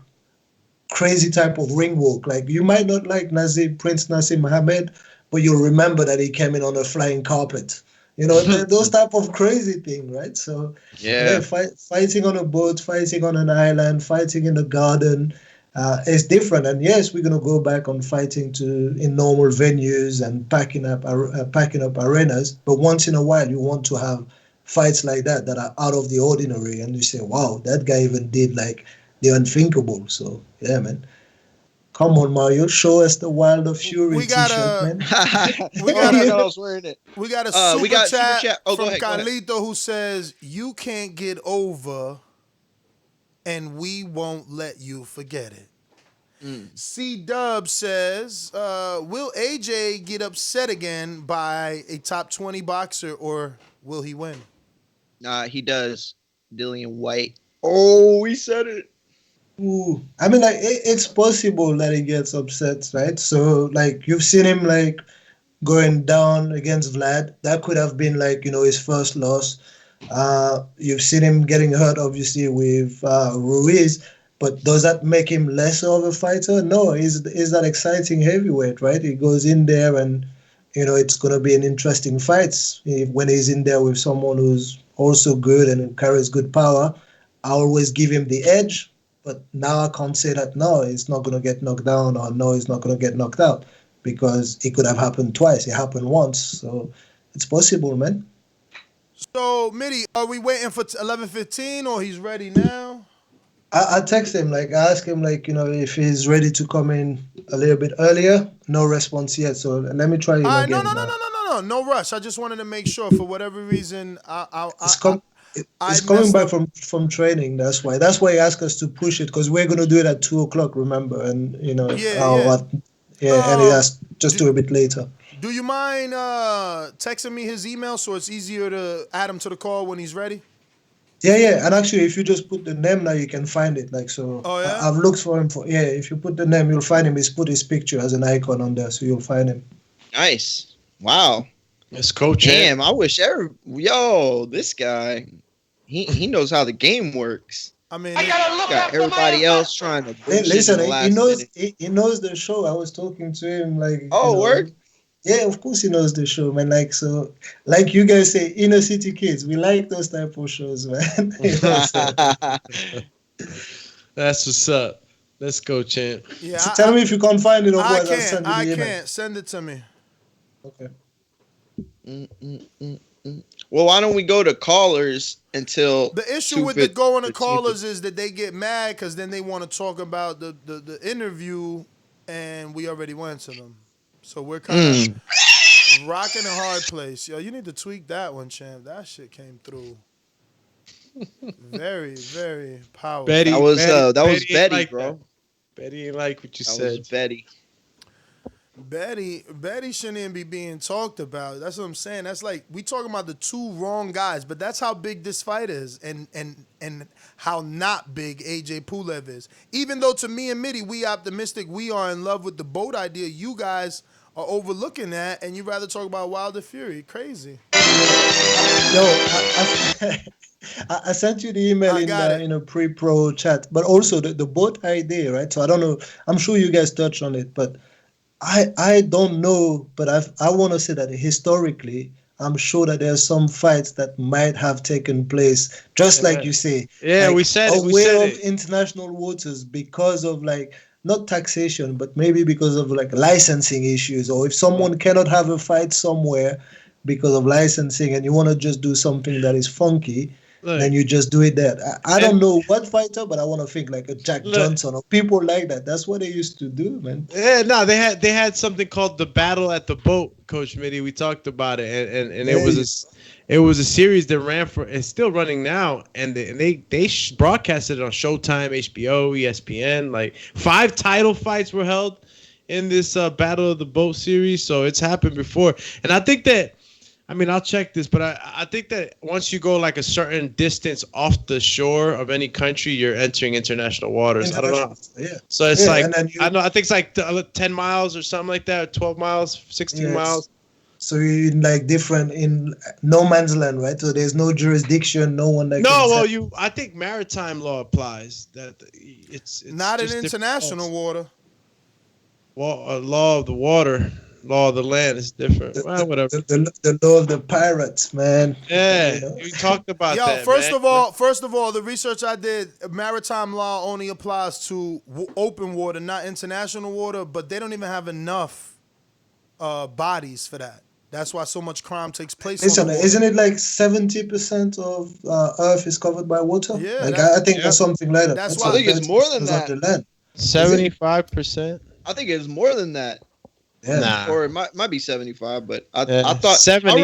crazy type of ring walk. Like, you might not like Prince Nassim Mohammed, but you'll remember that he came in on a flying carpet. Those type of crazy thing, right? So fighting on a boat, fighting on an island, fighting in a garden is different. And yes, we're gonna go back on fighting in normal venues and packing up arenas. But once in a while, you want to have fights like that are out of the ordinary, and you say, "Wow, that guy even did like the unthinkable." So yeah, man. Come on, Mario. Show us the Wilder Fury t-shirt, man. We got I was wearing it. We got a super chat from Carlito who says, "You can't get over, and we won't let you forget it." C-Dub says, "Will AJ get upset again by a top 20 boxer, or will he win?" He does. Dillian White. Oh, we said it. Ooh. I mean, like, it's possible that he gets upset, right? So, like, you've seen him, like, going down against Vlad. That could have been, like, his first loss. You've seen him getting hurt, obviously, with Ruiz. But does that make him less of a fighter? No, he's that exciting heavyweight, right? He goes in there and, it's going to be an interesting fight. When he's in there with someone who's also good and carries good power, I always give him the edge. But now I can't say that, no, he's not going to get knocked down, or no, he's not going to get knocked out, because it could have happened twice. It happened once. So it's possible, man. So, Mitty, are we waiting for 11:15, or he's ready now? I text him, like, I ask him, like, if he's ready to come in a little bit earlier. No response yet. So let me try him again. No rush. I just wanted to make sure, for whatever reason, It's coming back from training. That's why he asked us to push it, because we're gonna do it at 2:00. Remember, and and he asked just do a bit later. Do you mind texting me his email so it's easier to add him to the call when he's ready? Yeah. And actually, if you just put the name now, you can find it. Like, so. Oh yeah. I've looked for him if you put the name, you'll find him. He's put his picture as an icon on there, so you'll find him. Nice. Wow. That's coach. Damn, I wish this guy. He knows how the game works. I mean, got everybody else trying to. Listen, he knows the show. I was talking to him like. Oh, word. Yeah, of course he knows the show, man. Like, so, like you guys say, inner city kids, we like those type of shows, man. That's what's up. Let's go, champ. Yeah. So tell me if you can't find it, or I can't. Send it to me. Okay. Well, why don't we go to callers until the issue with the going to callers is that they get mad because then they want to talk about the interview and we already went to them. So we're kind of rocking a hard place. Yo, you need to tweak that one, champ. That shit came through. Very, very powerful. That was Betty, like bro. That. Betty ain't like what you that said. Was Betty. Betty shouldn't even be being talked about. That's what I'm saying. That's like we talking about the two wrong guys, but that's how big this fight is, and how not big AJ Pulev is. Even though to me and Mitty, we optimistic, we are in love with the boat idea. You guys are overlooking that, and you rather talk about Wilder Fury. Crazy. Yo, I sent you the email in a pre-pro chat, but also the boat idea, right? So I don't know. I'm sure you guys touched on it, but I don't know. But I want to say that historically, I'm sure that there's some fights that might have taken place, just like you say. Yeah, like, we said it. Aware of international waters because of like not taxation, but maybe because of like licensing issues, or if someone cannot have a fight somewhere because of licensing, and you want to just do something that is funky. Then you just do it there. I don't know what fighter, but I want to think like a Jack Johnson or people like that. That's what they used to do, man. Yeah, no, they had something called the Battle at the Boat, Coach Mitty. We talked about it, and it was a series that ran for. It's still running now, and they broadcasted it on Showtime, HBO, ESPN. Like 5 title fights were held in this Battle of the Boat series, so it's happened before, and I think that. I mean, I'll check this, but I think that once you go like a certain distance off the shore of any country, you're entering international waters. I don't know. Yeah. So it's I think it's like 10 miles or something like that, 12 miles, 16 miles. So you're in like different in no man's land, right? So there's no jurisdiction, no one that. I think maritime law applies. That it's not in international water. Well, law of the water. Law of the land is different. Whatever. The law of the pirates, man. Yeah, we talked about that. First of all, the research I did, maritime law only applies to open water, not international water. But they don't even have enough bodies for that. That's why so much crime takes place. Listen, isn't it like 70% of Earth is covered by water? Yeah, like I think that's something like that. I think it's more than that. 75%. I think it's more than that. Yeah. Nah. Or it might be 75, but I thought 70, I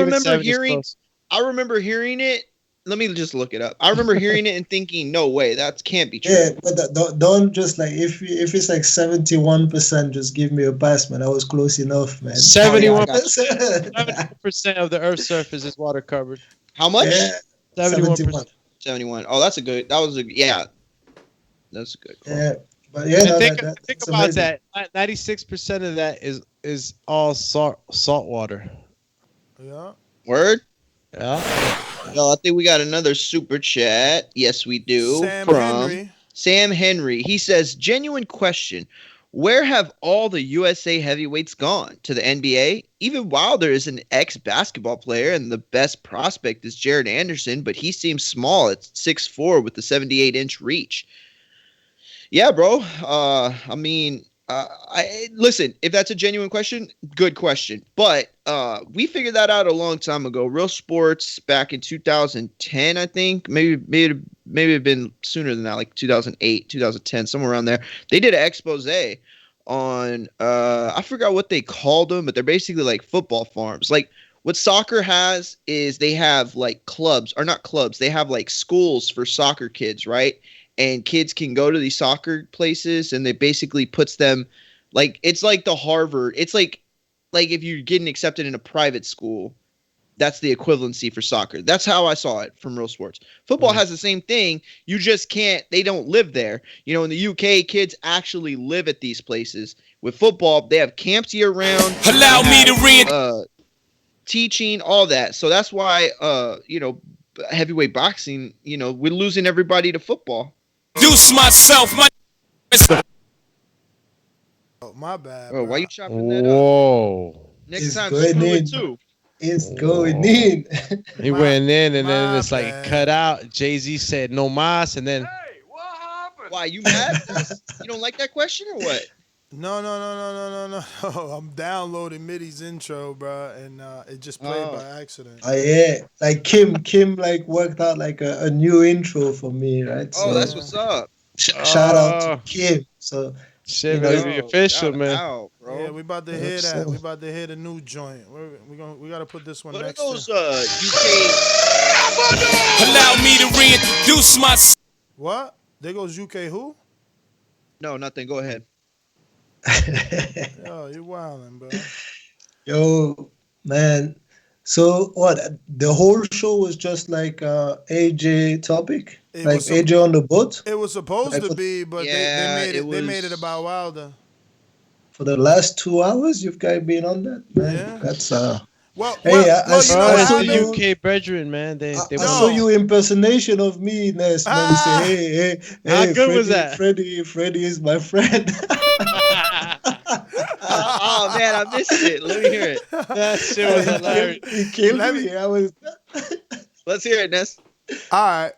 remember hearing it. Let me just look it up. I remember hearing it and thinking, no way, that can't be true. Yeah, but don't just like if it's like 71%, just give me a pass, man. I was close enough, man. 71% of the Earth's surface is water covered. How much? Yeah, 71%. 71. Oh, that's a good. That's a good call. Yeah. But yeah, think about amazing. That. 96% of that is all salt water. Yeah. Word. Yeah. Yo, I think we got another super chat. Yes, we do. Sam Henry. He says, genuine question. Where have all the USA heavyweights gone? To the NBA? Even Wilder is an ex-basketball player, and the best prospect is Jared Anderson, but he seems small at 6'4" with the 78-inch reach. Yeah, bro. I mean, listen, if that's a genuine question, good question. But we figured that out a long time ago. Real Sports back in 2010, I think. Maybe it'd been sooner than that, like 2008, 2010, somewhere around there. They did an expose on, I forgot what they called them, but they're basically like football farms. Like what soccer has is they have like clubs, or not clubs. They have like schools for soccer kids, right? And kids can go to these soccer places, and they basically puts them like it's like the Harvard. It's like if you're getting accepted in a private school, that's the equivalency for soccer. That's how I saw it from Real Sports. Football has the same thing. You just can't. They don't live there. You know, in the UK, kids actually live at these places. With football, they have camps year round. Allow me to teaching, all that. So that's why heavyweight boxing. We're losing everybody to football. Deuce myself, Oh, my bad. Oh, why you chopping that up? Whoa. Next time, screw it too. It's going in. He went in, and then it's like cut out. Jay-Z said no mas, and then. Hey, what happened? Why, you mad? You don't like that question or what? No. I'm downloading Mitty's intro, bro, and it just played by accident. Oh yeah, like Kim like worked out like a new intro for me, right? Oh, that's what's up. Shout out to Kim. So Shit better be official, man. Bro. Yeah, we about to hear that. We about to hear the new joint. We gotta put this one What next are those to. UK? Allow me to reintroduce myself. What? There goes UK who? No, nothing. Go ahead. Yo, you wildin', bro. Yo, man. So what? The whole show was just like AJ topic, like AJ on the boat. It was supposed Like to be, but they made it about Wilder. For the last 2 hours, you've guys been on that, man. Yeah. That's Well, hey, I you know what saw happened? the UK brethren, man. They I saw you impersonation of me, Ness. Man, you say, hey, How good was that? Freddie is my friend. Oh man, I missed it. Let me hear it. That shit was hilarious. He killed me. I was. Let's hear it, Ness. All right.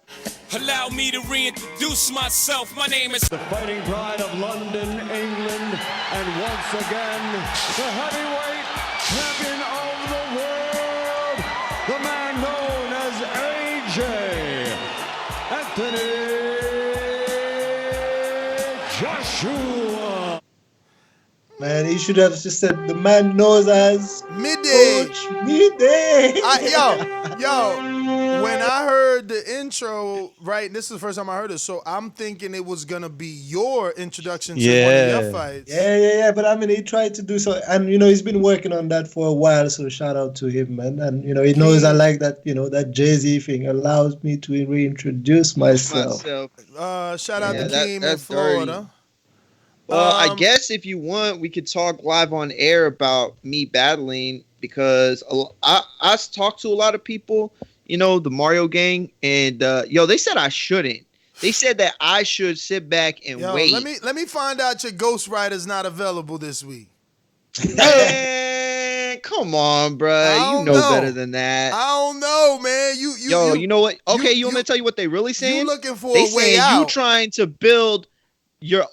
Allow me to reintroduce myself. My name is the Fighting Pride of London, England, and once again, the heavyweight champion of the world, the man known as AJ, Anthony Joshua. Man, he should have just said the man knows as Midday. Coach Midday. Yo, when I heard the intro, right, this is the first time I heard it, so I'm thinking it was gonna be your introduction to one of your fights. Yeah. But I mean, he tried to do so, and he's been working on that for a while. So shout out to him, man. And he knows I like that. That Jay-Z thing allows me to reintroduce myself. Shout out to Keem in Florida. Dirty. Well, I guess if you want, we could talk live on air about me battling because I talked to a lot of people, the Mario gang, and they said I shouldn't. They said that I should sit back and wait. Let me find out your ghostwriter's not available this week. Man, come on, bro. You know better than that. I don't know, man. You know what? Okay, you want me to tell you what they really saying? You looking for they a way saying out. You trying to build your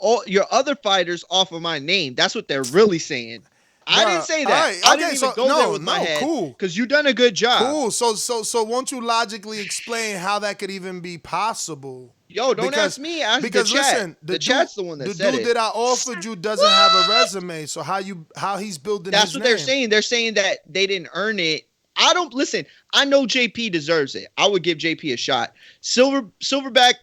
other fighters off of my name. That's what they're really saying. I didn't say that. Right. I didn't even go there with my head. Cool. Because you done a good job. Cool. So won't you logically explain how that could even be possible? Yo, don't ask me. Ask the chat. Listen, the chat's the one that said it. The dude that I offered you doesn't have a resume. So how he's building That's his what name. they're saying. They're saying that they didn't earn it. I don't listen. I know JP deserves it. I would give JP a shot. Silverback,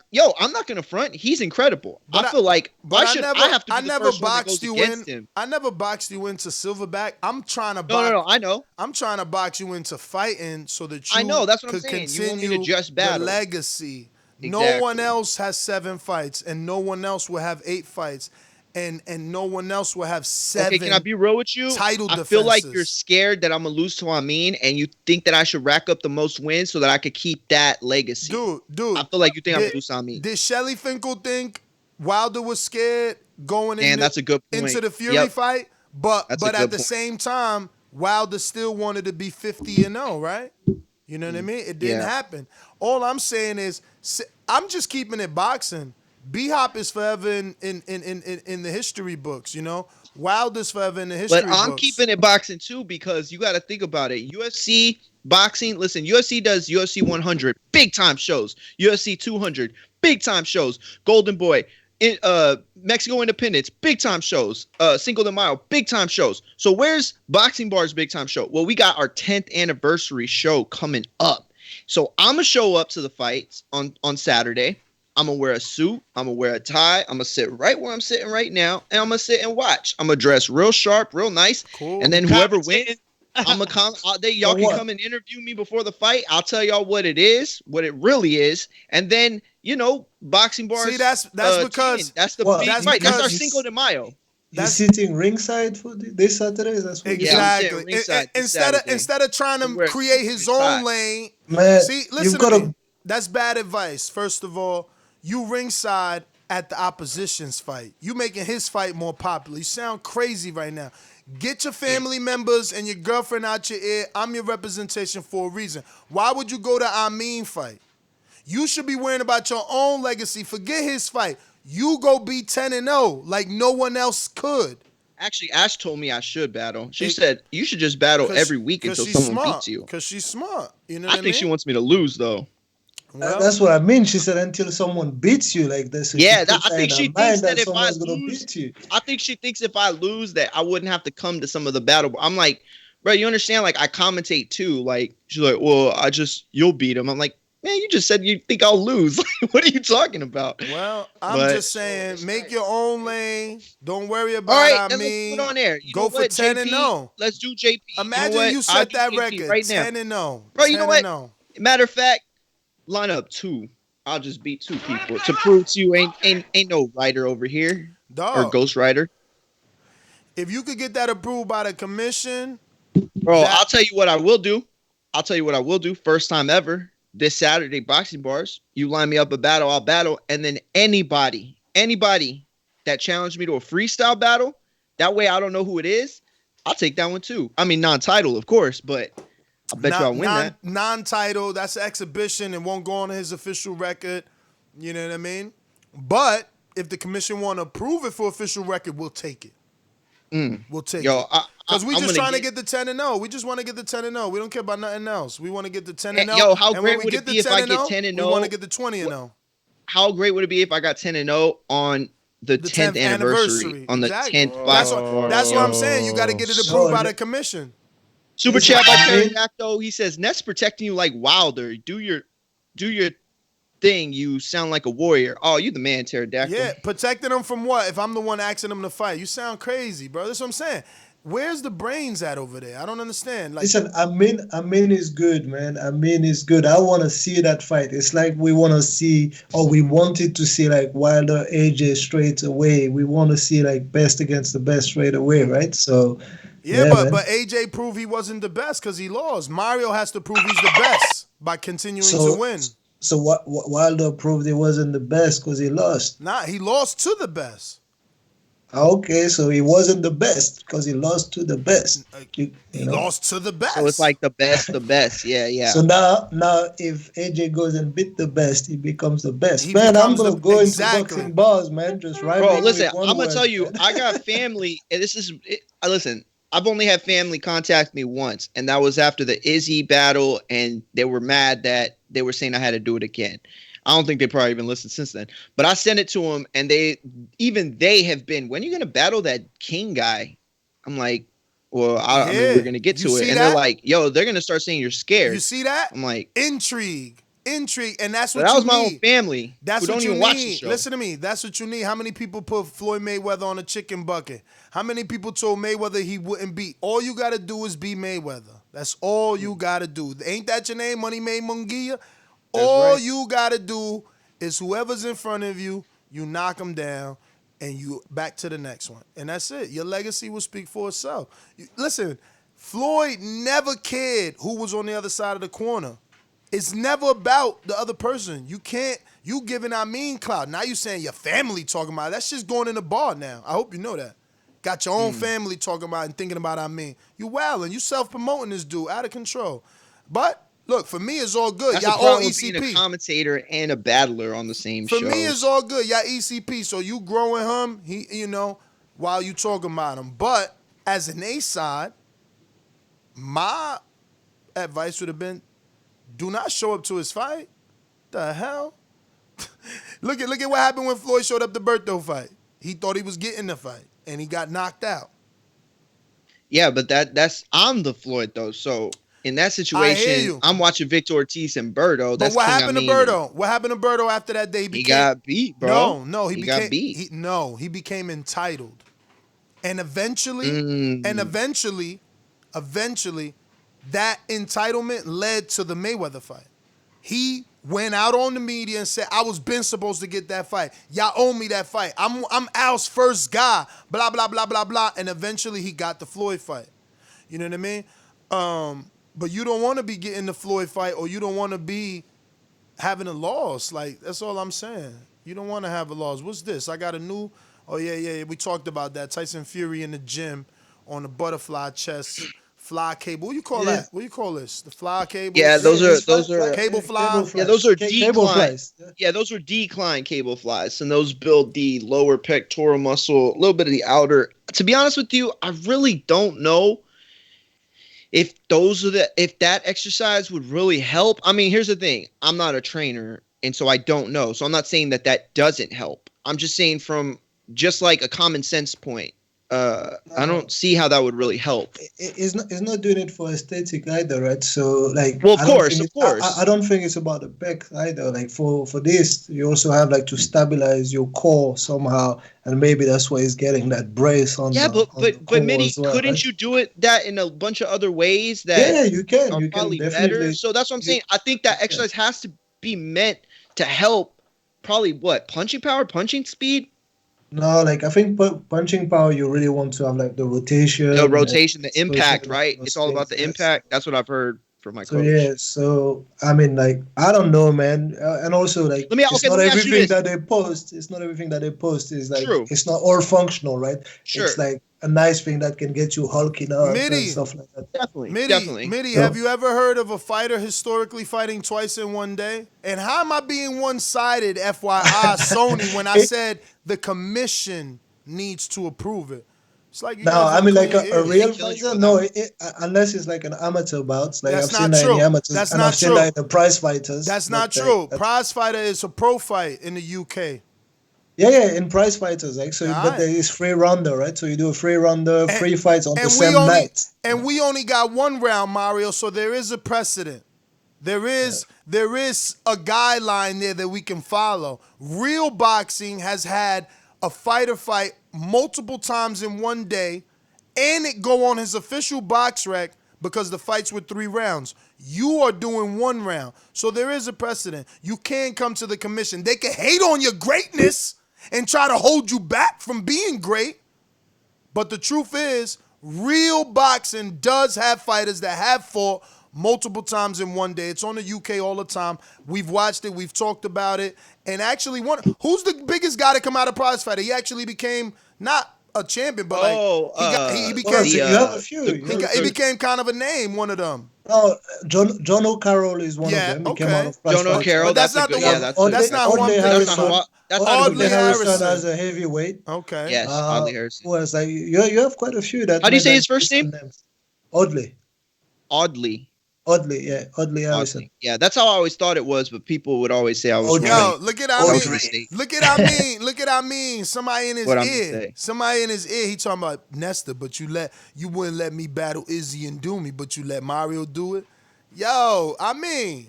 I'm not gonna front. He's incredible. I feel like I have to be the first one that goes against him. I never boxed you into Silverback. I'm trying to No, I know. I'm trying to box you into fighting so that you I know, that's what I'm could saying. You want me continue to just battle. the legacy. Exactly. No one else has 7 fights, and no one else will have 8 fights. And no one else will have 7. Okay, can I be real with you? Title I defenses. feel like you're scared that I'm gonna lose to Amin, and you think that I should rack up the most wins so that I could keep that legacy. Dude, I feel like you think I'm gonna lose to Amin. Did Shelly Finkel think Wilder was scared going that's a good point. into the Fury fight? But at the same time, Wilder still wanted to be 50-0, right? You know what I mean? It didn't happen. All I'm saying is, I'm just keeping it boxing. B-Hop is forever in the history books, Wilder's forever in the history books. But I'm keeping it boxing too because you got to think about it. UFC boxing, listen, UFC does UFC 100, big time shows. UFC 200, big time shows. Golden Boy, Mexico Independence, big time shows. Cinco de Mayo, big time shows. So where's Boxing Bar's big time show? Well, we got our 10th anniversary show coming up. So I'm going to show up to the fights on Saturday. I'm going to wear a suit. I'm going to wear a tie. I'm going to sit right where I'm sitting right now, and I'm going to sit and watch. I'm going to dress real sharp, real nice. Cool. And then whoever wins, I'm going to come out there. Y'all can come and interview me before the fight. I'll tell y'all what it is, what it really is. And then, Boxing Bars. See, that's because that's the big fight. That's our Cinco de Mayo. You're sitting ringside for this Saturday? That's what exactly. Instead of trying to create his own lane. Man, see, listen to me. That's bad advice. First of all, you ringside at the opposition's fight. You making his fight more popular. You sound crazy right now. Get your family members and your girlfriend out your ear. I'm your representation for a reason. Why would you go to Amin fight? You should be worrying about your own legacy. Forget his fight. You go be 10-0 like no one else could. Actually, Ash told me I should battle. She said you should just battle every week until someone beats you. Because she's smart. You know I think she wants me to lose though. Well, that's what I mean. She said until someone beats you like this. So Yeah, she puts I that think in she her thinks mind that that if I someone's gonna lose, beat you. I think she thinks if I lose that I wouldn't have to come to some of the battle. I'm like, bro, you understand? Like, I commentate too. Like, she's like, well, you'll beat him. I'm like, man, you just said you think I'll lose. Like, what are you talking about? Well, I'm But just saying, make your own lane. Don't worry all about right, then let's do it me. on air. You know Go for what, 10 and JP? 0. Let's do JP. You know Imagine what? you I'll set do that JP record, right now. 10 and 0. Bro, you 10 know and what? 0. Matter of fact, line up 2. I'll just beat 2 people to prove to you ain't no writer over here or Dog, ghost writer. if you could get that approved by the commission, Bro, I'll tell you what I will do. First time ever. This Saturday, boxing bars. You line me up a battle, I'll battle. And then anybody that challenged me to a freestyle battle, that way I don't know who it is, I'll take that one too. I mean, non-title, of course, but I bet you I'll win that. Non-title, that's an exhibition and won't go on his official record. You know what I mean? But if the commission want to approve it for official record, we'll take it. We'll take it. Because we just trying to get the 10 and 0. We just want to get the 10 and 0. We don't care about nothing else. We want to get the 10 and 0. Yo, how and great when we would get it the be if 10 I and get 0, 10 and 0? we want to get the 20 and 0. How great would it be if I got 10 and 0 on the 10th anniversary? On the Exactly. 10th boxing bars. That's what I'm saying. You got to get it approved by the commission. Super chat by Pterodactyl. He says, Net's protecting you like Wilder. Do your thing. You sound like a warrior. Oh, you the man, Pterodactyl. Yeah, protecting them from what? If I'm the one asking them to fight. You sound crazy, bro. That's what I'm saying. Where's the brains at over there? I don't understand. Like, listen, Amin is good, man. Amin is good. I want to see that fight. It's like we want to see, or we wanted to see, like Wilder, AJ straight away. We want to see like best against the best straight away, right? So, yeah, but AJ proved he wasn't the best because he lost. Mario has to prove he's the best by continuing to win. So what Wilder proved he wasn't the best because he lost. Nah, he lost to the best. Okay, so he wasn't the best because he lost to the best. He lost to the best. So it's like the best. Yeah. So now if AJ goes and beat the best, he becomes the best. Man, I'm gonna go into boxing bars, man. Just right. Bro, listen, I'm gonna tell you, I got family, and listen. I've only had family contact me once, and that was after the Izzy battle, and they were mad that they were saying I had to do it again. I don't think they probably even listened since then. But I sent it to them, and they have been, when are you going to battle that King guy? I'm like, well, I mean, we're going to get to it. And they're like, yo, they're going to start saying you're scared. You see that? I'm like, intrigue. And that's what that you was my need. own family. That's who what don't you even need. watch the show. Listen to me. That's what you need. How many people put Floyd Mayweather on a chicken bucket? How many people told Mayweather he wouldn't beat? All you got to do is be Mayweather. That's all you got to do. Ain't that your name, Money May Munguia? All you got to do is whoever's in front of you, you knock them down, and you back to the next one. And that's it. Your legacy will speak for itself. Listen, Floyd never cared who was on the other side of the corner. It's never about the other person. You giving clout. Now you saying your family talking about it. That's just going in the bar now. I hope you know that. Got your own family talking about it and thinking about You wilding. You self-promoting this dude out of control. But look, for me, it's all good. That's Y'all the problem all with ECP. being a commentator and a battler on the same show. For me, it's all good. Y'all ECP. So you growing him, while you talking about him. But as an A side, my advice would have been, do not show up to his fight. The hell? Look at what happened when Floyd showed up to Berto fight. He thought he was getting the fight, and he got knocked out. Yeah, but that's I'm the Floyd though. So in that situation, I'm watching Victor Ortiz and Berto. That's but what King happened to Berto? What happened to Berto after that day? He got beat, bro. No, he became, got beat. He became entitled, and eventually, that entitlement led to the Mayweather fight. He went out on the media and said, I was been supposed to get that fight. Y'all owe me that fight. I'm Al's first guy, blah, blah, blah, blah, blah. And eventually he got the Floyd fight. You know what I mean? But you don't want to be getting the Floyd fight, or you don't want to be having a loss. Like, that's all I'm saying. You don't want to have a loss. What's this? I got a new, we talked about that. Tyson Fury in the gym on the butterfly chest. Fly cable. What do you call that? What do you call this? The fly cable? Yeah, those are cable fly. Yeah, those are cable flies. Yeah, those are decline cable flies, and those build the lower pectoral muscle, a little bit of the outer. To be honest with you, I really don't know if that exercise would really help. I mean, here's the thing. I'm not a trainer, and so I don't know. So I'm not saying that doesn't help. I'm just saying from just like a common sense point. I don't see how that would really help. It's not doing it for aesthetic either, right? So like, well, of I don't course, think of course. I don't think it's about the pecs either. Like for this, you also have like to stabilize your core somehow, and maybe that's why he's getting that brace on. Yeah, the core Mitty, as well, couldn't right? you do that in a bunch of other ways that Yeah, you can. are You can probably definitely. better? So that's what I'm saying. I think that exercise has to be meant to help. Probably what, punching power, punching speed. No, like I think punching power, you really want to have like the rotation. The impact, explosion, right? those It's all about things, the yes. impact. That's what I've heard from my So coach. yeah, so I mean, like I don't know, man, and also like it's not everything that they post. It's not everything that they post is like it's not all functional, right? Sure. It's like a nice thing that can get you hulking out and Mitty, stuff like that. Definitely. Mitty, have you ever heard of a fighter historically fighting twice in one day? And how am I being one-sided, FYI, Sony, when I said the commission needs to approve it? It's like you No, guys I mean don't like clean a your real ears. fighter. No, unless it's like an amateur bout. Like That's I've not seen that in true. the amateurs, That's and not I've seen true. that in the prize fighters. That's but, not like, true. Prize fighter is a pro fight in the UK. Yeah, in prize fighters, like so. But there is free rounder, right? So you do a free rounder, free fights on the same night. And we only got one round, Mario. So there is a precedent. There is a guideline there that we can follow. Real boxing has had a fighter fight multiple times in one day, and it go on his official box rec because the fights were 3 rounds. You are doing 1 round. So there is a precedent. You can come to the commission. They can hate on your greatness and try to hold you back from being great. But the truth is, real boxing does have fighters that have fought multiple times in one day. It's on the UK all the time. We've watched it. We've talked about it. And actually, who's the biggest guy to come out of prize fighter? He actually became not a champion, but he became. You have a few. He became kind of a name. One of them. No, John O'Carroll is one of them. He came out of prize John O'Carroll. But that's not the one. That's not who I'm thinking. Audley Harrison as a heavyweight. Okay. Yes, Audley Harrison. Who else? Like you have quite a few. That. How do you say his first name? Audley. Audley, Harrison. Yeah, that's how I always thought it was, but people would always say I was wrong. Yo, look at how I mean. Somebody in his ear. Somebody in his ear. He talking about Nesta, but you wouldn't let me battle Izzy and Doomy, but you let Mario do it. Yo, I mean,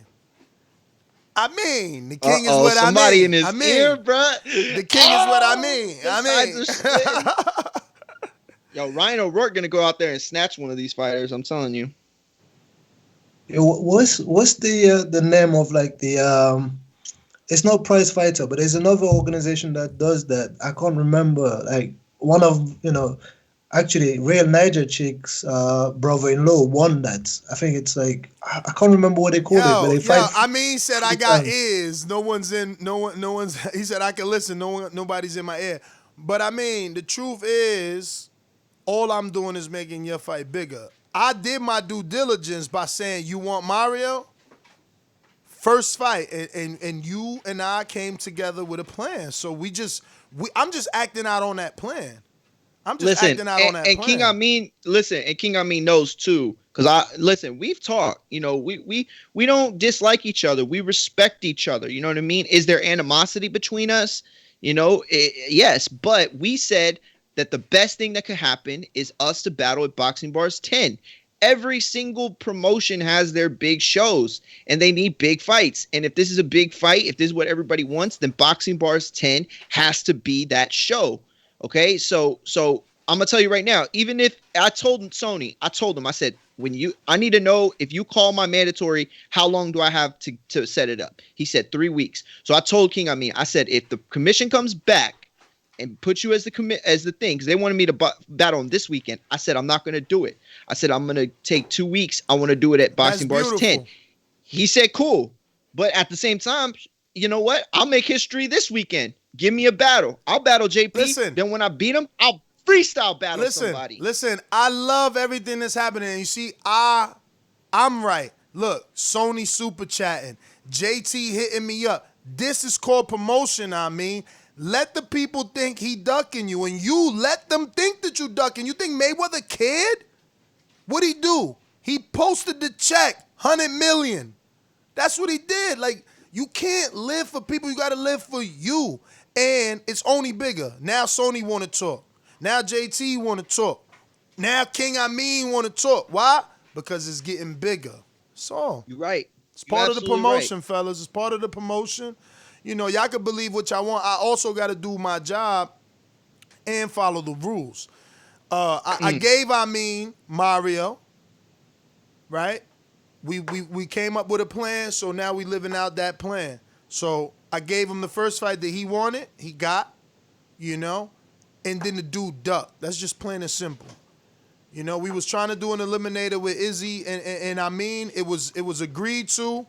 the king is what I mean. Somebody in his ear, bruh. The king is what I mean. Yo, Ryan O'Rourke gonna go out there and snatch one of these fighters. I'm telling you. What's the name of like the it's not prize fighter, but there's another organization that does that. I can't remember. Like one of actually Real Niger Chick's brother-in-law won that. I think it's like I can't remember what they called it, but they fight. I mean, he said I got ears. No one's. He said I can listen. Nobody's in my ear. But I mean, the truth is, all I'm doing is making your fight bigger. I did my due diligence by saying, you want Mario? First fight. And you and I came together with a plan. So I'm just acting out on that plan. King Amin knows too. Because we've talked. We don't dislike each other. We respect each other. You know what I mean? Is there animosity between us? Yes. But we said that the best thing that could happen is us to battle at Boxing Bars 10. Every single promotion has their big shows and they need big fights. And if this is a big fight, if this is what everybody wants, then Boxing Bars 10 has to be that show. Okay. So I'm going to tell you right now, even if I told Sony, I said, I need to know if you call my mandatory, how long do I have to set it up? He said 3 weeks. So I told King Amin, I said, if the commission comes back and put you as the thing, because they wanted me to battle him this weekend. I said, I'm not going to do it. I said, I'm going to take 2 weeks. I want to do it at Boxing Bars 10. He said, cool. But at the same time, you know what? I'll make history this weekend. Give me a battle. I'll battle JP. Listen. Then when I beat him, I'll freestyle battle somebody. Listen, I love everything that's happening. And you see, I'm right. Look, Sony super chatting. JT hitting me up. This is called promotion, I mean. Let the people think he ducking you, and you let them think that you ducking. You think Mayweather cared? What'd he do? He posted the check, 100 million. That's what he did. Like, you can't live for people. You got to live for you. And it's only bigger. Now Sony want to talk. Now JT want to talk. Now King Amin want to talk. Why? Because it's getting bigger. So you're right. It's part of the promotion, fellas. It's part of the promotion. You know, y'all can believe what y'all want. I also got to do my job and follow the rules. I gave Amin Mario, right? We came up with a plan, so now we living out that plan. So I gave him the first fight that he wanted, he got, you know, and then the dude ducked. That's just plain and simple. You know, we was trying to do an eliminator with Izzy and Amin. It was agreed to.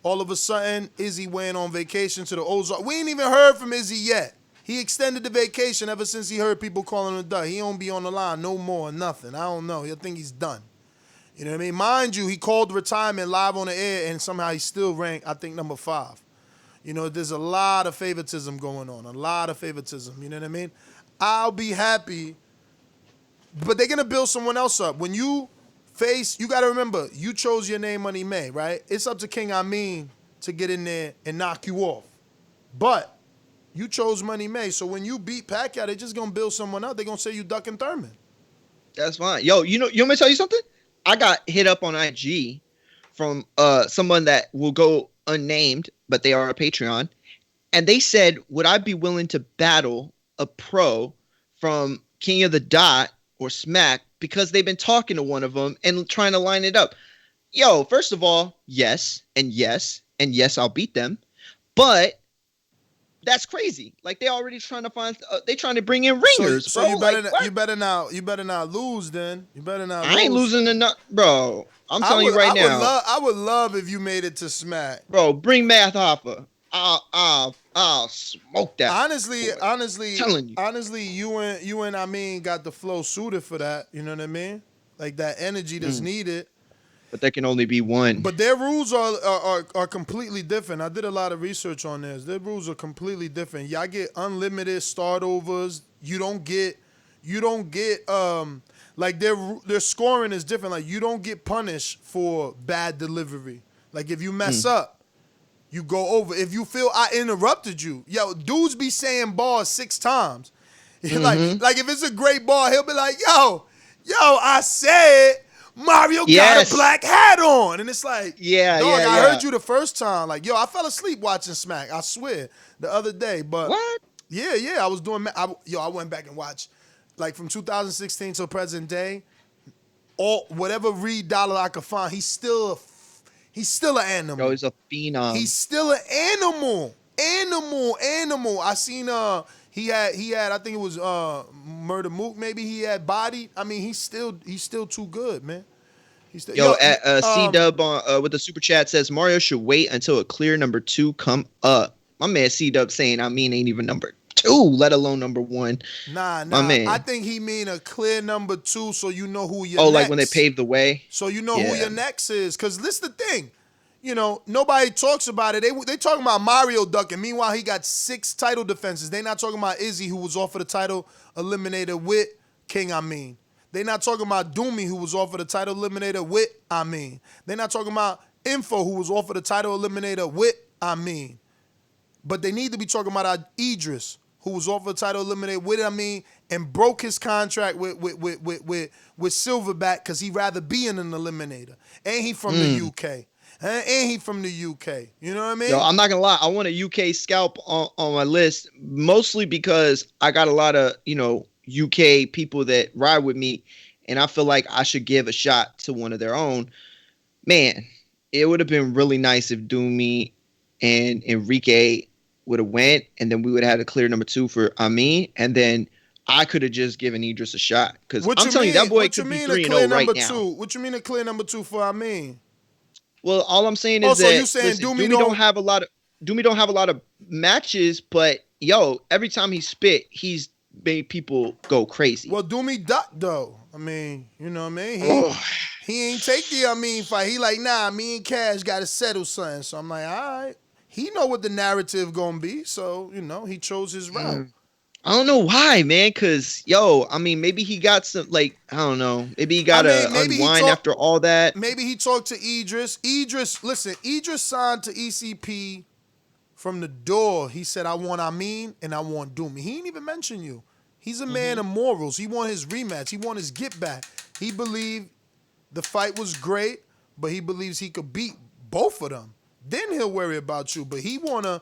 All of a sudden, Izzy went on vacation to the Ozarks. We ain't even heard from Izzy yet. He extended the vacation ever since he heard people calling him duck. He don't be on the line no more, nothing. I don't know. I think he's done. You know what I mean? Mind you, he called retirement live on the air, and somehow he's still ranked, I think, number 5. You know, there's a lot of favoritism going on, a lot of favoritism. You know what I mean? I'll be happy, but they're going to build someone else up. When you face, you got to remember, you chose your name, Money May, right? It's up to King Amin to get in there and knock you off. But you chose Money May, so when you beat Pacquiao, they're just going to build someone up. They're going to say you ducking Thurman. That's fine. Yo, you want me to tell you something? I got hit up on IG from someone that will go unnamed, but they are a Patreon. And they said, would I be willing to battle a pro from King of the Dot or Smack because they've been talking to one of them and trying to line it up? Yo, first of all, yes, and yes, and yes, I'll beat them. But that's crazy. Like, they already trying to find. They trying to bring in ringers, so bro. you better, like, you better not lose. Then you better not. I ain't losing enough, bro. I'm telling you right now. I would love if you made it to Smack, bro. Bring Math Hoffa. I'll smoke that. Honestly, telling you. Honestly, you and Amin got the flow suited for that. You know what I mean? Like that energy that's needed. But there can only be one. But their rules are completely different. I did a lot of research on this. Their rules are completely different. Y'all get unlimited start overs. You don't get like their scoring is different. Like you don't get punished for bad delivery. Like if you mess up, you go over. If you feel I interrupted you, yo, dudes be saying bars 6 times. Like if it's a great bar, he'll be like, yo, I said Mario got a black hat on. And it's like, I heard you the first time. Like, yo, I fell asleep watching Smack, I swear, the other day. But what? Yeah, I was doing, I went back and watched, like from 2016 till present day, whatever Reed Dollar I could find, he's still an animal. Yo, he's a phenom. He's still an animal. I seen he had I think it was Murder Mook, maybe he had bodied. I mean, he's still too good, man. He's still, C-Dub with the super chat says Mario should wait until a clear number 2 come up. My man C-Dub saying ain't even number 2, let alone number 1. Nah. My man. I think he mean a clear number 2 so you know who your like when they pave the way? So you know who your next is. Because this the thing. You know, nobody talks about it. They talking about Mario ducking. Meanwhile, he got 6 title defenses. They not talking about Izzy, who was offered the title eliminator with King Amin. They not talking about Doomy, who was offered the title eliminator with Amin. They not talking about Info, who was offered the title eliminator with Amin. But they need to be talking about Idris, who was offered the title eliminator with Amin and broke his contract with Silverback because he'd rather be in an eliminator. And he from the UK. And he from the UK. You know what I mean? Yo, I'm not going to lie. I want a UK scalp on my list, mostly because I got a lot of, UK people that ride with me, and I feel like I should give a shot to one of their own. Man, it would have been really nice if Doomy and Enrique would have went, and then we would have had a clear number 2 for Amin, and then I could have just given Idris a shot. Because I'm telling you, that boy could be 3-0 right now. What you mean a clear number 2 for Amin? Well, all I'm saying is that Doomy don't have a lot of matches, but yo, every time he spit, he's made people go crazy. Well, Doomy ducked though. I mean, you know what I mean? He ain't take the Amin fight. He like, nah, me and Cash got to settle something. So I'm like, all right. He know what the narrative gonna be, so he chose his route. I don't know why, man. Cause I mean, maybe he got some like I don't know. Maybe he got to unwind after all that. Maybe he talked to Idris. Idris signed to ECP from the door. He said, "I want Amin and I want Doomy." He didn't even mention you. He's a man of morals. He want his rematch. He want his get back. He believed the fight was great, but he believes he could beat both of them. Then he'll worry about you. But he wanna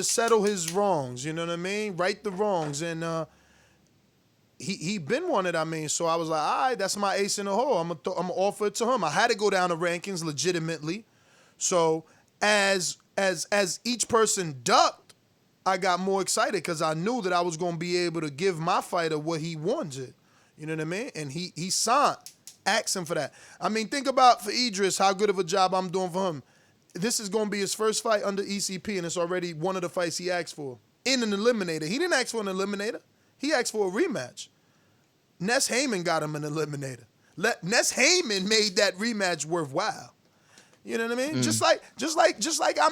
settle his wrongs. You know what I mean? Right the wrongs. And he been wanted. I mean, so I was like, all right, that's my ace in the hole. I'm gonna offer it to him. I had to go down the rankings legitimately. So as each person ducked, I got more excited because I knew that I was gonna be able to give my fighter what he wanted. You know what I mean? And he signed, asking for that. I mean, think about for Idris how good of a job I'm doing for him. This is gonna be his first fight under ECP, and it's already one of the fights he asked for in an eliminator. He didn't ask for an eliminator. He asked for a rematch. Ness Heyman got him an eliminator. Ness Heyman made that rematch worthwhile. You know what I mean? Just like I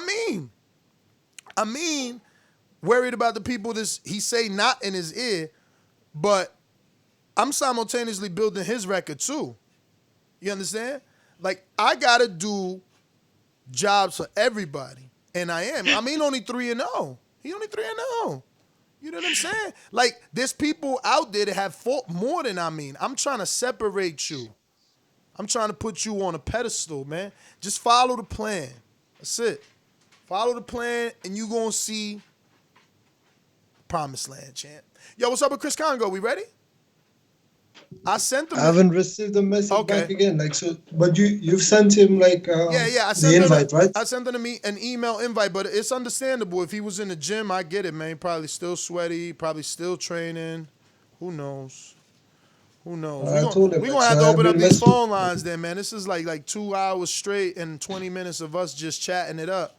mean, worried about the people he say not in his ear, but I'm simultaneously building his record too. You understand? Like I gotta do jobs for everybody, and I am. I mean, only 3-0. He only 3-0. You know what I'm saying? Like, there's people out there that have fought more than I mean. I'm trying to separate you. I'm trying to put you on a pedestal, man. Just follow the plan. That's it. Follow the plan, and you gonna see promised land, champ. Yo, what's up with Chris Congo? We ready? I sent him. I haven't received the message back again. Like so, but you've sent him like I sent the invite, right? I sent him an email invite, but it's understandable. If he was in the gym, I get it, man. Probably still sweaty, probably still training. Who knows? We're gonna have to open up these phone lines then, man. This is like 2 hours straight and 20 minutes of us just chatting it up.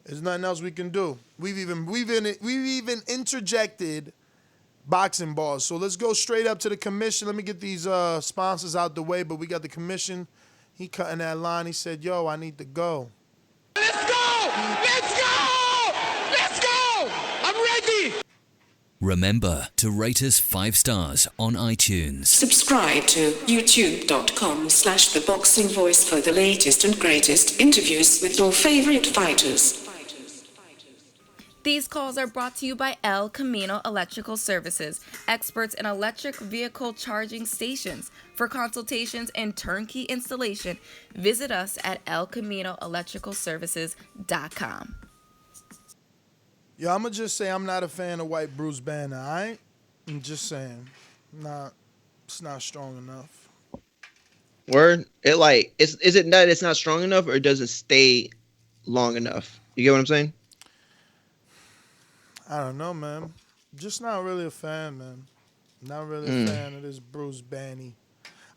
There's nothing else we can do. We've even interjected boxing balls. So let's go straight up to the commission. Let me get these sponsors out the way, but we got the commission. He cutting that line. He said, yo, I need to go. Let's go! Let's go! Let's go! I'm ready! Remember to rate us 5 stars on iTunes. Subscribe to youtube.com/theboxingvoice for the latest and greatest interviews with your favorite fighters. These calls are brought to you by El Camino Electrical Services, experts in electric vehicle charging stations. For consultations and turnkey installation, visit us at elcaminoelectricalservices.com. Yo, I'm going to just say I'm not a fan of white Bruce Banner, all right? I'm just saying. It's not strong enough. Word? Is it that it's not strong enough or it doesn't stay long enough? You get what I'm saying? I don't know, man. Just not really a fan, man. Not really a fan of this Bruce Banny.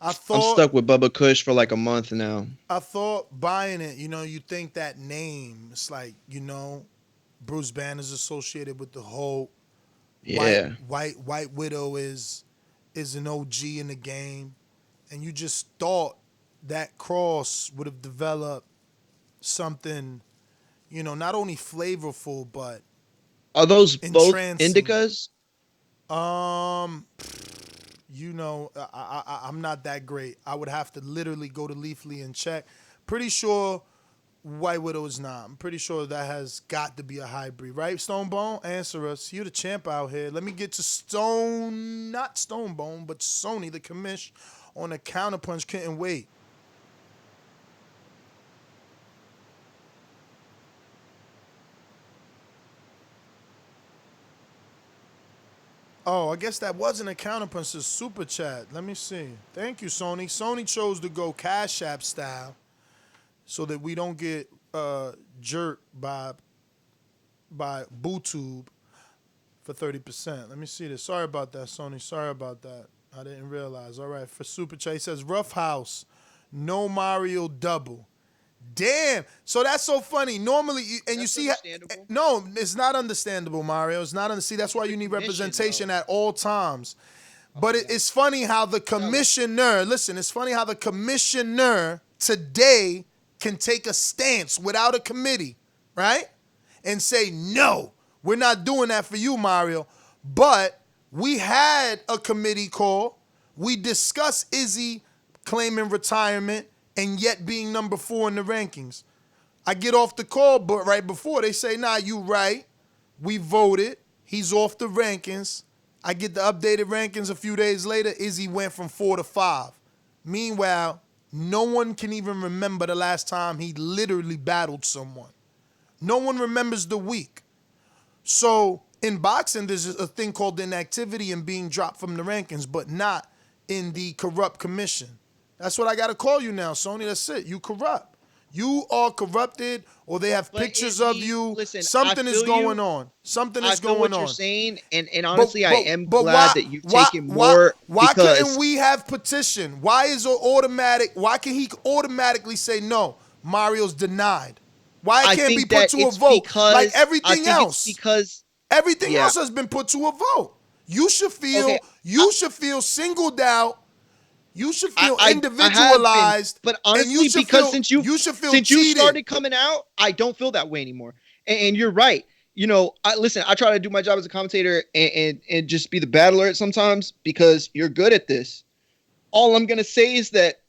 I'm stuck with Bubba Kush for like a month now. I thought buying it, you think that name. It's like, Bruce Banner's associated with the whole White Widow is an OG in the game. And you just thought that cross would have developed something, not only flavorful, but are those both indicas? I'm not that great. I would have to literally go to Leafly and check. Pretty sure White Widow is not. I'm pretty sure that has got to be a hybrid, right? Stonebone, answer us. You're the champ out here. Let me get to not Stonebone, but Sony, the commish, on the counterpunch. Couldn't wait. Oh, I guess that wasn't a counterpunch, it's super chat. Let me see. Thank you, Sony. Sony chose to go Cash App style so that we don't get jerked by BooTube for 30%. Let me see this. Sorry about that, Sony. Sorry about that. I didn't realize. All right, for super chat, he says, Rough House, no Mario double. Damn. So that's so funny. Normally, you see, no, it's not understandable, Mario. It's not. See, that's why you need representation at all times. But it's funny how the commissioner, it's funny how the commissioner today can take a stance without a committee, right? And say, no, we're not doing that for you, Mario. But We had a committee call. We discussed Izzy claiming retirement and yet being number 4 in the rankings. I get off the call, but right before they say, nah, you right. We voted. He's off the rankings. I get the updated rankings a few days later. Izzy went from 4 to 5. Meanwhile, no one can even remember the last time he literally battled someone. No one remembers the week. So in boxing, there's a thing called inactivity and being dropped from the rankings, but not in the corrupt commission. That's what I got to call you now, Sony. That's it. You corrupt. You are corrupted, or they have pictures of you. Listen, something is going on. Something is going on. I feel what you're saying, and honestly, I am glad why, that you've taken more. Why because couldn't we have petition? Why is it automatic? Why can he automatically say no? Mario's denied. Why it can't be put to a vote like everything else? Because everything else has been put to a vote. You should feel should feel singled out. You should feel individualized. But honestly, since you started coming out, I don't feel that way anymore. And you're right. You know, I try to do my job as a commentator and just be the battler at sometimes because you're good at this. All I'm gonna say is that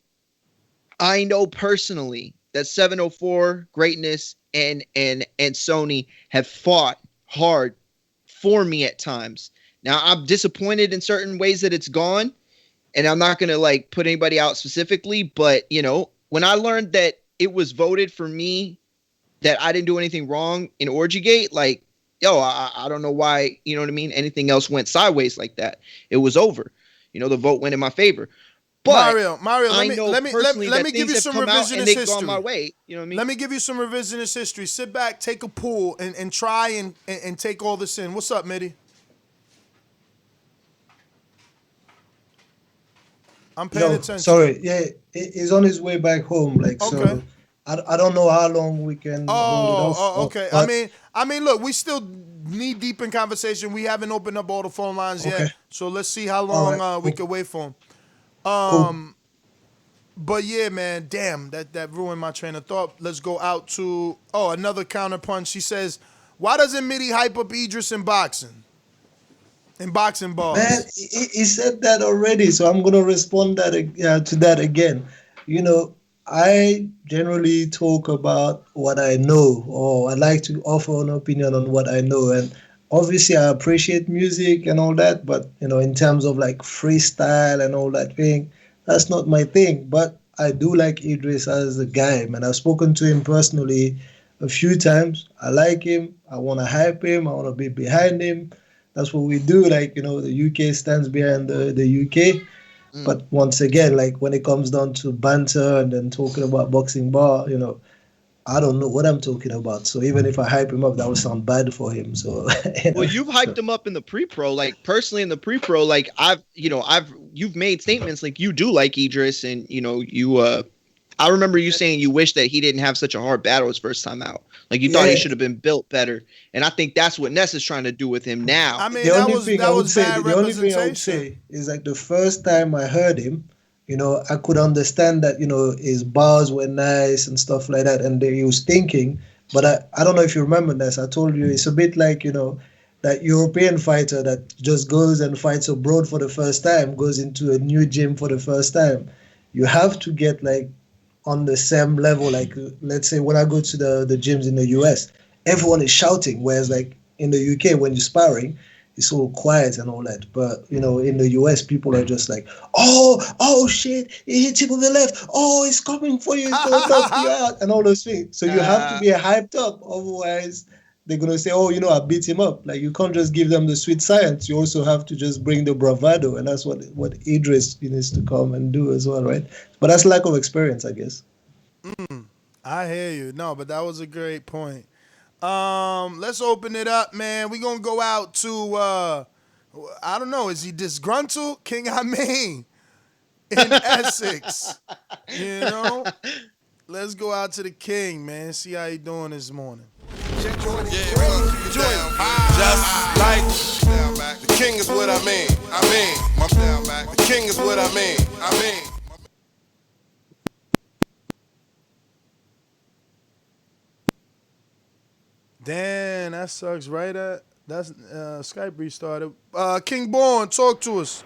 I know personally that 704 Greatness and Sony have fought hard for me at times. Now I'm disappointed in certain ways that it's gone. And I'm not going to like put anybody out specifically, but you know, when I learned that it was voted for me, that I didn't do anything wrong in Orgygate, like, yo, I don't know why, you know what I mean? Anything else went sideways like that. It was over. You know, the vote went in my favor. But Mario, let me give you some revisionist history. Gone my way, you know what I mean? Let me give you some revisionist history. Sit back, take a pool, and try and take all this in. What's up, Mitty? I'm paying attention. Sorry, yeah, he's on his way back home. Like, so I don't know how long we can hold it off. Oh, okay. I mean, look, we still knee deep in conversation. We haven't opened up all the phone lines yet, so let's see how long we can wait for him. Cool. But yeah, man, damn, that ruined my train of thought. Let's go out to another counterpunch. She says, "Why doesn't Mitty hype up Idris in boxing?" In boxing balls. Man, he said that already, so I'm gonna respond to that again. You know, I generally talk about what I know, or I like to offer an opinion on what I know. And obviously, I appreciate music and all that, but you know, in terms of like freestyle and all that thing, that's not my thing. But I do like Idris as a guy, man. I've spoken to him personally a few times. I like him. I want to hype him. I want to be behind him. That's what we do. Like, you know, the UK stands behind the UK. But once again, like when it comes down to banter and then talking about boxing bar, you know, I don't know what I'm talking about. So even if I hype him up, that would sound bad for him. So well, you've hyped him up in the pre-pro, like personally in the pre-pro, like you've made statements like you do like Idris, and you know, I remember you saying you wish that he didn't have such a hard battle his first time out. Like you thought he should have been built better. And I think that's what Ness is trying to do with him now. I mean, the only thing I would say is like the first time I heard him, you know, I could understand that, you know, his bars were nice and stuff like that. And he was thinking, but I don't know if you remember Ness. I told you it's a bit like, you know, that European fighter that just goes and fights abroad for the first time, goes into a new gym for the first time. You have to get like on the same level. Like, let's say when I go to the gyms in the US, everyone is shouting, whereas like in the UK, when you're sparring, it's all quiet and all that. But, you know, in the US, people are just like, oh shit, he hit him on the left. Oh, he's coming for you. He's going to knock you out and all those things. So you have to be hyped up. Otherwise, they're going to say, oh, you know, I beat him up. Like, you can't just give them the sweet science. You also have to just bring the bravado. And that's what Idris needs to come and do as well, right? But that's lack of experience, I guess. I hear you. No, but that was a great point. Let's open it up, man. We're going to go out to, I don't know, is he disgruntled? King Amin in Essex. You know? Let's go out to the king, man. See how he doing this morning. Just like the king is what I mean. The king is what I mean. Damn, that sucks right at That's Skype restarted. King Born, talk to us.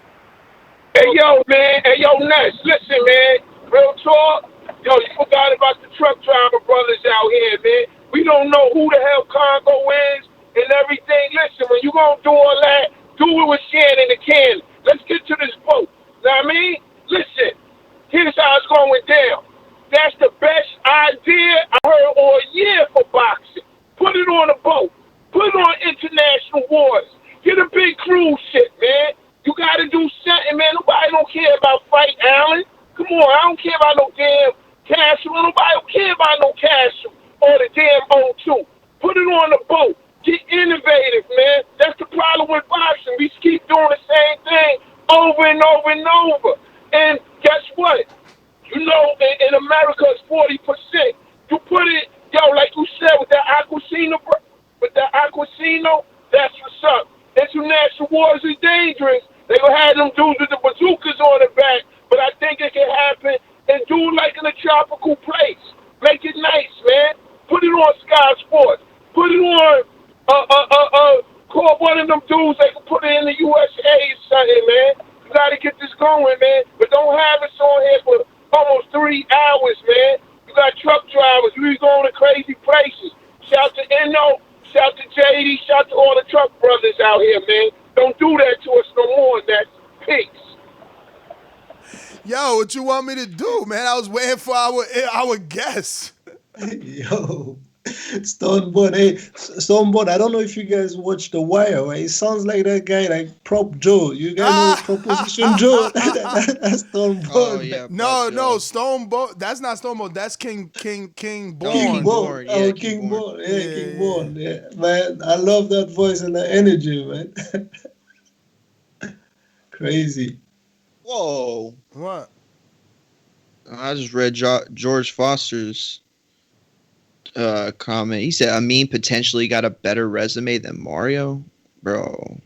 Hey yo, man. Hey yo, Ness. Listen, man. Real talk. Yo, you forgot about the truck driver brothers out here, man. We don't know who the hell Congo is and everything. Listen, when you gonna do all that, do it with Shannon and Cannon. Let's get to this boat. Know what I mean? Listen, here's how it's going down. That's the best idea I heard all year for boxing. Put it on a boat. Put it on international waters. Get a big cruise ship, man. You gotta do something, man. Nobody don't care about Fight Allen. Come on, I don't care about no damn castle. Nobody don't care about no castle or the damn O2. Put it on the boat. Get innovative, man. That's the problem with boxing. We keep doing the same thing over and over and over. And guess what? You know, in America, it's 40%. You put it, yo, like you said, with that Aquasino, that's what's up. International wars is dangerous. They gonna have them dudes with the bazookas on the back, but I think it can happen and do it like in a tropical place. Make it nice, man. Put it on Sky Sports. Put it on, call one of them dudes. They can put it in the USA or something, man. You gotta get this going, man. But don't have us on here for almost 3 hours, man. You got truck drivers. We going to crazy places. Shout to Eno. Shout to JD. Shout to all the truck brothers out here, man. Don't do that to us no more. That's peace. Yo, what you want me to do, man? I was waiting for our guests. Yo, Stonebone. Hey, Stonebone, I don't know if you guys watch The Wire, right? It sounds like that guy, like Prop Joe. You guys know Proposition Joe? That's Stonebone. Oh, yeah. No, Stonebone. That's not Stonebone. That's King Born. King Born. Yeah, Oh, King King Born. Born. Yeah, King Born. Yeah, man. I love that voice and that energy, man. Crazy. Whoa. What? I just read George Foster's comment. He said Amin potentially got a better resume than Mario. Bro.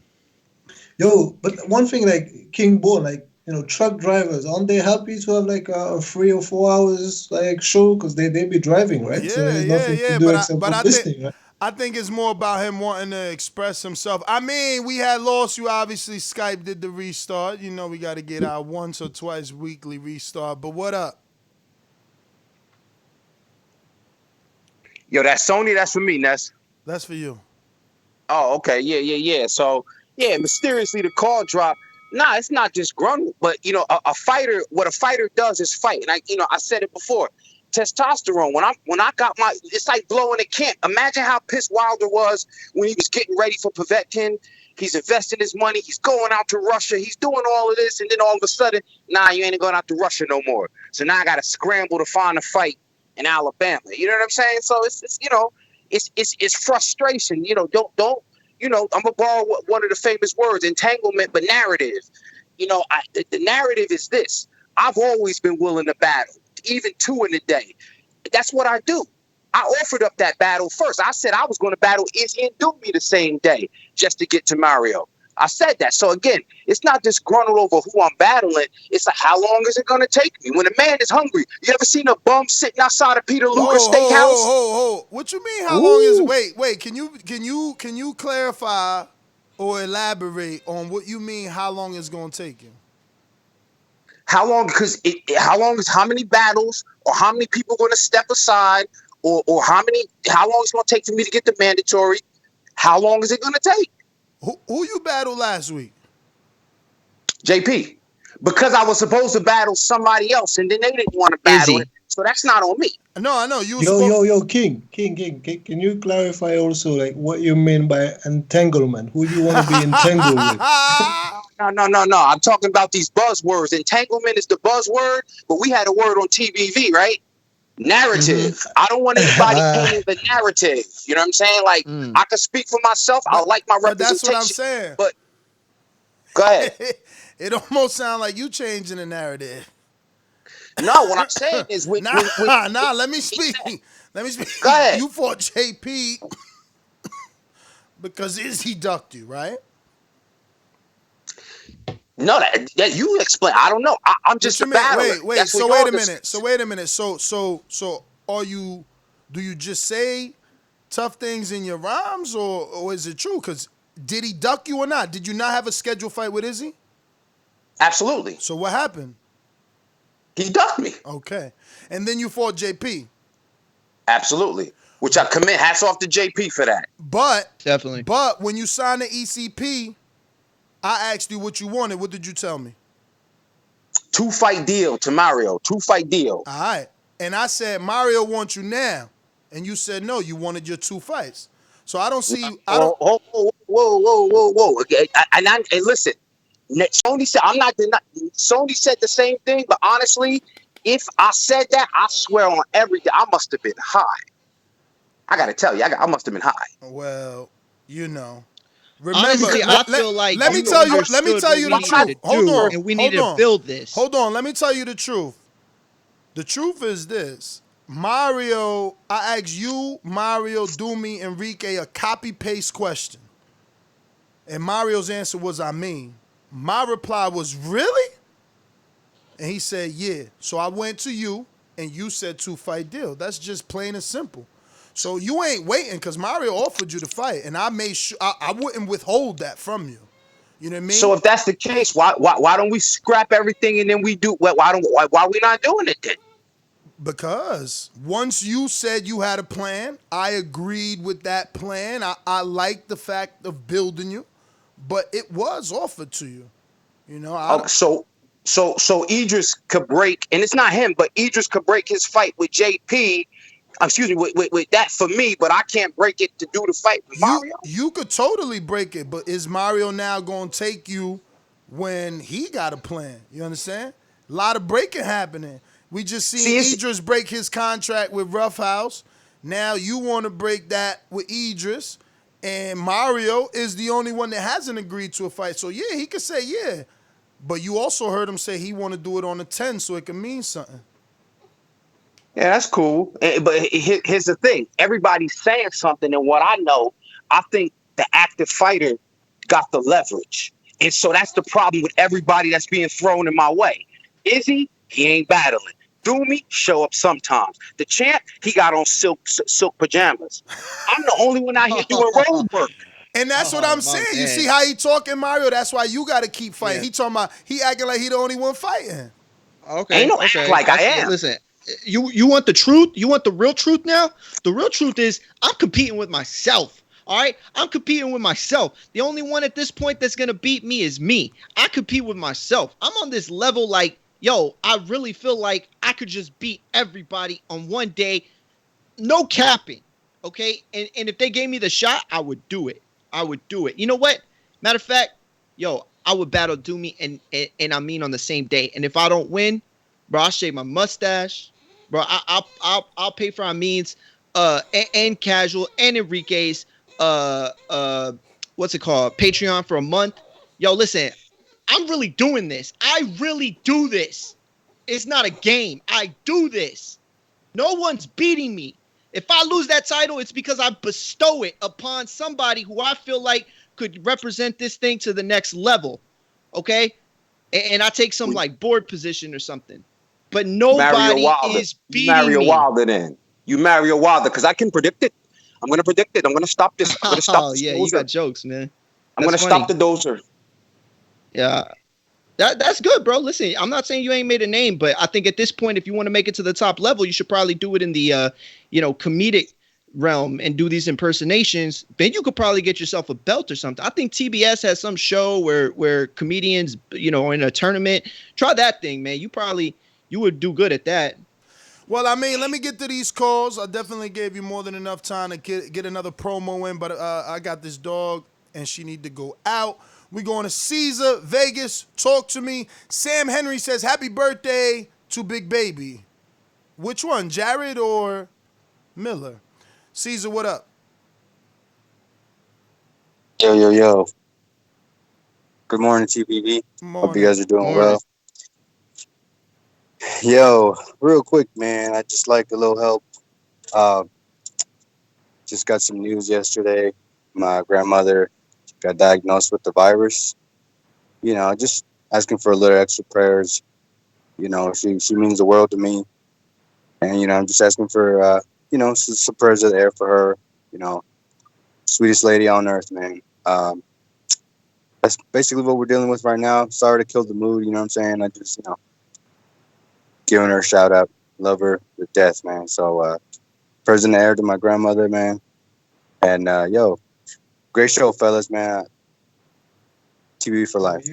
Yo, but one thing, like King Born, like, you know, truck drivers, aren't they happy to have like a 3 or 4 hours like show? Because they be driving, right? So there's nothing to do except listening, right? I think it's more about him wanting to express himself. I mean, we had lost you. Obviously, Skype did the restart. You know, we got to get our once or twice weekly restart. But what up? Yo, that's Sony. That's for me, Ness. That's for you. Oh, okay. Yeah. So, yeah, mysteriously the call dropped. Nah, it's not disgruntled, but, you know, a fighter, what a fighter does is fight. And I said it before. Testosterone. When I got my, it's like blowing a camp. Imagine how pissed Wilder was when he was getting ready for Povetkin. He's investing his money. He's going out to Russia. He's doing all of this, and then all of a sudden, nah, you ain't going out to Russia no more. So now I got to scramble to find a fight in Alabama. You know what I'm saying? So it's you know, it's frustration. You know, don't you know? I'm gonna borrow one of the famous words, entanglement, but narrative. You know, the narrative is this: I've always been willing to battle. Even 2 in a day. That's what I do. I offered up that battle first. I said I was going to battle Indumi the same day just to get to Mario. I said that. So again, it's not disgruntled over who I'm battling. It's like, how long is it going to take me? When a man is hungry, you ever seen a bum sitting outside of Peter Luger's steakhouse? Ho. What you mean? How long is it? Wait. Can you clarify or elaborate on what you mean? How long it's going to take you? How long? Because how many battles or how many people are going to step aside or how long it's going to take for me to get the mandatory? How long is it going to take? Who you battled last week? JP. Because I was supposed to battle somebody else and then they didn't want to battle it. So that's not on me. No, I know. Yo, King. Can you clarify also like what you mean by entanglement? Who you want to be entangled with? No. I'm talking about these buzzwords. Entanglement is the buzzword, but we had a word on TBV, right? Narrative. Mm-hmm. I don't want anybody painting the narrative. You know what I'm saying? Like, I can speak for myself. I like my representation. That's what I'm saying. But go ahead. It almost sounds like you changing the narrative. No, what I'm saying is let me speak. Go ahead. You fought JP because he ducked you, right? No, that you explain. I don't know. I'm just a battler. Wait. So wait a minute. So are you? Do you just say tough things in your rhymes, or is it true? Because Did he duck you or not? Did you not have a scheduled fight with Izzy? Absolutely. So what happened? He ducked me. Okay. And then you fought JP. Absolutely. Which I commend. Hats off to JP for that. But definitely. But when you signed the ECP, I asked you what you wanted. What did you tell me? 2-fight deal to Mario. 2-fight deal. All right. And I said, Mario wants you now. And you said, no, you wanted your 2 fights. So I don't see... Whoa. Okay. And listen, Sony said, Sony said the same thing, but honestly, if I said that, I swear on everything, I must have been high. I got to tell you, I must have been high. Well, you know. Remember, honestly, I feel like let me tell you the truth. Hold on. And we need to build this. Hold on. Let me tell you the truth. The truth is this. Mario, I asked you, Mario, Dumi, Enrique a copy-paste question. And Mario's answer was, I mean. My reply was, really? And he said, yeah. So I went to you, and you said 2-fight deal. That's just plain and simple. So you ain't waiting because Mario offered you to fight, and I made sure I wouldn't withhold that from you. You know what I mean? So if that's the case, why don't we scrap everything and then we do? Why we not doing it then? Because once you said you had a plan, I agreed with that plan. I liked the fact of building you, but it was offered to you. You know. So Idris could break, and it's not him, but Idris could break his fight with JP. Excuse me, with that for me, but I can't break it to do the fight with Mario. You could totally break it, but is Mario now going to take you when he got a plan? You understand? A lot of breaking happening. We just seen Idris break his contract with Rough House. Now you want to break that with Idris, and Mario is the only one that hasn't agreed to a fight. So yeah, he could say yeah, but you also heard him say he want to do it on the 10 so it can mean something. Yeah, that's cool. But here's the thing. Everybody's saying something, and what I know, I think the active fighter got the leverage. And so that's the problem with everybody that's being thrown in my way. Izzy, he ain't battling. Doomy, show up sometimes. The champ, he got on silk pajamas. I'm the only one out here doing road work. And that's what I'm saying. You see how he talking, Mario? That's why you got to keep fighting. Yeah. He talking about, he acting like he the only one fighting. Okay. Ain't no act like I am. Listen. You want the truth? You want the real truth now? The real truth is I'm competing with myself. All right? I'm competing with myself. The only one at this point that's going to beat me is me. I compete with myself. I'm on this level like, yo, I really feel like I could just beat everybody on one day. No capping. Okay? And if they gave me the shot, I would do it. I would do it. You know what? Matter of fact, yo, I would battle Doomy and Amin on the same day. And if I don't win, bro, I'll shave my mustache. Bro, I'll pay for Amin's and Casual and Enrique's what's it called? Patreon for a month. Yo, listen, I'm really doing this. I really do this. It's not a game. I do this. No one's beating me. If I lose that title, it's because I bestow it upon somebody who I feel like could represent this thing to the next level. Okay? And I take some like board position or something. But nobody is beating Mario me. Wilder then. You Mario Wilder, because I can predict it. I'm going to predict it. I'm going to stop this. I'm going to stop this. Yeah, you got jokes, man. I'm going to stop the dozer. Yeah. That's good, bro. Listen, I'm not saying you ain't made a name, but I think at this point, if you want to make it to the top level, you should probably do it in the, comedic realm and do these impersonations. Then you could probably get yourself a belt or something. I think TBS has some show where comedians, are in a tournament. Try that thing, man. You would do good at that. Well, I mean, let me get to these calls. I definitely gave you more than enough time to get another promo in, but I got this dog, and she need to go out. We going to Caesar, Vegas. Talk to me. Sam Henry says, happy birthday to Big Baby. Which one, Jared or Miller? Caesar, what up? Yo. Good morning, TPV. Hope you guys are doing well. Yo, real quick, man. I just like a little help. Just got some news yesterday. My grandmother got diagnosed with the virus. Just asking for a little extra prayers. She means the world to me. And, I'm just asking for, some prayers are there for her. Sweetest lady on earth, man. Um, that's basically what we're dealing with right now. Sorry to kill the mood, you know what I'm saying? I just, giving her a shout out. Love her to death, man. So, prayers in the air to my grandmother, man. And, great show, fellas, man. TV for life.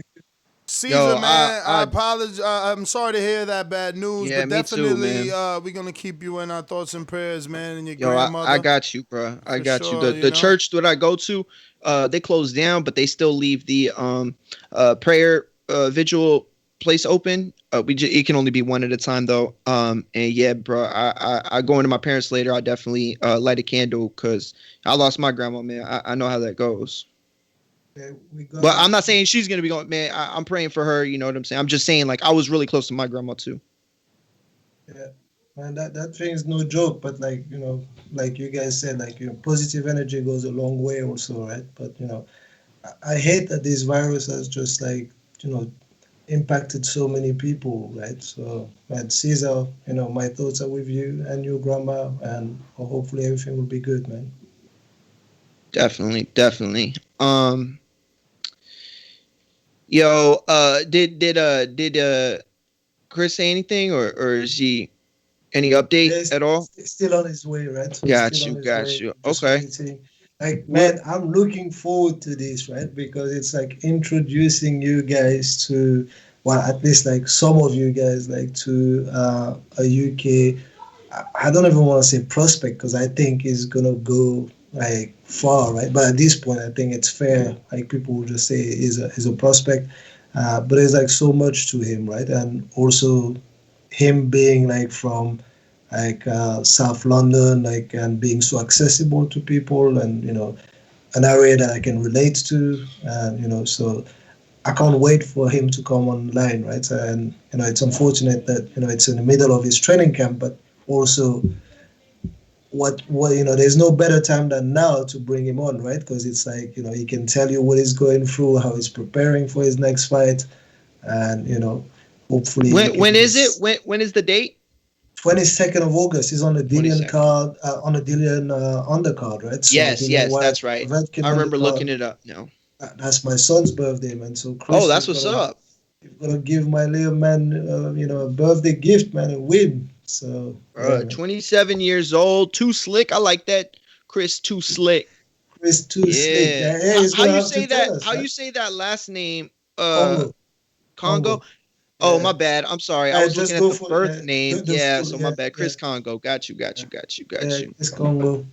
Caesar, man, I apologize. I'm sorry to hear that bad news, Yeah, but me too, definitely man. we're gonna keep you in our thoughts and prayers, man, and your Yo, I grandmother. got you, bro. I For got you. sure, The church that I go to, they closed down, but they still leave the prayer vigil place open. It can only be one at a time though. And yeah, bro, I go into my parents later. I definitely light a candle because I lost my grandma, man. I know how that goes. Yeah, But I'm not saying she's gonna be going, man. I'm praying for her. You know what I'm saying? I'm just saying, like, I was really close to my grandma too. Yeah, and that thing is no joke. But like like you guys said, like positive energy goes a long way, also, right? But I hate that this virus has just like impacted so many people, right? So, but Caesar, my thoughts are with you and your grandma, and hopefully everything will be good, man. Definitely. Yo, did Chris say anything, or is he any update Yes, at all? still on his way, right? So he's Got still you, on his got way, you. just Okay. waiting. Like, What? man, I'm looking forward to this, right? Because it's like introducing you guys to, well, at least like some of you guys, like to a UK. I don't even want to say prospect because I think it's gonna go like far, right? But at this point, I think it's fair. Like people will just say he's a prospect, but there's like so much to him, right? And also him being like from like South London, like and being so accessible to people, and an area that I can relate to, and so I can't wait for him to come online, right? And it's unfortunate that it's in the middle of his training camp, but also what there's no better time than now to bring him on, right? Because it's like he can tell you what he's going through, how he's preparing for his next fight, and hopefully he When can is it? just When is the date? 22nd of August. He's on the Dillian 22nd. card, on the Dillian undercard, right? So Dillian Yes, White, that's right. Vetkin I remember looking undercard. it up now. That's my son's birthday, man. So Oh, Chris, that's what's up. you've got to give my little man, a birthday gift, man, a win. So yeah, man. 27 years old, too slick. I like that. Chris, too slick. Chris too slick. Yeah. Yeah, he's How gonna you have to say tell that? us, How right? you say that last name? Congo. Congo. Oh, Yeah. my bad. I'm sorry. I was Just looking at go the for birth name. the Yeah, full, so my bad. Chris Congo. Got you. yeah, Chris Congo.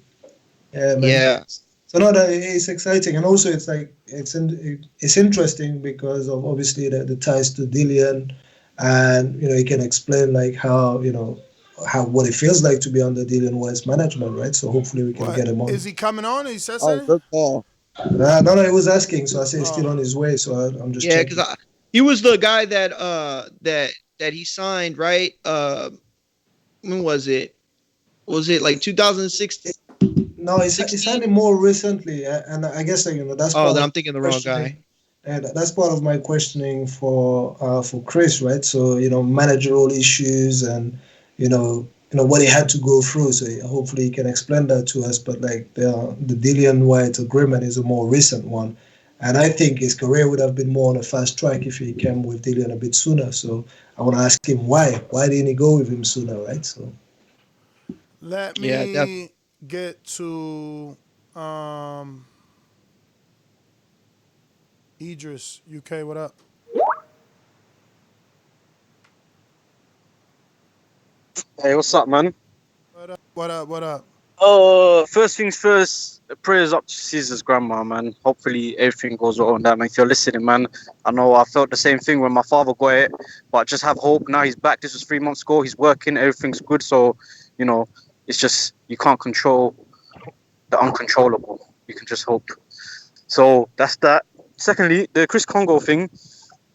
Yeah, man. Yeah. So no, that it's exciting, and also it's like it's interesting because of obviously the ties to Dillian, and he can explain like how how what it feels like to be under Dillian White's management, right? So hopefully we can What get him on. is he coming on? He said Oh, something. good call. No, he was asking, so I say he's still Oh. on his way. So I'm just Yeah, checking. because he was the guy that that he signed, right? When was it? Was it like 2016? No, he signed him more recently, and I guess like, that's Oh, part then of I'm thinking the wrong questioning. guy. And that's part of my questioning for Chris, right? So managerial issues and what he had to go through. So hopefully he can explain that to us. But like the Dillian White agreement is a more recent one, and I think his career would have been more on a fast track if he came with Dillian a bit sooner. So I want to ask him why. Why didn't he go with him sooner, right? So Let Yeah, me get to Idris, UK. What up? Hey, what's up, man? What up? What up? First things first, prayers up to Caesar's grandma, man. Hopefully everything goes well on that, man. If you're listening, man, I know I felt the same thing when my father got it, but just have hope. Now he's back. This was 3 months ago. He's working. Everything's good. So, it's just, you can't control the uncontrollable. You can just hope. So that's that. Secondly, the Chris Congo thing.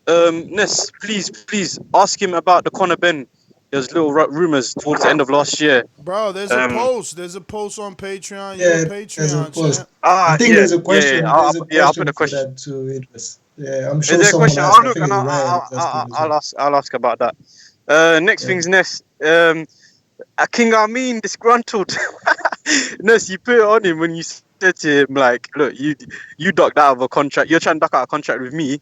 Ness, please ask him about the Conor Ben. There's little rumors towards the end of last year. Bro, there's a post. There's a post on Patreon. You a yeah, there's a Patreon post. champ. I think there's a Yeah. question. There's a I'll put question a for question. that too, Idris. Yeah, I'm Is sure there a someone question? asked. I'll I look think and it's Ryan was asking as well. I'll ask about that. Next thing's Ness. King Amin disgruntled. Ness, you put it on him when you said to him, like, look, you ducked out of a contract. You're trying to duck out a contract with me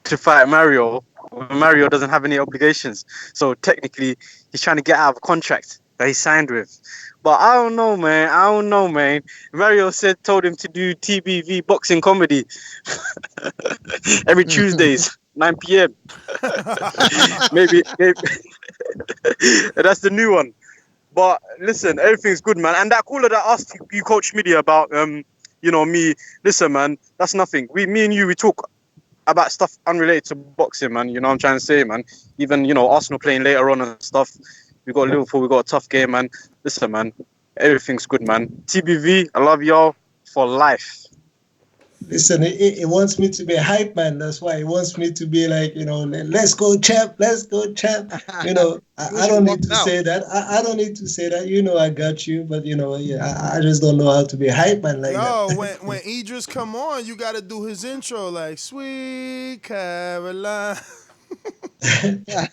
to fight Mario. Mario doesn't have any obligations. So technically, he's trying to get out of a contract that he signed with. But I don't know, man. Mario told him to do TBV boxing comedy every Tuesdays, 9 p.m. maybe that's the new one. But listen, everything's good, man. And that caller that asked you, Coach Media, about me. Listen, man, that's nothing. Me and you, we talk about stuff unrelated to boxing, man. You know what I'm trying to say, man. Even Arsenal playing later on and stuff. We got Liverpool. We got a tough game, man. Listen, man, everything's good, man. TBV, I love y'all for life. Listen, it wants me to be a hype man. That's why it wants me to be like, let's go, champ, let's go, champ. I don't need to say that. I don't need to say that. I got you. But, I just don't know how to be a hype man like that. Yo, when Idris come on, you got to do his intro like, Sweet Caroline. Hey, that's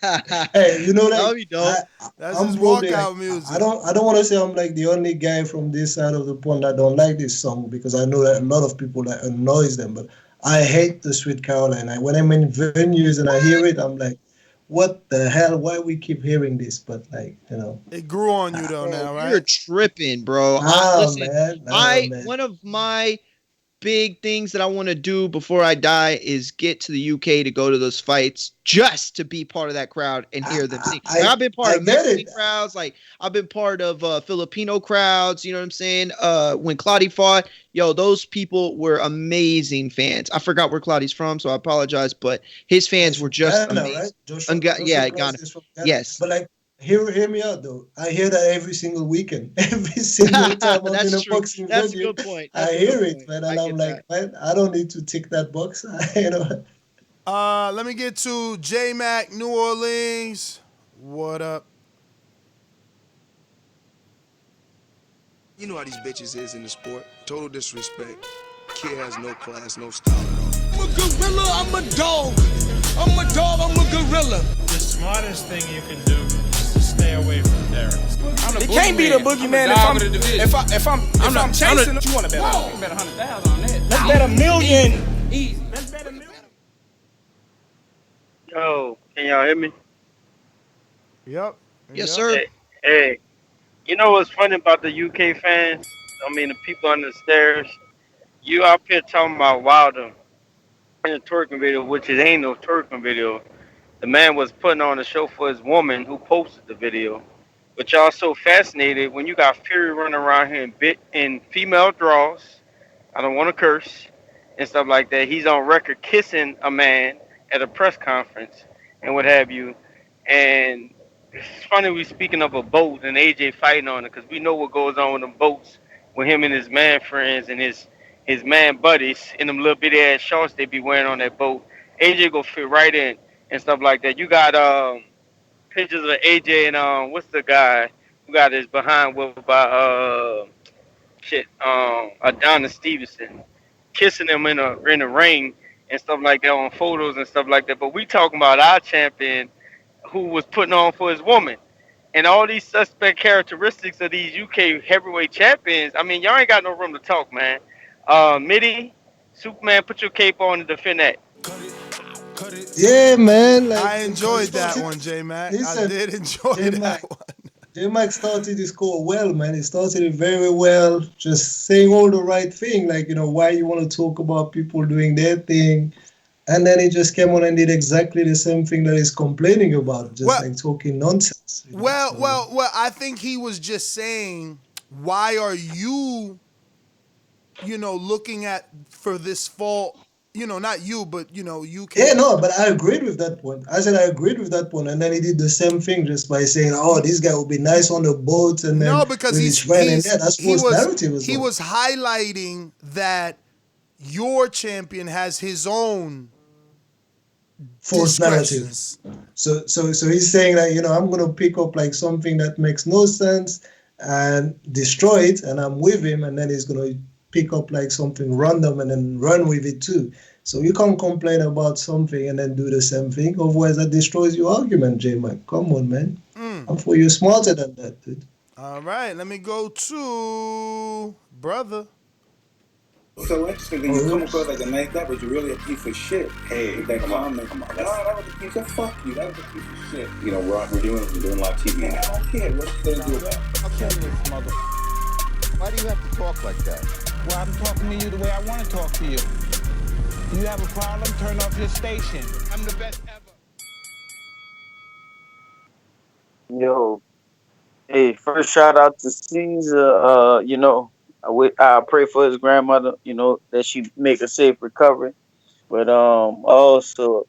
I'm his probably walkout music. I don't want to say I'm like the only guy from this side of the pond that don't like this song, because I know that a lot of people that annoys them. But I hate the Sweet Caroline. When I'm in venues and I hear it, I'm like, what the hell? Why we keep hearing this? But it grew on you though now, right? You're tripping, bro. One of my big things that I want to do before I die is get to the UK to go to those fights just to be part of that crowd and hear them sing. I've been part of Mexican crowds, like I've been part of Filipino crowds, you know what I'm saying? When Claudio fought, those people were amazing fans. I forgot where Claudio's from, so I apologize, but his fans were just Ghana, amazing. Right? Joshua Ghana. Yes. But like, hear me out though. I hear that every single weekend, every single time I'm in a boxing That's venue. a good point. I hear it, man, and I'm like, man, I don't need to tick that box. Let me get to J Mac, New Orleans. What up? You know how these bitches is in the sport. Total disrespect. Kid has no class, no style at all. I'm a gorilla, I'm a dog. I'm a dog, I'm a gorilla. The smartest thing you can do is to stay away from Derek. It can't be the boogeyman if I'm chasing. You want to bet on? You bet 100,000 on that. Let's bet $1 million. Easy. Let's bet $1 million. Yo, can y'all hear me? Yep. Yes, sir. Hey, you know what's funny about the UK fans? I mean, the people on the stairs. You out here talking about Wilder in a twerking video, which it ain't no twerking video. The man was putting on a show for his woman who posted the video. But y'all so fascinated when you got Fury running around here in female draws. I don't want to curse and stuff like that. He's on record kissing a man at a press conference and what have you. And it's funny we speaking of a boat and AJ fighting on it, because we know what goes on with them boats with him and his man friends and his man buddies in them little bitty ass shorts they be wearing on that boat. AJ go fit right in and stuff like that. You got pictures of AJ and what's the guy who got his behind whipped by Adonis Stevenson, kissing him in a ring and stuff like that on photos and stuff like that. But we talking about our champion who was putting on for his woman. And all these suspect characteristics of these UK heavyweight champions, I mean, y'all ain't got no room to talk, man. Mitty, Superman, put your cape on and defend that. Yeah, man. Like, I enjoyed that one, J-Mac. I did enjoy that one. J-Mac started his score well, man. He started it very well, just saying all the right thing, like, why you want to talk about people doing their thing. And then he just came on and did exactly the same thing that he's complaining about, just like talking nonsense. Well, I think he was just saying, why are you, looking at for this fault, not you, but, you can. Yeah, no, but I agreed with that point. I said I agreed with that point, and then he did the same thing just by saying, oh, this guy will be nice on the boat, and then because his friend and that. That's what narrative was. He was highlighting that your champion has his own false narrative. So he's saying that, I'm going to pick up like something that makes no sense and destroy it, and I'm with him, and then he's going to pick up like something random and then run with it too. So you can't complain about something and then do the same thing. Otherwise, that destroys your argument, J-Mac. Come on, man. I'm for you smarter than that, dude. All right, let me go to brother. So interesting that you come across like a nice guy, but you're really a piece of shit. Hey, with that comment. Come on. No, that was a piece of fuck you. That was a piece of shit. You know, we're doing live TV. Man, I don't care. What you gonna do about it? I'll tell you this, mother. Why do you have to talk like that? Well, I'm talking to you the way I want to talk to you. You have a problem, turn off your station. I'm the best ever. Yo, hey, first shout out to Caesar. I pray for his grandmother, that she make a safe recovery. But also,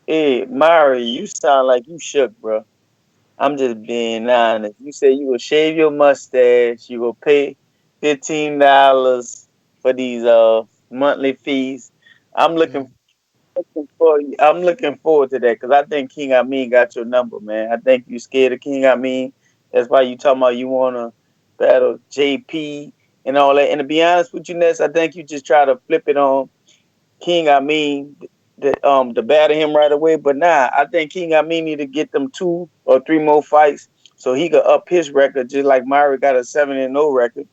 hey, Mari, you sound like you shook, bro. I'm just being honest. You say you will shave your mustache, you will pay $15 for these monthly fees. I'm looking forward to that because I think King Amin got your number, man. I think you scared of King Amin. That's why you talking about you wanna battle JP and all that. And to be honest with you, Ness, I think you just try to flip it on King Amin to battle him right away. But nah, I think King Amin need to get them 2 or 3 more fights so he could up his record, just like Myra got a 7-0 record.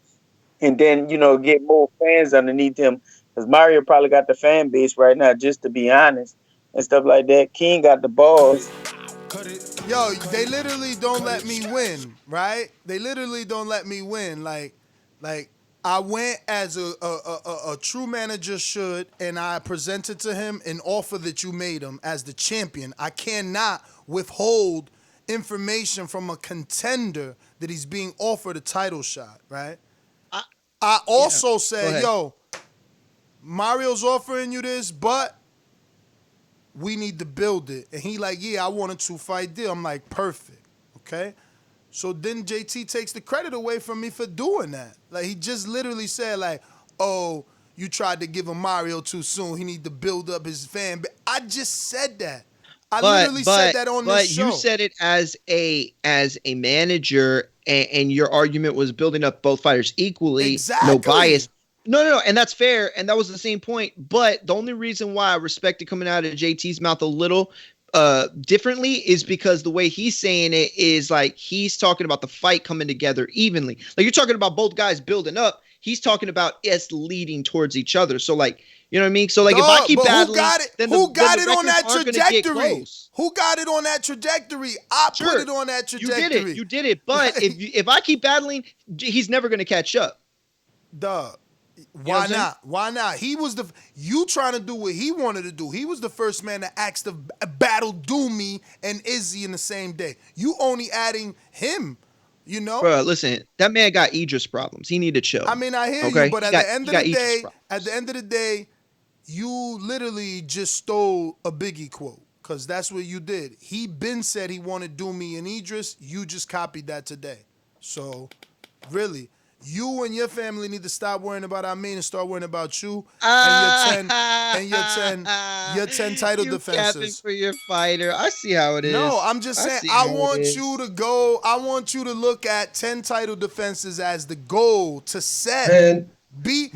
And then, get more fans underneath him. Because Mario probably got the fan base right now, just to be honest, and stuff like that. King got the balls. Yo, they literally don't let me win, right? They literally don't let me win. Like I went as a true manager should, and I presented to him an offer that you made him as the champion. I cannot withhold information from a contender that he's being offered a title shot, right? I also said, yo, Mario's offering you this, but we need to build it. And he like, yeah, I want a 2-fight deal. I'm like, perfect, okay? So then JT takes the credit away from me for doing that. Like, he just literally said, like, oh, you tried to give him Mario too soon. He need to build up his fan. But I just said that. I literally said that on this show. But you said it as a manager, and your argument was building up both fighters equally, no bias. No, and that's fair, and that was the same point. But the only reason why I respect it coming out of JT's mouth a little differently is because the way he's saying it is like he's talking about the fight coming together evenly. Like, you're talking about both guys building up. He's talking about us leading towards each other. So, like, you know what I mean? So, like, if I keep battling, then who got it on that trajectory? Who got it on that trajectory? I put it on that trajectory. You did it. But if I keep battling, he's never going to catch up. Duh. Why not? Why not? He was you trying to do what he wanted to do. He was the first man to ask to battle Doomy and Izzy in the same day. You only adding him, you know? Bro, listen, that man got Idris problems. He need to chill. I mean, I hear you, but at the end of the day, you literally just stole a Biggie quote, because that's what you did. He been said he wanted Doomy and Idris. You just copied that today. So, really, you and your family need to stop worrying about Amin and start worrying about you and your 10 title defenses. Capping for your fighter. I see how it is. No, I'm just saying I want you to look at 10 title defenses as the goal to set. Be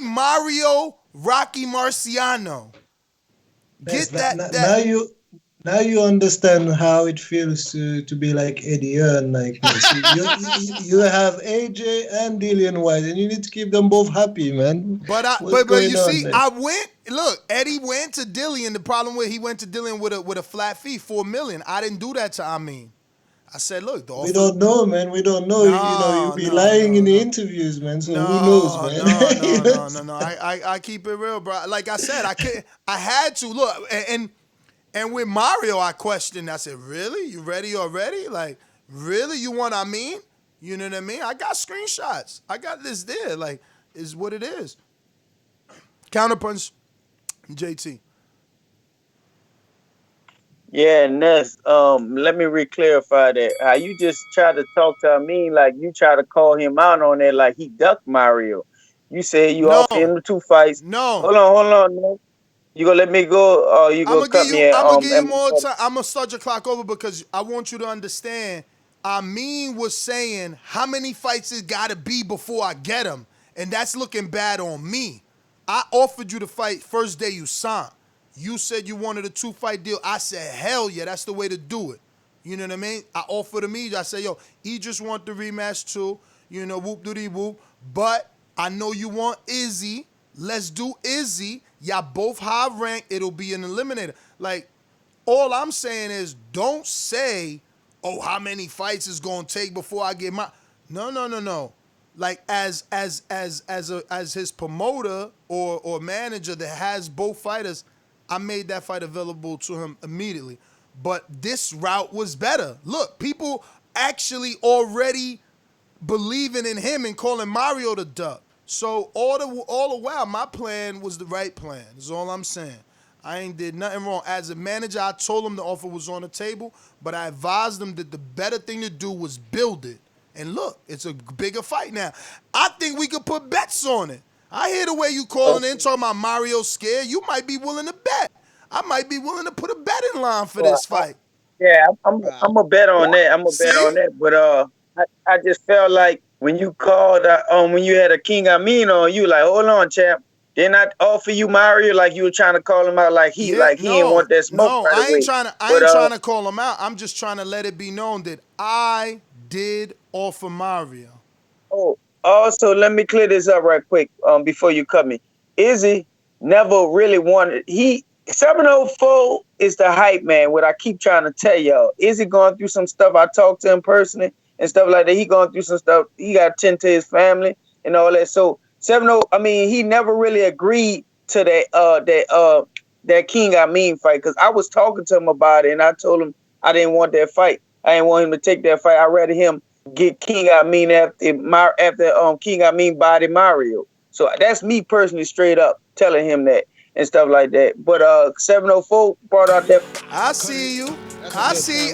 Mario Rocky Marciano. Get that. Now you understand how it feels to be like Eddie Hearn, like this. You have AJ and Dillian White, and you need to keep them both happy, man. But you see, Eddie went to Dillian. The problem with he went to Dillian with a flat fee, $4 million. I didn't do that to Amin. I said, look, the offer. We don't know, man. We don't know. You be lying in the interviews, man. So who knows, man? No. I keep it real, bro. Like I said, I had to look and with Mario, I questioned. I said, really? You ready already? Like, really? You want Amin? You know what I mean? I got screenshots. I got this there. Like, is what it is. Counterpunch, JT. Yeah, Ness, let me re-clarify that. How you just try to talk to Amin like you try to call him out on that like he ducked Mario. You said you offered him the 2 fights. No. Hold on. No. You gonna let me go, or you gonna cut me? I'm gonna give you more time. I'm gonna start your clock over because I want you to understand. Amin was saying how many fights it gotta be before I get him, and that's looking bad on me. I offered you the fight first day you signed. You said you wanted a 2-fight deal. I said, hell yeah, that's the way to do it. You know what I mean? I offered him Idris. I said, yo, Idris want the rematch too. You know, whoop doody whoop. But I know you want Izzy. Let's do Izzy. Y'all both high ranked. It'll be an eliminator. Like, all I'm saying is don't say, oh, how many fights is gonna take before I get my. No. Like as his promoter or manager that has both fighters, I made that fight available to him immediately. But this route was better. Look, people actually already believing in him and calling Mario the duck. So all the while, my plan was the right plan. Is all I'm saying. I ain't did nothing wrong. As a manager, I told him the offer was on the table, but I advised him that the better thing to do was build it. And look, it's a bigger fight now. I think we could put bets on it. I hear the way you calling in, talking about Mario scared. You might be willing to bet. I might be willing to put a bet in line for this fight. Yeah, I'm a bet on that. I'm a bet on See? that. But I just felt like when you called when you had a King Amin on, you like, hold on, champ. Didn't I offer you Mario like you were trying to call him out like he didn't want that smoke right I ain't away. trying to call him out. I'm just trying to let it be known that I did offer Mario. Oh, also let me clear this up right quick before you cut me. Izzy never really wanted 704 is the hype man. What I keep trying to tell y'all, Izzy going through some stuff. I talked to him personally and stuff like that. He going through some stuff. He got to tend to his family and all that. So 70, I mean, he never really agreed to that King Amin fight because I was talking to him about it and I told him I didn't want that fight. I didn't want him to take that fight. I rather him get King Amin after King Amin body Mario. So that's me personally straight up telling him that and stuff like that. But 704 brought out that. I see you. I see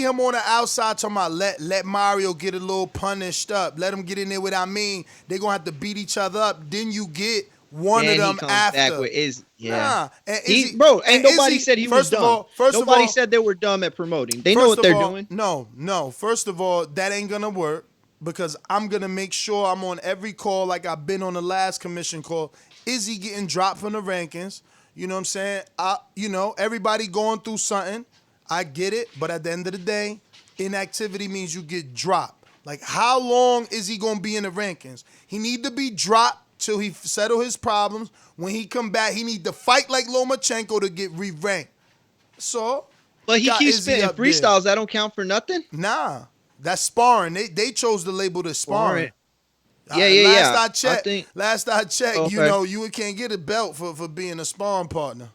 him on the outside talking about let Mario get a little punished up. Let him get in there with they're gonna have to beat each other up. Then you get one of them after. Back with Nah. And ain't nobody said he was dumb. Nobody said they were dumb at promoting. They know what they're doing. No. First of all, that ain't gonna work because I'm gonna make sure I'm on every call like I've been on the last commission call. Is he getting dropped from the rankings? You know what I'm saying? Everybody going through something. I get it, but at the end of the day, inactivity means you get dropped. Like, how long is he gonna be in the rankings? He need to be dropped till he settle his problems. When he come back, he need to fight like Lomachenko to get re-ranked. So, but he keeps spitting freestyles. That don't count for nothing. Nah, that's sparring. They chose to label this sparring. Last I checked, okay. You can't get a belt for being a sparring partner.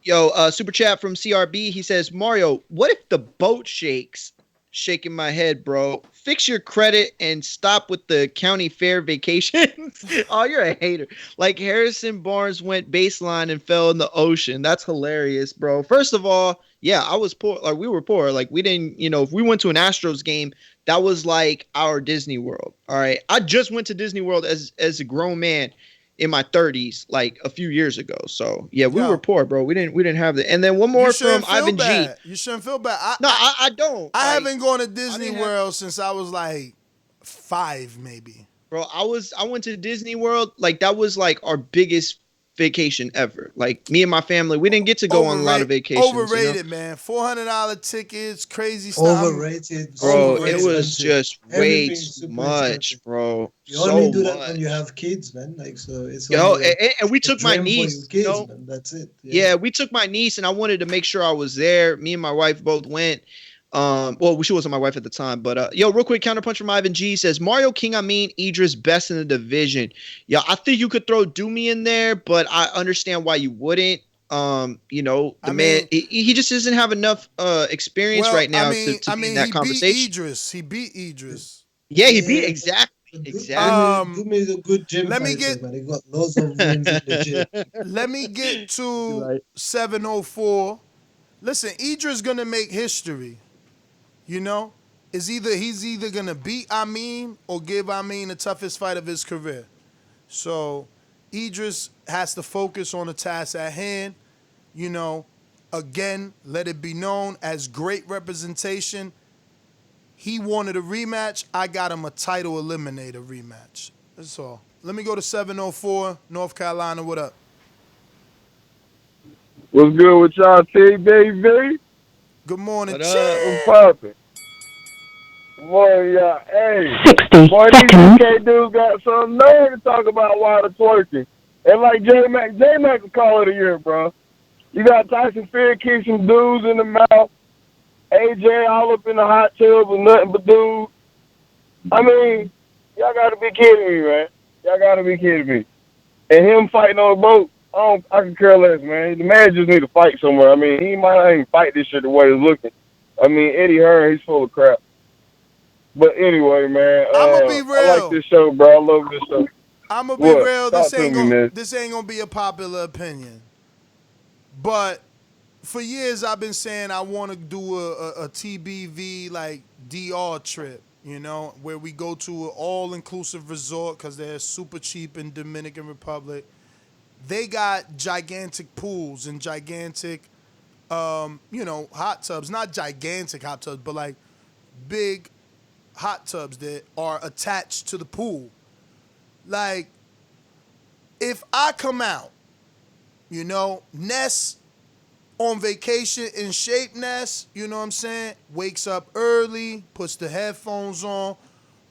Yo, super chat from CRB. He says, Mario, what if the boat shakes? Shaking my head, bro. Fix your credit and stop with the county fair vacations. Oh, you're a hater. Like Harrison Barnes went baseline and fell in the ocean. That's hilarious, bro. First of all, yeah, I was poor. Like, we were poor. Like, we didn't, if we went to an Astros game, that was like our Disney World. All right. I just went to Disney World as a grown man in my 30s, like a few years ago. So yeah, we were poor, bro. We didn't have that. And then one more from Ivan G. You shouldn't feel bad. I don't. I haven't gone to Disney World since I was like 5, maybe. Bro, I went to Disney World. Like, that was like our biggest vacation ever. Like, me and my family, we didn't get to go on a lot of vacations. Overrated, man. $400 tickets, crazy stuff. Overrated, bro. It was just way too much, bro. You only do that when you have kids, man. Like, so it's and we took my niece. Kids, man. That's it. Yeah, we took my niece, and I wanted to make sure I was there. Me and my wife both went. Well, she wasn't my wife at the time, but real quick counterpunch from Ivan G says Mario King Amin Idris best in the division. Yeah, I think you could throw Doomy in there, but I understand why you wouldn't. Man, he just doesn't have enough experience right now to be in that conversation. He beat Idris. Yeah, he beat exactly. Doomy is a good gym man. He got loads of wins in the gym. Let me get to 704. Listen, Idris gonna make history. He's either gonna beat Amin or give Amin the toughest fight of his career. So Idris has to focus on the task at hand. Again, let it be known as great representation. He wanted a rematch. I got him a title eliminator rematch. That's all. Let me go to 704, North Carolina. What up? What's good with y'all, T, baby? Good morning, What's poppin'? Boy, yeah, hey. 60 boy, seconds. These UK dudes got some nerve to talk about water twerking. And like J-Mac will call it a year, bro. You got Tyson Fury kicking some dudes in the mouth. AJ all up in the hot tub with nothing but dudes. I mean, y'all gotta be kidding me, man. Y'all gotta be kidding me. And him fighting on a boat, I can care less, man. The man just need to fight somewhere. I mean, he might not even fight this shit the way it's looking. I mean, Eddie Hearn, he's full of crap. But anyway, man, I'ma be I like real. this show, bro. I love this show. I'ma be What? real. Talk to me, man. This ain't gonna be a popular opinion. But for years I've been saying I want to do a TBV like DR trip, you know, where we go to an all-inclusive resort because they're super cheap in Dominican Republic. They got gigantic pools and gigantic, hot tubs. Not gigantic hot tubs, but like big hot tubs that are attached to the pool. Like, if I come out, Ness on vacation in shape, Ness, you know what I'm saying? Wakes up early, puts the headphones on,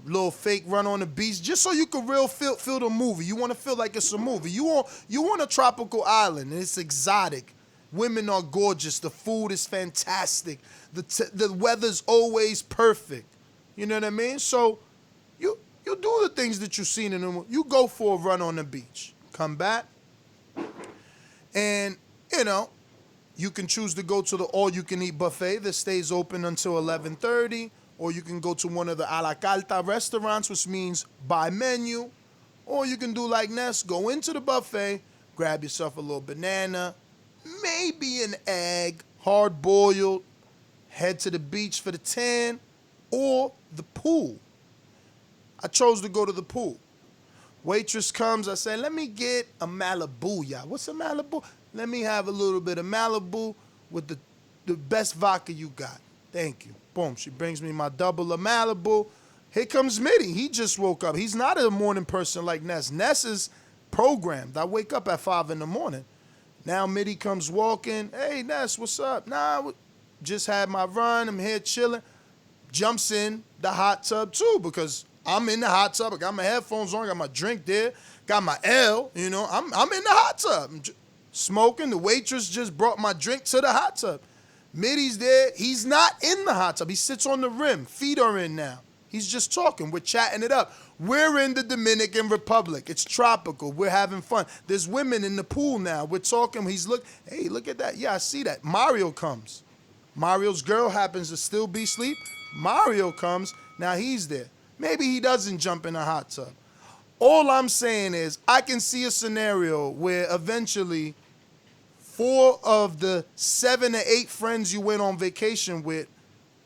little fake run on the beach, just so you can feel the movie. You want to feel like it's a movie. You want a tropical island, and it's exotic. Women are gorgeous. The food is fantastic. The weather's always perfect. You know what I mean? So you do the things that you've seen in the movie. You go for a run on the beach. Come back, and, you can choose to go to the all-you-can-eat buffet that stays open until 11:30, or you can go to one of the a la carta restaurants, which means by menu, or you can do like Ness, go into the buffet, grab yourself a little banana, maybe an egg, hard-boiled, head to the beach for the tan, or the pool. I chose to go to the pool. Waitress comes, I say, let me get a Malibu, y'all. What's a Malibu? Let me have a little bit of Malibu with the best vodka you got. Thank you. Boom, she brings me my double of Malibu. Here comes Mitty. He just woke up. He's not a morning person like Ness. Ness is programmed. I wake up at 5 in the morning. Now Mitty comes walking. Hey, Ness, what's up? Nah, just had my run. I'm here chilling. Jumps in the hot tub too, because I'm in the hot tub. I got my headphones on. I got my drink there. Got my L. I'm in the hot tub. I'm smoking. The waitress just brought my drink to the hot tub. Mitty's there. He's not in the hot tub. He sits on the rim. Feet are in now. He's just talking. We're chatting it up. We're in the Dominican Republic. It's tropical. We're having fun. There's women in the pool now. We're talking. Hey, look at that. Yeah, I see that. Mario comes. Mario's girl happens to still be asleep. Mario comes. Now he's there. Maybe he doesn't jump in a hot tub. All I'm saying is I can see a scenario where eventually 4 of the 7 or 8 friends you went on vacation with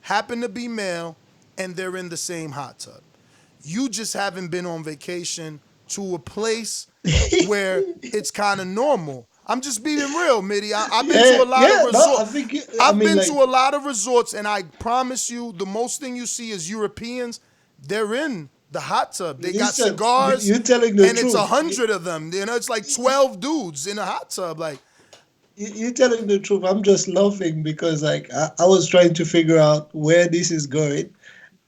happen to be male and they're in the same hot tub. You just haven't been on vacation to a place where it's kind of normal. I'm just being real, Mitty. I've been to a lot of resorts. I've been to a lot of resorts, and I promise you, the most thing you see is Europeans. They're in the hot tub. They got cigars, you're telling the and truth. It's 100 of them. It's like 12 dudes in a hot tub. Like, you're telling the truth. I'm just laughing because I was trying to figure out where this is going.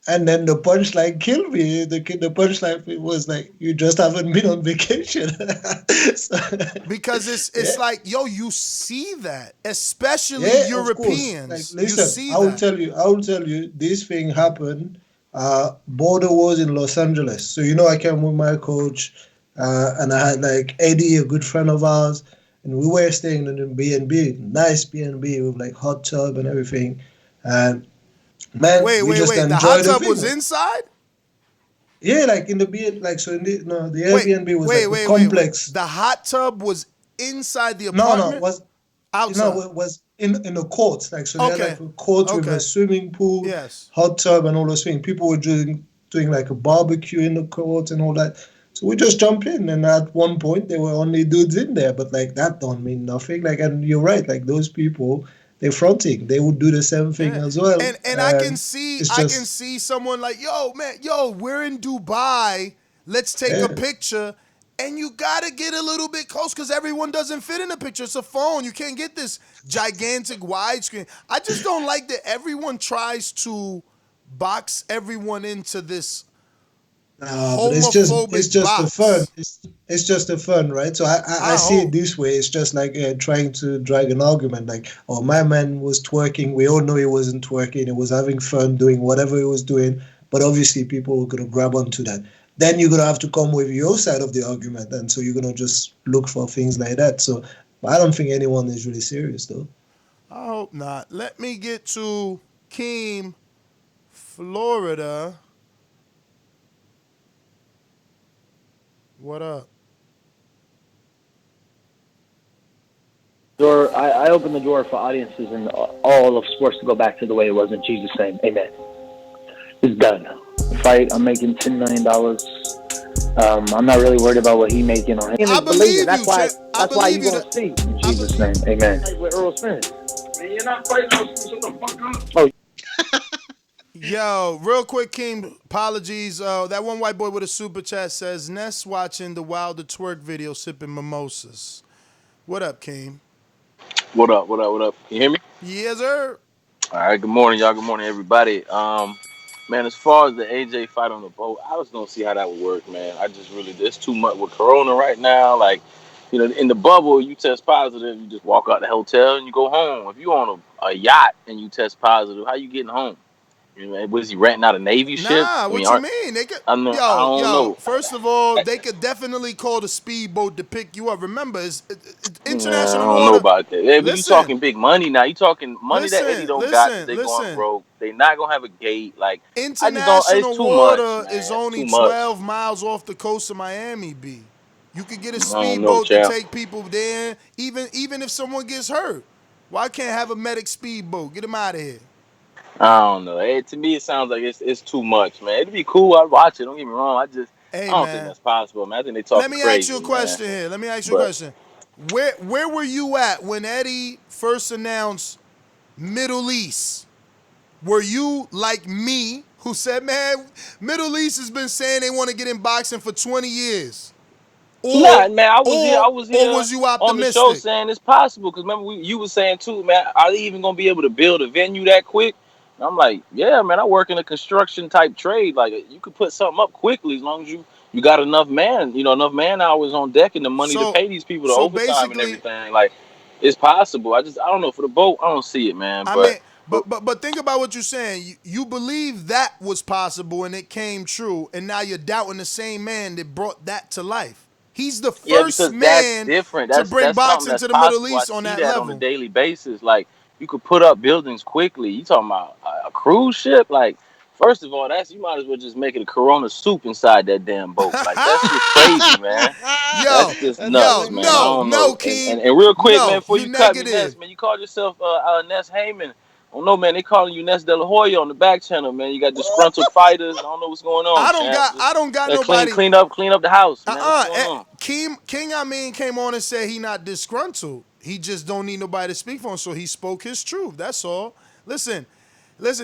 And then the punchline killed me. The punchline was like, you just haven't been on vacation. Because it's like, yo, you see that, especially Europeans. Like, listen, I will tell you, this thing happened. Border was in Los Angeles. So, I came with my coach, and I had like Eddie, a good friend of ours, and we were staying in a B&B, nice B&B with like hot tub and everything. And man, wait. The hot tub was inside? Yeah, like in the B, like so. The Airbnb was like a complex. The hot tub was inside the apartment. No, it was outside. It was in the court. Like so, they had like a court with a swimming pool, hot tub, and all those things. People were doing like a barbecue in the court and all that. So we just jump in, and at one point there were only dudes in there, but like that don't mean nothing. Like, and you're right, like those people. They're fronting. They would do the same thing as well. And I can see someone like, we're in Dubai. Let's take a picture. And you gotta get a little bit close because everyone doesn't fit in the picture. It's a phone. You can't get this gigantic widescreen. I just don't like that everyone tries to box everyone into this but it's homophobic just the fun. box. It's just the fun, right? So I see it this way. It's just like trying to drag an argument. Like, oh, my man was twerking. We all know he wasn't twerking. He was having fun doing whatever he was doing. But obviously, people are gonna grab onto that. Then you're gonna have to come with your side of the argument, and so you're gonna just look for things like that. So I don't think anyone is really serious, though. I hope not. Let me get to Keem, Florida. What up? I open the door for audiences and all of sports to go back to the way it was in Jesus' name. Amen. It's done. Fight. I'm making $10 million. I'm not really worried about what he making on him. I believe you. That's why you gonna see in Jesus' name. Amen. With Earl Spence. Man, you're not fighting those shut the fuck up. Oh. Yo, real quick, Keem, apologies. That one white boy with a super chat says, Ness watching the Wilder twerk video sipping mimosas. What up, Keem? What up? What up? What up? Can you hear me? Yes, sir. All right. Good morning, y'all. Good morning, everybody. Man, as far as the AJ fight on the boat, I just don't see how that would work, man. I just really, there's too much with Corona right now. Like, you know, in the bubble, you test positive, you just walk out the hotel and you go home. If you on a yacht and you test positive, how you getting home? You know, was he renting out a Navy ship? Nah, I mean, what you mean? They could. I don't know. First of all, they could definitely call the speedboat to pick you up. Remember, it's I international don't water. know about that. Yeah, but you Listen. talking big money now. You talking money that Eddie don't got because they going Listen. broke. They not gonna have a gate. Like International it's too water much, man. is only Too much. 12 miles off the coast of Miami, B. You could get a I don't know, speedboat to champ. take people there, even if someone gets hurt. Why can't have a medic speedboat? Get him out of here. I don't know. To me, it sounds like it's too much, man. It'd be cool. I'd watch it. Don't get me wrong. I don't think that's possible, man. I think they talking crazy. Let me ask you a question here. Let me ask you a question. Where were you at when Eddie first announced Middle East? Were you like me, who said, man, Middle East has been saying they want to get in boxing for 20 years? Nah, man, I was here was you on the show optimistic? saying it's possible. Because remember, you were saying too, man, are they even going to be able to build a venue that quick? And I'm like, yeah, man, I work in a construction type trade. Like, you could put something up quickly as long as you got enough enough man hours on deck and the money to pay these people the overtime and everything. Like, it's possible. I don't know. For the boat, I don't see it, man. But think about what you're saying. You believe that was possible and it came true, and now you're doubting the same man that brought that to life. He's the first man that's different. to bring boxing that's to the Middle possible. East I on see that that level. on a daily basis. Like, you could put up buildings quickly. You talking about a cruise ship? Like, first of all, you might as well just make it a Corona soup inside that damn boat. Like, that's just crazy, man. That's just nuts, man. I don't know. And real quick, man, before you cut me, Ness, man, you called yourself Ness Heyman. I don't know, man. They calling you Ness De La Hoya on the back channel, man. You got disgruntled fighters. I don't know what's going on. I don't got nobody. Clean up the house, man. What's going on? King Amin came on and said he not disgruntled. He just don't need nobody to speak for him, so he spoke his truth. That's all. Listen.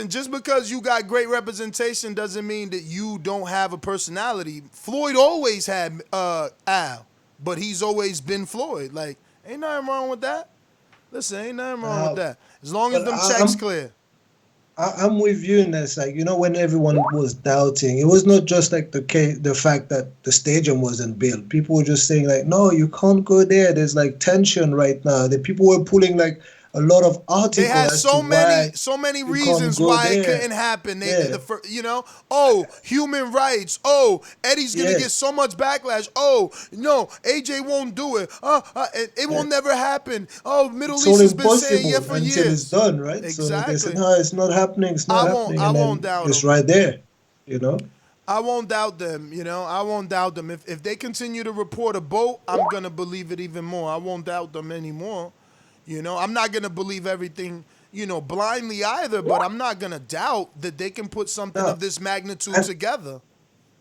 Just because you got great representation doesn't mean that you don't have a personality. Floyd always had Al, but he's always been Floyd. Like, ain't nothing wrong with that. Listen, ain't nothing wrong with that. As long as them checks clear. I'm with you in this. Like, when everyone was doubting, it was not just like the fact that the stadium wasn't built. People were just saying like, no, you can't go there. There's like tension right now. The people were pulling like a lot of articles. They had so many reasons why it couldn't happen. Human rights. Eddie's gonna get so much backlash. No, AJ won't do it. It will never happen. Middle East has been saying for years. Until it's done, right? Exactly. So they said, no, it's not happening. It's not happening. I won't doubt them. It's right there. I won't doubt them. I won't doubt them. If they continue to report a boat, I'm gonna believe it even more. I won't doubt them anymore. I'm not going to believe everything, blindly either, but I'm not going to doubt that they can put something of this magnitude together.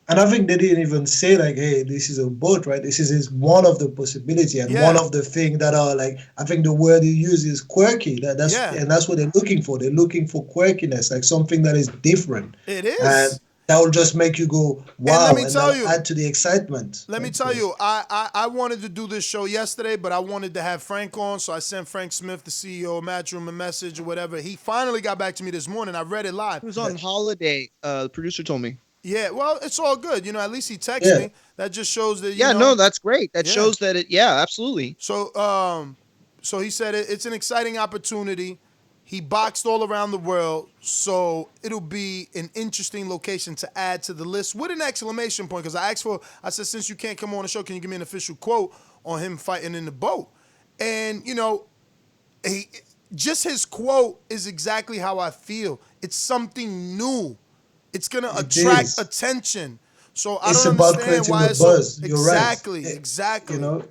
And I think they didn't even say like, hey, this is a boat, right? This is one of the possibility and one of the things that are like, I think the word you use is quirky. And that's what they're looking for. They're looking for quirkiness, like something that is different. It is. that will just make you go wow, let me and tell that'll you, add to the excitement. Let me tell you, I wanted to do this show yesterday, but I wanted to have Frank on, so I sent Frank Smith, the CEO of Matchroom, a message or whatever. He finally got back to me this morning. I read it live. He was on holiday. The producer told me. Yeah, well, it's all good. You know, at least he texted Yeah. me. That just shows that, you Yeah, know. no, that's great. That Yeah. shows that it. Yeah, absolutely. So he said it's an exciting opportunity. He boxed all around the world, so it'll be an interesting location to add to the list with an exclamation point. Because I said, since you can't come on the show, can you give me an official quote on him fighting in the boat? And, you know, just his quote is exactly how I feel. It's something new. It's going to attract attention. So I It's don't about understand creating why the it's so... buzz. You're Exactly, right. exactly. You know,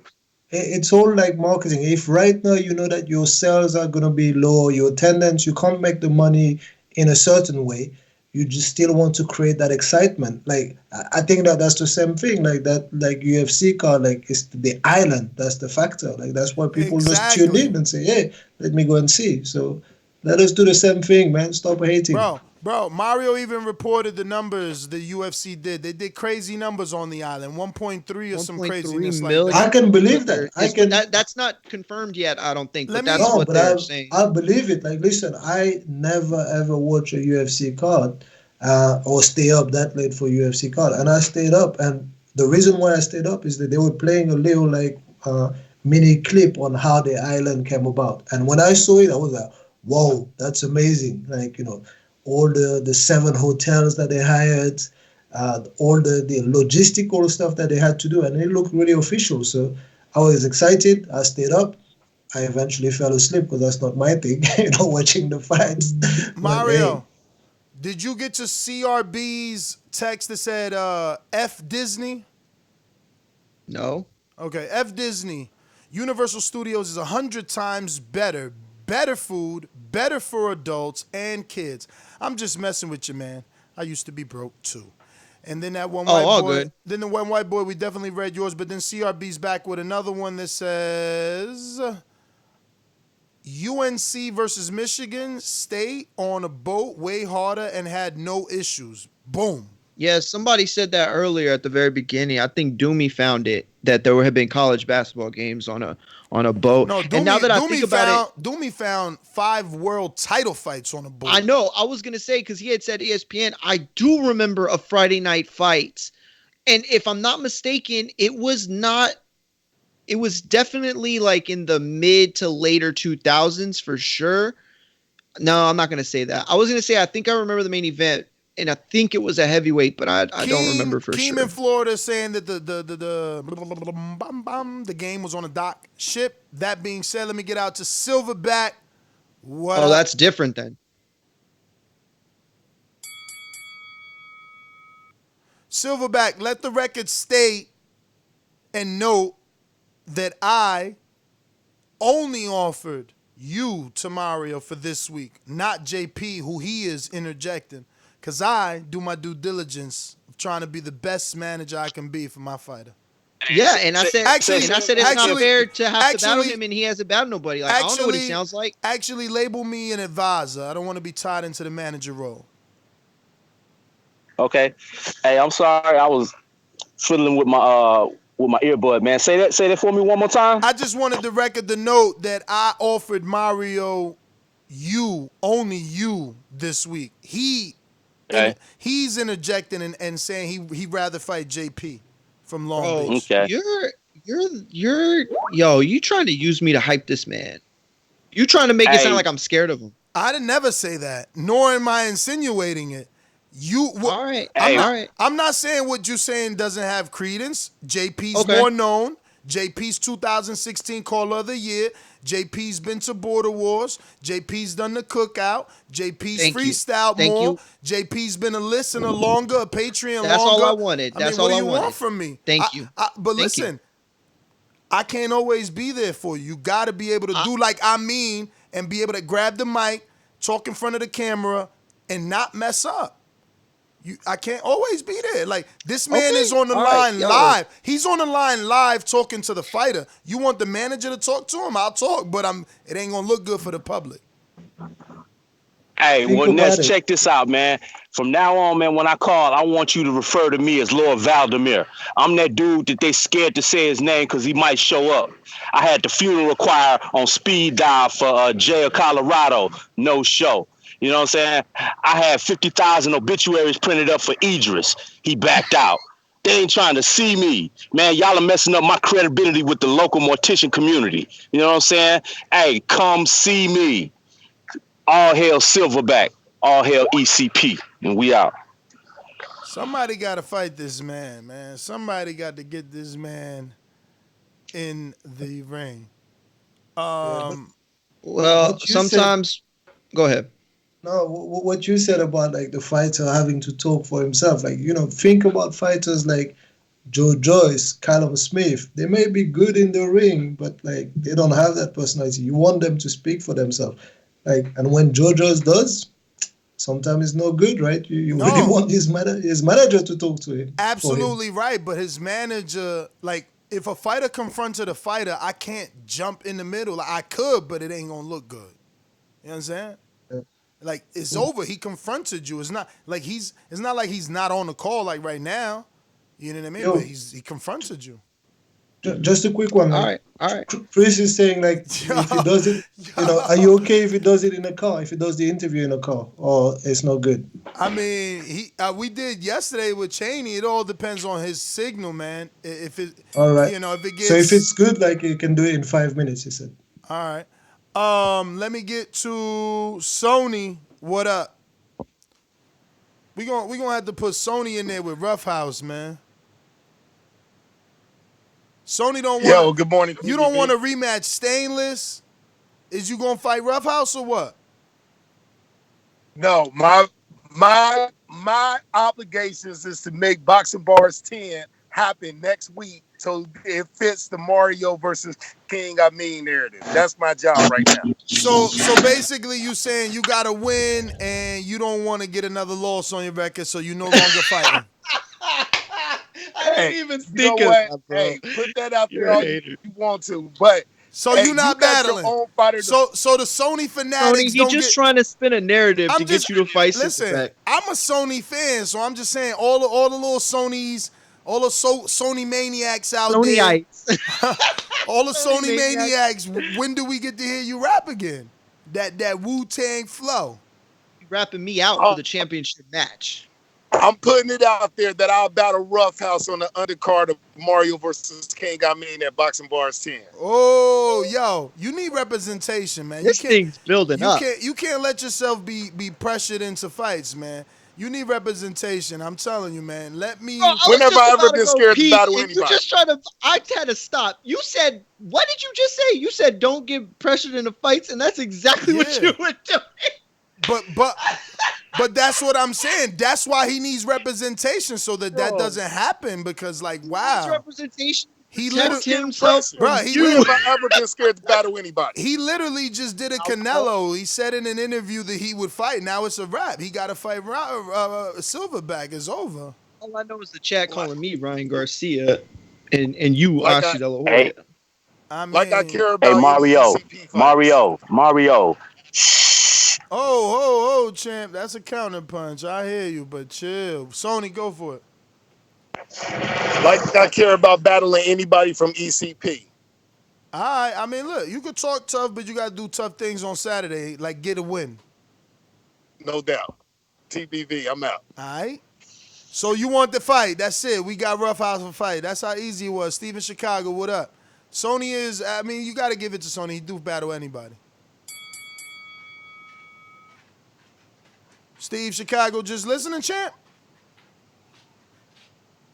it's all like marketing. If right now you know that your sales are going to be low, your attendance, you can't make the money in a certain way, you just still want to create that excitement. Like I think that that's the same thing. Like that, like UFC card, like it's the island. That's the factor. Like that's why people just tune in and say, "Hey, let me go and see." So let us do the same thing, man. Stop hating. Bro, Mario even reported the numbers the UFC did. They did crazy numbers on the island, 1.3 or some craziness like that. I can believe that. That's not confirmed yet, I don't think, but that's No, what but they're saying. I believe it. Like, listen, I never ever watch a UFC card or stay up that late for UFC card, and I stayed up. And the reason why I stayed up is that they were playing a little like mini clip on how the island came about. And when I saw it, I was like, "Whoa, that's amazing!" Like, you know, all the 7 hotels that they hired, all the logistical stuff that they had to do, and it looked really official. So I was excited. I stayed up. I eventually fell asleep because that's not my thing, you know, watching the fights. Mario, did you get to CRB's text that said F Disney? No. Okay, F Disney. Universal Studios is 100 times better. Better food, better for adults and kids. I'm just messing with you, man. I used to be broke too. And then that one white all boy. good. Then the one white boy, we definitely read yours, but then CRB's back with another one that says UNC versus Michigan State on a boat way harder and had no issues. Boom. Yeah, somebody said that earlier at the very beginning. I think Doomy found it that there had been college basketball games on a boat. No, Doomy, and now that I think about Doomy found 5 world title fights on a boat. I know. I was gonna say because he had said ESPN. I do remember a Friday night fight, and if I'm not mistaken, it was not. It was definitely like in the mid to later 2000s for sure. No, I'm not gonna say that. I was gonna say I think I remember the main event. And I think it was a heavyweight, but I don't remember for sure. Keem in Florida saying that the game was on a dock ship. That being said, let me get out to Silverback. What up? That's different then. Silverback, let the record state and note that I only offered you to Mario for this week, not JP, who he is interjecting. Because I do my due diligence of trying to be the best manager I can be for my fighter. Yeah, and I said it's not fair to have to battle him and he hasn't battled nobody. Like, I don't know what he sounds like. Actually, label me an advisor. I don't want to be tied into the manager role. Okay. Hey, I'm sorry. I was fiddling with my earbud, man. Say that for me one more time. I just wanted the record to note that I offered Mario only you this week. He's interjecting and saying he'd rather fight JP from Long Beach. Okay. You trying to use me to hype this man. You trying to make it sound like I'm scared of him. I didn't never say that, nor am I insinuating it. All right. I'm not saying what you're saying doesn't have credence. JP's more known. JP's 2016 Caller of the Year. JP's been to Border Wars. JP's done the Cookout. JP's freestyled more. JP's been a listener longer, a Patreon longer. That's all I wanted. What do you want from me? Thank you. But listen, I can't always be there for you. You got to be able to do like I mean and be able to grab the mic, talk in front of the camera, and not mess up. I can't always be there. Like, this man is on the line live. He's on the line live talking to the fighter. You want the manager to talk to him? I'll talk, but it ain't going to look good for the public. Hey, well, Ness, check this out, man. From now on, man, when I call, I want you to refer to me as Lord Valdemir. I'm that dude that they scared to say his name because he might show up. I had the funeral choir on speed dial for Jay of Colorado, no show. You know what I'm saying? I had 50,000 obituaries printed up for Idris. He backed out. They ain't trying to see me. Man, y'all are messing up my credibility with the local mortician community. You know what I'm saying? Hey, come see me. All hail Silverback. All hail ECP. And we out. Somebody got to fight this man. Somebody got to get this man in the ring. Well, what you said, sometimes. Go ahead. no, what you said about like the fighter having to talk for himself, like think about fighters like Joe Joyce, Callum Smith. They may be good in the ring, but like they don't have that personality. You want them to speak for themselves, like, and when Joe Joyce does, sometimes it's no good, right? You really want his manager to talk to him. Absolutely right, but his manager, like, if a fighter confronted a fighter, I can't jump in the middle. Like, I could, but it ain't gonna look good. You know what I'm saying? Like, it's over. He confronted you. It's not like he's not on the call like right now. You know what I mean? But he confronted you. Just a quick one. Like, all right. Chris is saying, like, if he does it, are you okay if he does it in a car? If he does the interview in a car, or it's not good? I mean, we did yesterday with Cheney. It all depends on his signal, man. If it, All right. if it gets. So if it's good, like, you can do it in 5 minutes. He said. All right. Let me get to Sony. What up? We gonna have to put Sony in there with Roughhouse, man. Sony don't want. Yo, good morning. You don't want to rematch Stainless? Is you gonna fight Roughhouse or what? No, my obligations is to make Boxing Bars 10 happen next week so it fits the Mario versus King narrative. That's my job right now. So basically you saying you gotta win and you don't want to get another loss on your record, so you no longer fighting. I didn't even think of that, bro. Hey, put that out You're there all you want to, but so you're not battling. Your own fighter so the Sony fanatics Tony, he's just trying to spin a narrative to get you to fight. Listen, I'm a Sony fan, so I'm just saying all the little Sonys, all the Sony maniacs out there, all the Sony maniacs. When do we get to hear you rap again? That Wu-Tang flow. You rapping me out for the championship match. I'm putting it out there that I'll battle Roughhouse on the undercard of Mario versus King at Boxing Bars 10. Oh, yo, you need representation, man. This thing's building up. You can't let yourself be pressured into fights, man. You need representation. I'm telling you, man. Let me. Bro, whenever I ever been scared to battle anybody. You just trying to. I had to stop. You said, what did you just say? You said don't get pressured into fights, and that's exactly what you were doing. But that's what I'm saying. That's why he needs representation so that doesn't happen. Because wow, he representation. He literally himself, bro. He never ever been scared to battle anybody. He literally just did a Canelo. He said in an interview that he would fight. Now it's a wrap. He got to fight Silverback. It's over. All I know is the chat calling me Ryan Garcia, and you Ashi De La Hoya. I mean, I care about. Hey, Mario. Oh, champ. That's a counter punch. I hear you, but chill. Sony, go for it. Like I care about battling anybody from ECP. All right. I mean, look, you could talk tough, but you got to do tough things on Saturday, like get a win. No doubt. TBV, I'm out. All right. So you want the fight. That's it. We got Roughhouse for fight. That's how easy it was. Steven Chicago, what up? Sony is, I mean, you got to give it to Sony. He do battle anybody. Steve Chicago, just listening, champ.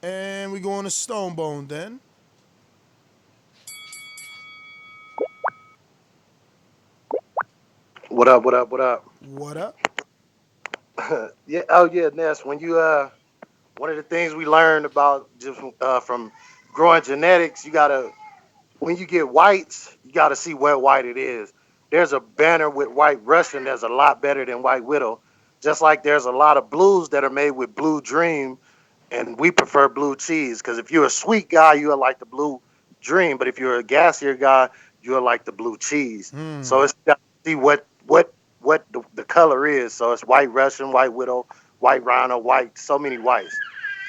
And we going to Stonebone then. What up? What up? Yeah. Oh yeah, Ness. When you one of the things we learned about just from growing genetics, you gotta, when you get whites, you gotta see what white it is. There's a banner with White Russian that's a lot better than White Widow. Just like there's a lot of blues that are made with Blue Dream, and we prefer blue cheese. Because if you're a sweet guy, you'll like the Blue Dream. But if you're a gassier guy, you'll like the blue cheese. So it's got to see what the color is. So it's White Russian, White Widow, white rhino, white, so many whites.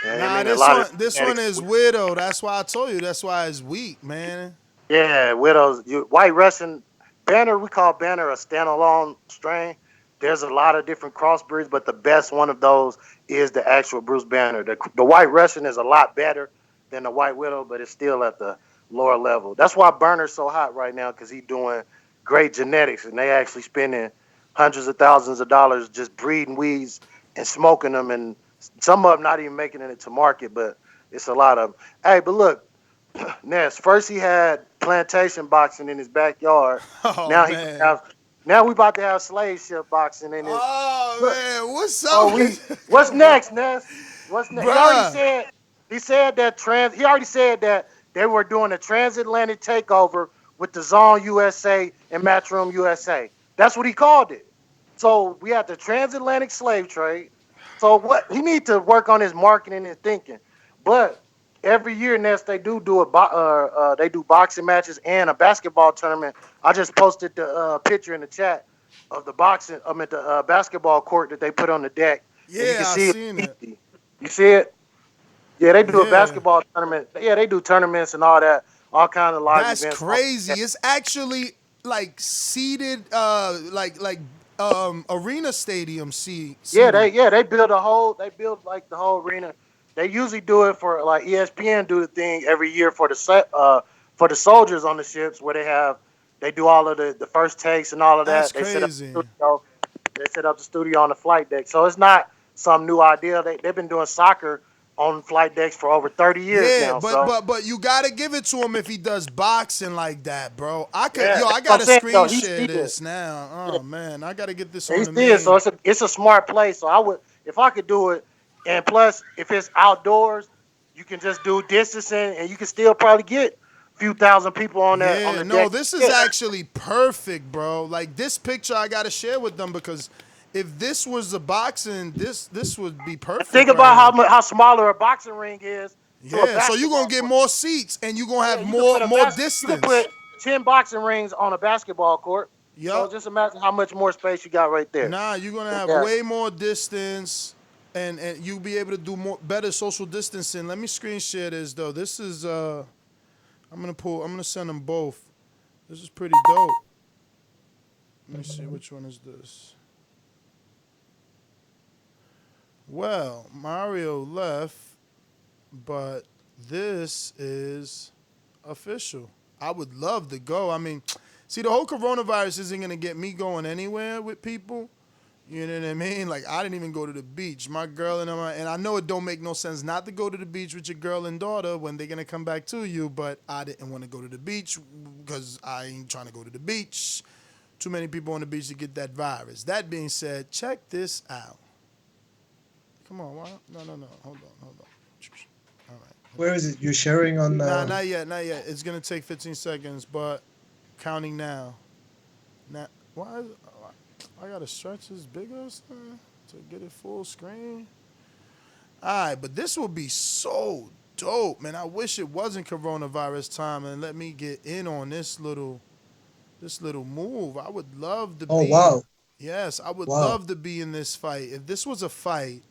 And I Nah, mean, a lot of this one genetics. is widow. That's why I told you. That's why it's weak, man. Yeah, widows. White Russian banner. We call banner a standalone strain. There's a lot of different crossbreeds, but the best one of those is the actual Bruce Banner. The White Russian is a lot better than the White Widow, but it's still at the lower level. That's why Burner's so hot right now because he's doing great genetics, and they actually spending hundreds of thousands of dollars just breeding weeds and smoking them, and some of them not even making it to market, but it's a lot of them. Hey, but look, Ness. First, he had plantation boxing in his backyard. Oh Now man. now we about to have slave ship boxing in his. Oh Look, man, what's so up? what's next, Ness? What's next? Bruh. He said that he already said that they were doing a transatlantic takeover with the Zone USA and Matchroom USA. That's what he called it. So we had the transatlantic slave trade. So what he need to work on his marketing and thinking. But every year, Ness, they do they do boxing matches and a basketball tournament. I just posted the picture in the chat of the boxing. I'm at the basketball court that they put on the deck, and you can Yeah, I see seen it. it. You see it? Yeah, they do a Yeah. basketball tournament. Yeah, they do tournaments and all that, all kind of live That's events. crazy. It's actually like seated like arena stadium seating. They build like the whole arena. They usually do it for like ESPN do the thing every year for for the soldiers on the ships where they do all of the first takes and all of That's that. crazy. They set up the studio on the flight deck. So it's not some new idea. They've been doing soccer on flight decks for over 30 years Yeah, now. but So you gotta give it to him if he does boxing like that, bro. I yeah, I that's what I'm gotta saying. screen He's share still. this now. Oh man, I gotta get this on He's the still. So main. it's a smart play. So I would if I could do it, and plus if it's outdoors, you can just do distancing, and you can still probably get a few thousand people on Yeah, the no, deck. this is Yeah. actually perfect, bro. Like this picture I gotta share with them because if this was the boxing, this would be perfect Think right about here. how smaller a boxing ring is to a Yeah, so you're gonna basketball get court. more seats and you're gonna Yeah, have you could put more you could distance. put 10 boxing rings on a basketball court. So Yup. just imagine how much more space you got right there. Nah, you're gonna have Yeah. way more distance, and you'll be able to do more better social distancing. Let me screen share this though. This is I'm gonna send them both. This is pretty dope. Let me see which one is this. Well, Mario left, but this is official. I would love to go. I mean, see, the whole coronavirus isn't gonna get me going anywhere with people. You know what I mean? Like I didn't even go to the beach. My girl and I know it don't make no sense not to go to the beach with your girl and daughter when they're gonna come back to you, but I didn't want to go to the beach because I ain't trying to go to the beach. Too many people on the beach to get that virus. That being said, check this out. Come on, why? No. Hold on. All right. Where is it? You're sharing on. Nah, not yet. It's gonna take 15 seconds, but counting now. Now, why? I gotta stretch this bigger or something to get it full screen. All right, but this will be so dope, man. I wish it wasn't coronavirus time and let me get in on this little move. I would love to Oh be. wow, Yes, I would wow. love to be in this fight. If this was a fight,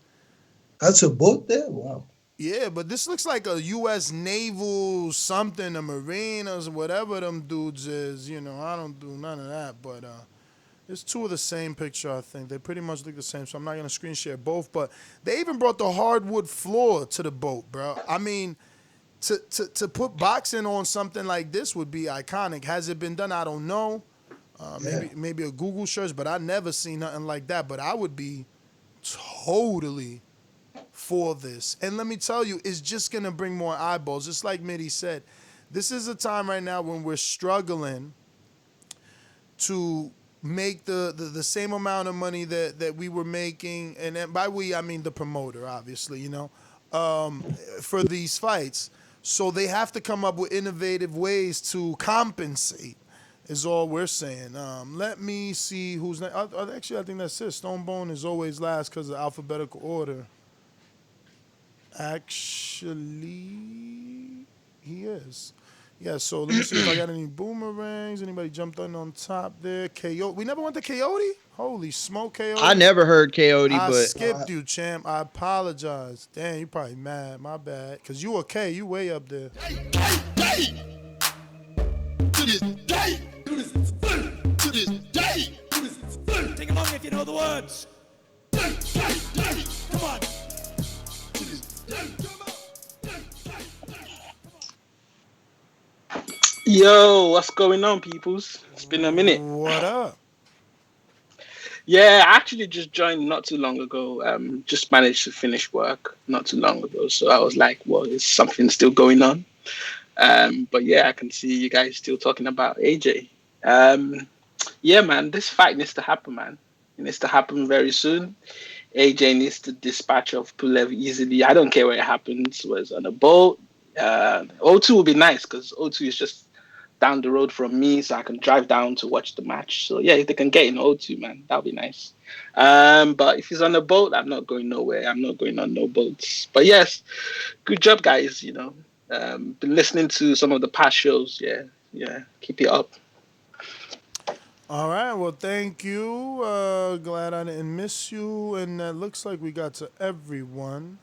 That's a boat there. Wow. yeah, but this looks like a U.S. naval something, a Marine or whatever them dudes is. You know, I don't do none of that, but it's two of the same picture, I think. They pretty much look the same, so I'm not going to screen share both. But they even brought the hardwood floor to the boat, bro. I mean, to put boxing on something like this would be iconic. Has it been done? I don't know. Maybe a Google search, but I never seen nothing like that. But I would be totally for this. And let me tell you, it's just going to bring more eyeballs. Just like Mitty said, this is a time right now when we're struggling to make the same amount of money that we were making, and by we I mean the promoter, obviously, you know, for these fights. So they have to come up with innovative ways to compensate. Is all we're saying. Let me see who's next. Actually, I think that's it. Stonebone is always last because of alphabetical order. Actually, he is. Yeah, so let me see if I got any boomerangs. Anybody jumped on top there? Coyote. We never went to Coyote? Holy smoke, Coyote. I never heard Coyote, I but skipped you, champ. I apologize. Damn, you probably mad. My bad. Because you okay. You way up there. To this day, to this day, Sing along if you know the words. Come on. Yo, what's going on, peoples? It's been a minute. What up? Yeah, I actually just joined not too long ago. Just managed to finish work not too long ago, so I was like, "Well, is something still going on?" But yeah, I can see you guys still talking about AJ. Yeah, man, this fight needs to happen, man. It needs to happen very soon. AJ needs to dispatch of Pulev easily. I don't care where it happens, whether it's on a boat. O2 would be nice because O2 is just down the road from me, so I can drive down to watch the match. So yeah, if they can get in O2, man, that would be nice. But if he's on a boat, I'm not going nowhere. I'm not going on no boats. But yes, good job, guys. Been listening to some of the past shows. Yeah, keep it up. All right. Well, thank you. Glad I didn't miss you. And that looks like we got to everyone.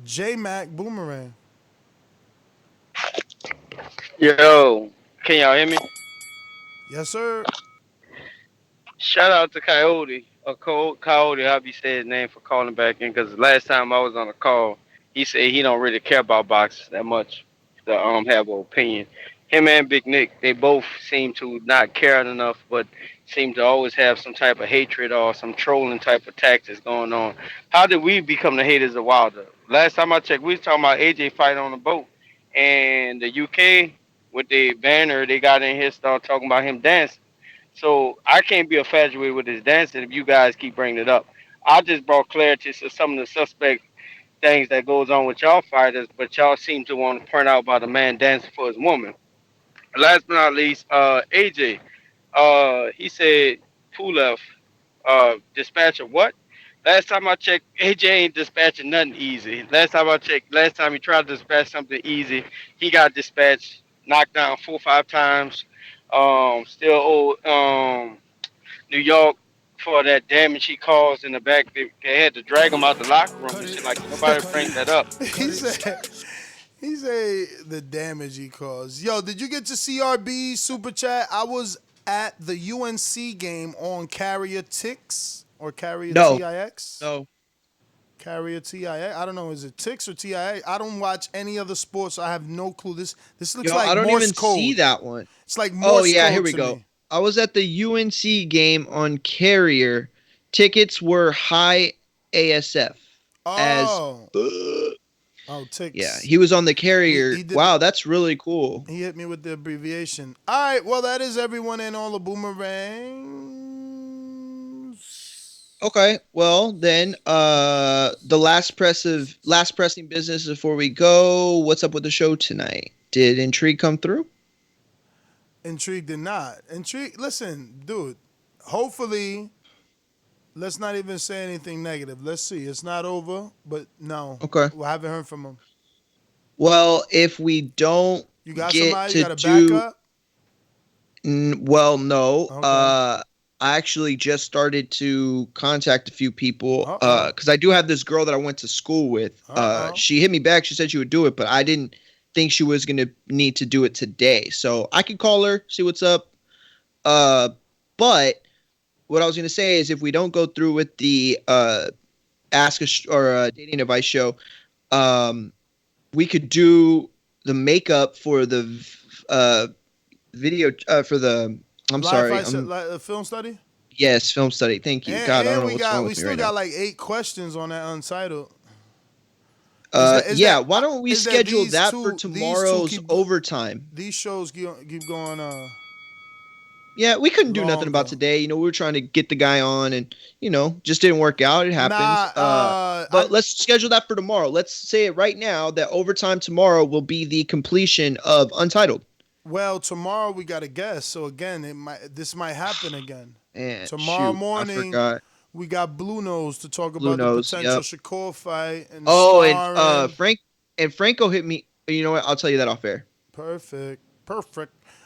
J Mac Boomerang. Yo, can y'all hear me? Yes, sir. Shout out to Coyote, or Coyote, however you say his name, for calling back in. Because last time I was on a call, he said he don't really care about boxes that much to have an opinion. Him and Big Nick, they both seem to not care enough, but seem to always have some type of hatred or some trolling type of tactics going on. How did we become the haters of Wilder? Last time I checked, we was talking about AJ fight on the boat, and the UK with the banner they got in here start talking about him dancing. So I can't be infatuated with his dancing if you guys keep bringing it up. I just brought clarity to some of the suspect things that goes on with y'all fighters, but y'all seem to want to point out about a man dancing for his woman. Last but not least, AJ, he said Pulev, dispatch of what? Last time I checked, AJ ain't dispatching nothing easy. Last time I checked, last time he tried to dispatch something easy, he got dispatched, knocked down 4 or 5 times. Still owe New York for that damage he caused in the back. They had to drag him out the locker room and shit. Like nobody brings that up. He said the damage he caused. Yo, did you get to CRB super chat? I was at the UNC game on Carrier Tix or Carrier TIX. No. Carrier TIX. I don't know. Is it Tix or TIX? I don't watch any other sports. So I have no clue. This looks like I don't Morse even code. see that one. It's like Morse code. Oh yeah, here we to go. me. I was at the UNC game on Carrier. Tickets were high ASF. Oh. Oh, Tix. Yeah, he was on the Carrier. Wow, that's really cool. He hit me with the abbreviation. All right, well, that is everyone in all the boomerangs. Okay, well then, the last pressing business before we go. What's up with the show tonight? Did Intrigue come through? Intrigue did not. Intrigue. Listen, dude. Hopefully, let's not even say anything negative. Let's see. It's not over, but no. Okay. We haven't heard from him. Well, if we don't You got get somebody? to You got a do, backup? well, no. Okay. I actually just started to contact a few people because I do have this girl that I went to school with. She hit me back. She said she would do it, but I didn't think she was going to need to do it today. So I could call her, see what's up. But what I was going to say is if we don't go through with the Ask or Dating Advice show, we could do the makeup for the video for the. I'm sorry. Film study? Yes, film study. Thank you. And, God, I and don't know we what's got wrong we with me still right got now. like 8 questions on that Untitled. Why don't we schedule that for tomorrow's overtime? These shows keep going. Yeah, we couldn't do nothing about today. We were trying to get the guy on, and just didn't work out. It happens. But let's schedule that for tomorrow. Let's say it right now that overtime tomorrow will be the completion of Untitled. Well, tomorrow we got a guest, so again, this might happen again. And tomorrow morning, we got Blue Nose to talk about the potential Shakur fight and and Franco hit me. You know what? I'll tell you that off air. Perfect.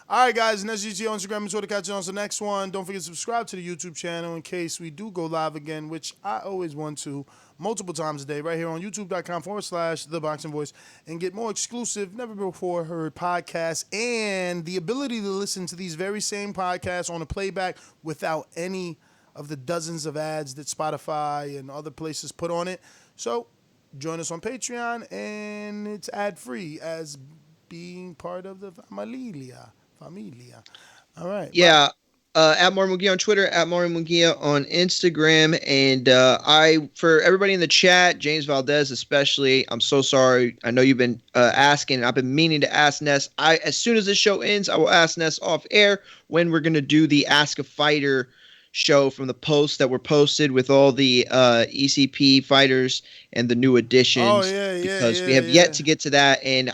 All right, guys, and that's GT on Instagram and Twitter. Catch you on the next one. Don't forget to subscribe to the YouTube channel in case we do go live again, which I always want to, multiple times a day, right here on youtube.com/The Boxing Voice, and get more exclusive, never before heard podcasts and the ability to listen to these very same podcasts on a playback without any of the dozens of ads that Spotify and other places put on it. So join us on Patreon, and it's ad-free as being part of the familia. All right. Yeah. At Mario Mugia on Twitter, at Mario Mugia on Instagram, and for everybody in the chat, James Valdez especially, I'm so sorry. I know you've been asking, and I've been meaning to ask Ness. As soon as this show ends, I will ask Ness off air when we're gonna do the Ask a Fighter show from the posts that were posted with all the ECP fighters and the new additions. Oh yeah, because we have yet to get to that, and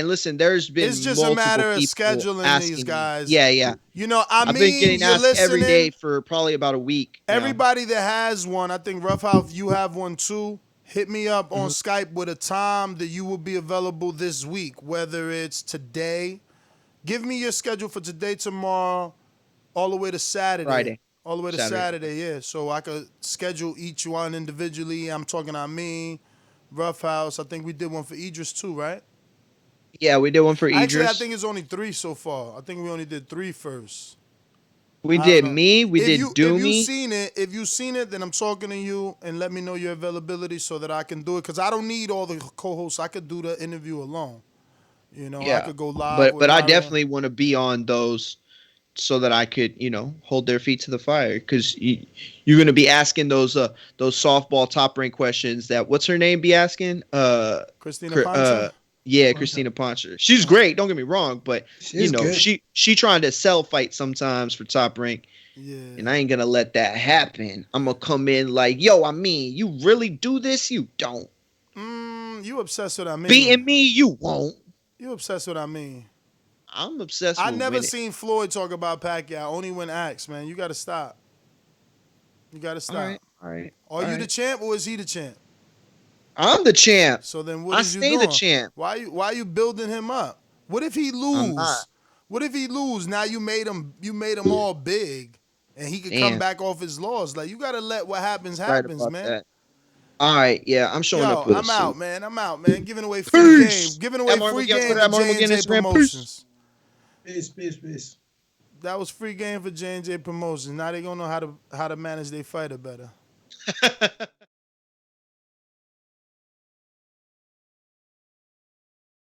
listen, there's been it's just a matter of scheduling these guys. Yeah. You know, I've been getting asked every day for probably about a week. Everybody that has one, I think Rough House, you have one too. Hit me up on Skype with a time that you will be available this week, whether it's today. Give me your schedule for today, tomorrow, all the way to Saturday. Friday. All the way to Saturday, yeah. So I could schedule each one individually. I'm talking on me, Rough House. I think we did one for Idris too, right? Yeah, we did one for Idris. Actually, I think it's only 3 so far. I think we only did 3 first. We did me. We did Doomy. If you've seen it, then I'm talking to you and let me know your availability so that I can do it. Because I don't need all the co-hosts. I could do the interview alone. You know, I could go live. But I definitely want to be on those so that I could, hold their feet to the fire. Because you're going to be asking those softball top rank questions that what's her name be asking? Christina Pancha? Yeah, Christina Pancha. She's great. Don't get me wrong, but she trying to sell fight sometimes for top rank. Yeah. And I ain't gonna let that happen. I'm gonna come in like, yo, you really do this? You don't. You obsessed with what I mean. Beating me, you won't. You obsessed with what I mean. I'm obsessed with I never seen Floyd talk about Pacquiao, only when asked, man. You gotta stop. You gotta stop. All right. Are you the champ or is he the champ? I'm the champ. So then what is you doing? I stay the champ. Why you building him up? What if he lose? What if he lose? Now you made him all big and he could come back off his loss. Like you gotta let what happens, man. That. All right, yeah, I'm showing up with I'm out, man. Giving away free game. Giving away free game for J&J Promotions. Peace. That was free game for J&J Promotions. Now they gonna know how to manage their fighter better.